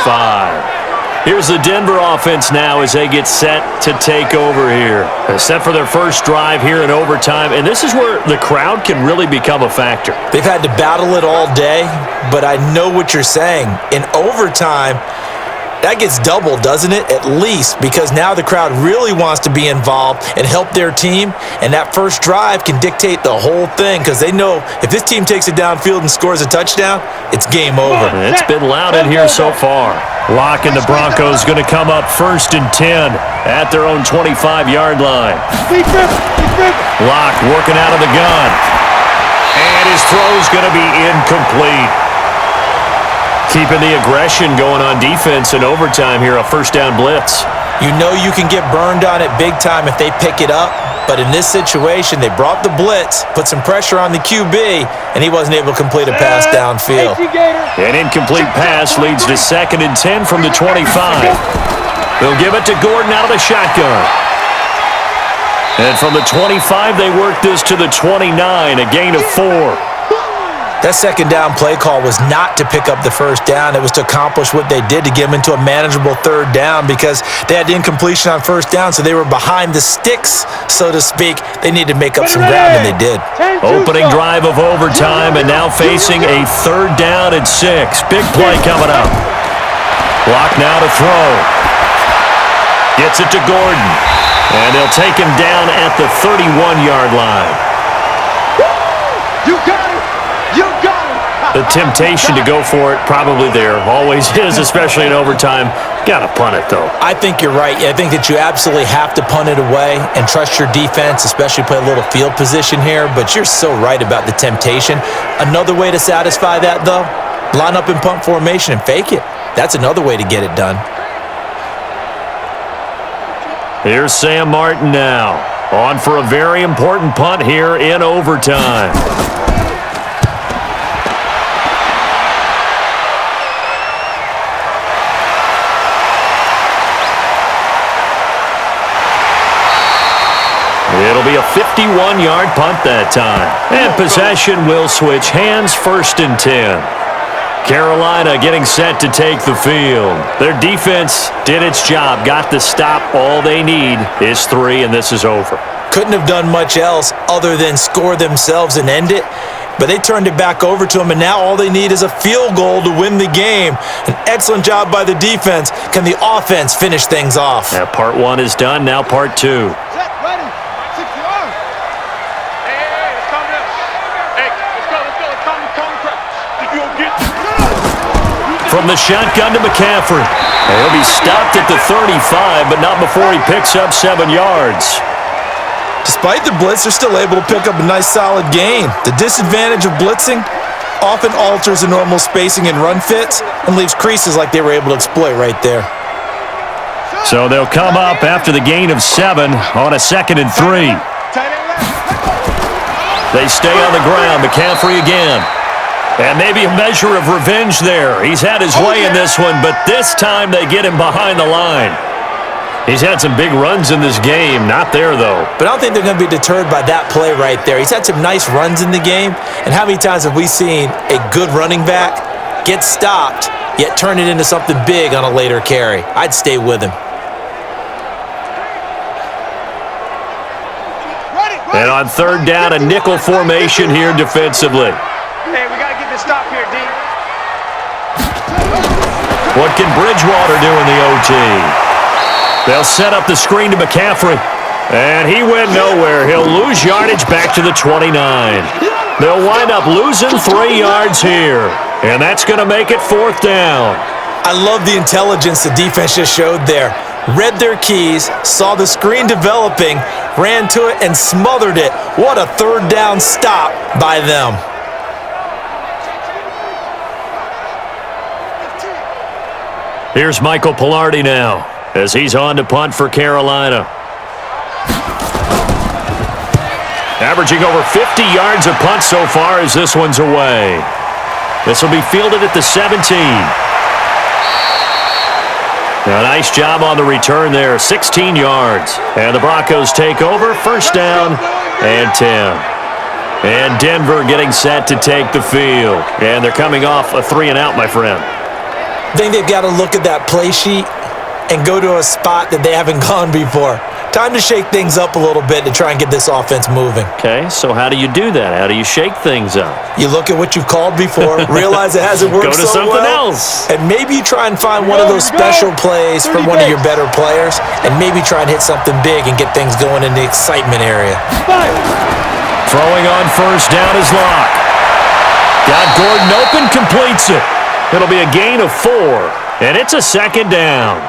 Here's the Denver offense now as they get set to take over here. They're set for their first drive here in overtime, and this is where the crowd can really become a factor. They've had to battle it all day, but I know what you're saying. In overtime, that gets doubled, doesn't it? At least, because now the crowd really wants to be involved and help their team, and that first drive can dictate the whole thing because they know if this team takes it downfield and scores a touchdown, it's game over. It's been loud in here so far. Lock and the Broncos going to come up 1st and 10 at their own 25-yard line. Lock working out of the gun. And his throw's going to be incomplete. Keeping the aggression going on defense in overtime here, a first down blitz. You know you can get burned on it big time if they pick it up, but in this situation, they brought the blitz, put some pressure on the QB, and he wasn't able to complete a pass downfield. An incomplete pass leads to 2nd and 10 from the 25. They'll give it to Gordon out of the shotgun. And from the 25, they work this to the 29, a gain of 4. That second down play call was not to pick up the first down. It was to accomplish what they did to get them into a manageable 3rd down because they had the incompletion on 1st down, so they were behind the sticks, so to speak. They needed to make up some ground, and they did. Opening drive of overtime and now facing a 3rd down and 6. Big play coming up. Lock now to throw. Gets it to Gordon. And they'll take him down at the 31-yard line. You got it! You got it! The temptation to go for it probably there. Always is, especially in overtime. Got to punt it, though. I think you're right. I think that you absolutely have to punt it away and trust your defense, especially play a little field position here. But you're so right about the temptation. Another way to satisfy that, though, line up in punt formation and fake it. That's another way to get it done. Here's Sam Martin now. On for a very important punt here in overtime. It'll be a 51-yard punt that time. And possession will switch hands, 1st and 10. Carolina getting set to take the field. Their defense did its job, got the stop. All they need is 3, and this is over. Couldn't have done much else other than score themselves and end it, but they turned it back over to them, and now all they need is a field goal to win the game. An excellent job by the defense. Can the offense finish things off? Now part 1 is done, now part 2. From the shotgun to McCaffrey. He'll be stopped at the 35, but not before he picks up 7 yards. Despite the blitz, they're still able to pick up a nice solid gain. The disadvantage of blitzing often alters the normal spacing and run fits and leaves creases like they were able to exploit right there. So they'll come up after the gain of 7 on a 2nd and 3. They stay on the ground. McCaffrey again. And maybe a measure of revenge there. He's had his way in this one, but this time they get him behind the line. He's had some big runs in this game. Not there, though. But I don't think they're going to be deterred by that play right there. He's had some nice runs in the game. And how many times have we seen a good running back get stopped, yet turn it into something big on a later carry? I'd stay with him. And on 3rd down, a nickel formation here defensively. Hey, we got to get this stop here, D. What can Bridgewater do in the OT? They'll set up the screen to McCaffrey. And he went nowhere. He'll lose yardage back to the 29. They'll wind up losing 3 yards here. And that's going to make it 4th down. I love the intelligence the defense just showed there. Read their keys, saw the screen developing, ran to it, and smothered it. What a 3rd down stop by them. Here's Michael Pilardi now as he's on to punt for Carolina. Averaging over 50 yards a punt so far as this one's away. This will be fielded at the 17. A nice job on the return there, 16 yards. And the Broncos take over, 1st down and 10. And Denver getting set to take the field. And they're coming off a 3-and-out, my friend. I think they've got to look at that play sheet and go to a spot that they haven't gone before. Time to shake things up a little bit to try and get this offense moving. Okay, so how do you do that? How do you shake things up? You look at what you've called before, realize it hasn't worked Go to so something well, else. and maybe try and find one of those special plays from one of your better players, and maybe try and hit something big and get things going in the excitement area. Throwing on first down is Locke. Got Gordon open, completes it. It'll be a gain of 4, and it's a second down.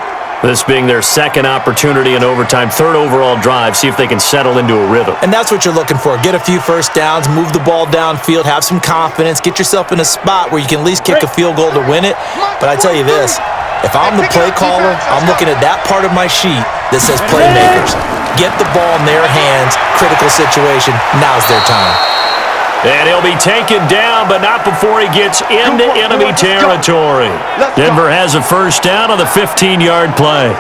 This being their second opportunity in overtime, third overall drive, see if they can settle into a rhythm. And that's what you're looking for. Get a few first downs, move the ball downfield, have some confidence, get yourself in a spot where you can at least kick a field goal to win it. But I tell you this, if I'm the play caller, I'm looking at that part of my sheet that says playmakers. Get the ball in their hands, critical situation, now's their time. And he'll be taken down, but not before he gets into enemy territory. Denver has a first down on the 15-yard play.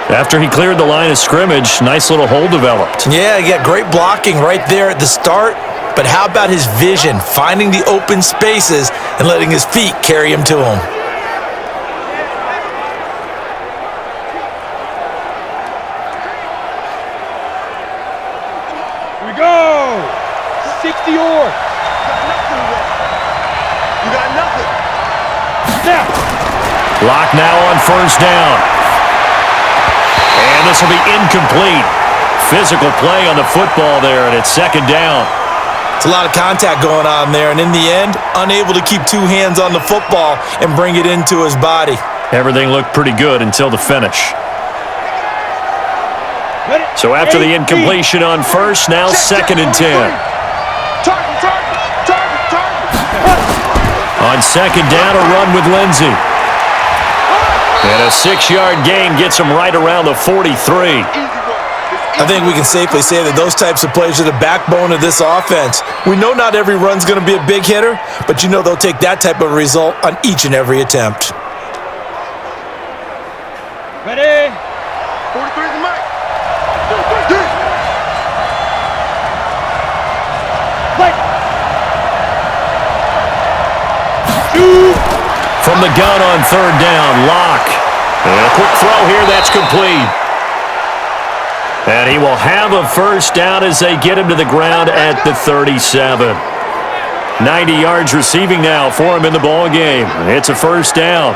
After he cleared the line of scrimmage, nice little hole developed. Yeah, he got great blocking right there at the start, but how about his vision, finding the open spaces and letting his feet carry him to him? Here we go! 60 or. You got nothing. Snap. Locke now on first down. And this will be incomplete. Physical play on the football there, and it's second down. It's a lot of contact going on there, and in the end, unable to keep two hands on the football and bring it into his body. Everything looked pretty good until the finish. So after the incompletion on first, now second and 10. On second down, a run with Lindsey. And a 6-yard gain gets him right around the 43. I think we can safely say that those types of plays are the backbone of this offense. We know not every run's going to be a big hitter, but you know they'll take that type of result on each and every attempt. Ready? 43 is the mic. Play. From the gun on third down, Locke. And a quick throw here, that's complete. And he will have a first down as they get him to the ground at the 37. 90 yards receiving now for him in the ball game. It's a first down.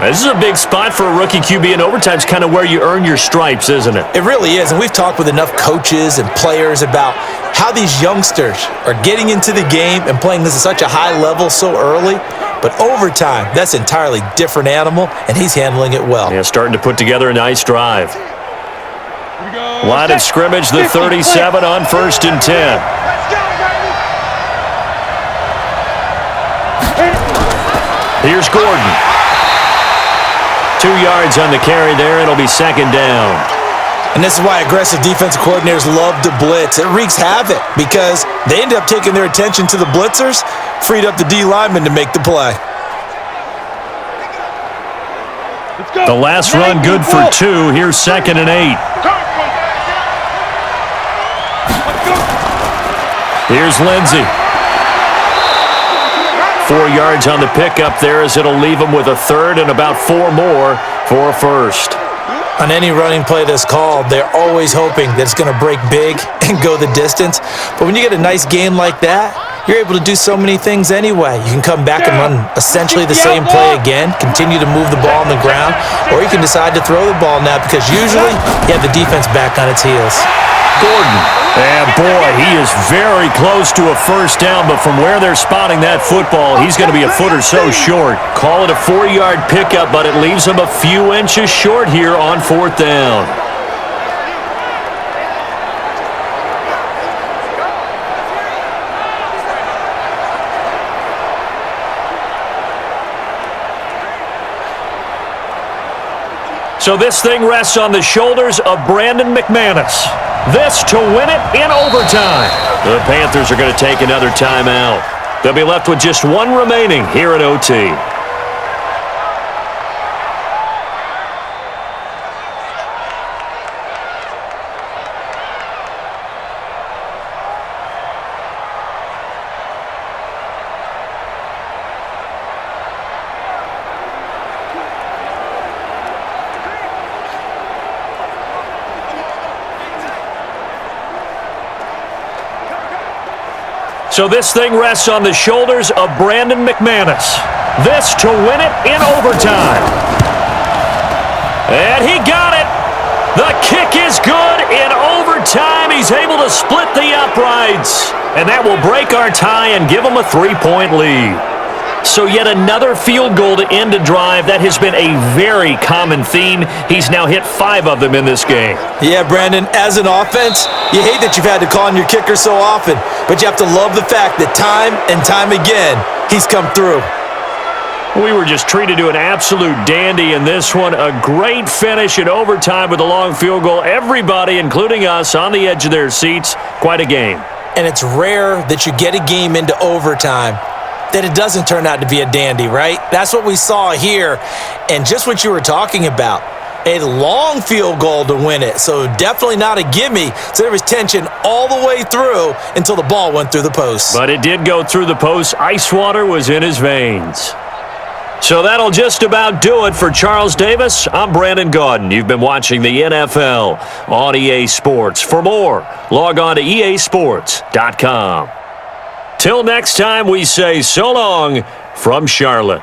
This is a big spot for a rookie QB, and overtime's kind of where you earn your stripes, isn't it? It really is, and we've talked with enough coaches and players about how these youngsters are getting into the game and playing this at such a high level so early. But overtime, that's an entirely different animal, and he's handling it well. Yeah, starting to put together a nice drive. Line of scrimmage, the 37 on first and 10. Here's Gordon. 2 yards on the carry there. It'll be second down. And this is why aggressive defensive coordinators love to blitz. It wreaks havoc because they end up taking their attention to the blitzers, freed up the D lineman to make the play. The last run good for 2. Here's second and 8. Here's Lindsey. 4 yards on the pickup there as it'll leave him with a third and about 4 more for a first. On any running play that's called, they're always hoping that it's going to break big and go the distance. But when you get a nice game like that, you're able to do so many things anyway. You can come back and run essentially the same play again, continue to move the ball on the ground, or you can decide to throw the ball now because usually you have the defense back on its heels. Gordon. And boy, he is very close to a first down, but from where they're spotting that football, he's going to be a foot or so short. Call it a 4-yard pickup, but it leaves him a few inches short here on fourth down. So this thing rests on the shoulders of Brandon McManus. This to win it in overtime. The Panthers are going to take another timeout. They'll be left with just one remaining here at OT. So this thing rests on the shoulders of Brandon McManus. This to win it in overtime. And he got it. The kick is good in overtime. He's able to split the uprights. And that will break our tie and give him a 3-point lead. So yet another field goal to end a drive. That has been a very common theme. He's now hit 5 of them in this game. Yeah, Brandon, as an offense, you hate that you've had to call on your kicker so often, but you have to love the fact that time and time again, he's come through. We were just treated to an absolute dandy in this one. A great finish in overtime with a long field goal. Everybody, including us, on the edge of their seats. Quite a game. And it's rare that you get a game into overtime that it doesn't turn out to be a dandy, right? That's what we saw here. And just what you were talking about, a long field goal to win it. So definitely not a gimme. So there was tension all the way through until the ball went through the post. But it did go through the post. Ice water was in his veins. So that'll just about do it for Charles Davis. I'm Brandon Gaudin. You've been watching the NFL on EA Sports. For more, log on to easports.com. Till next time, we say so long from Charlotte.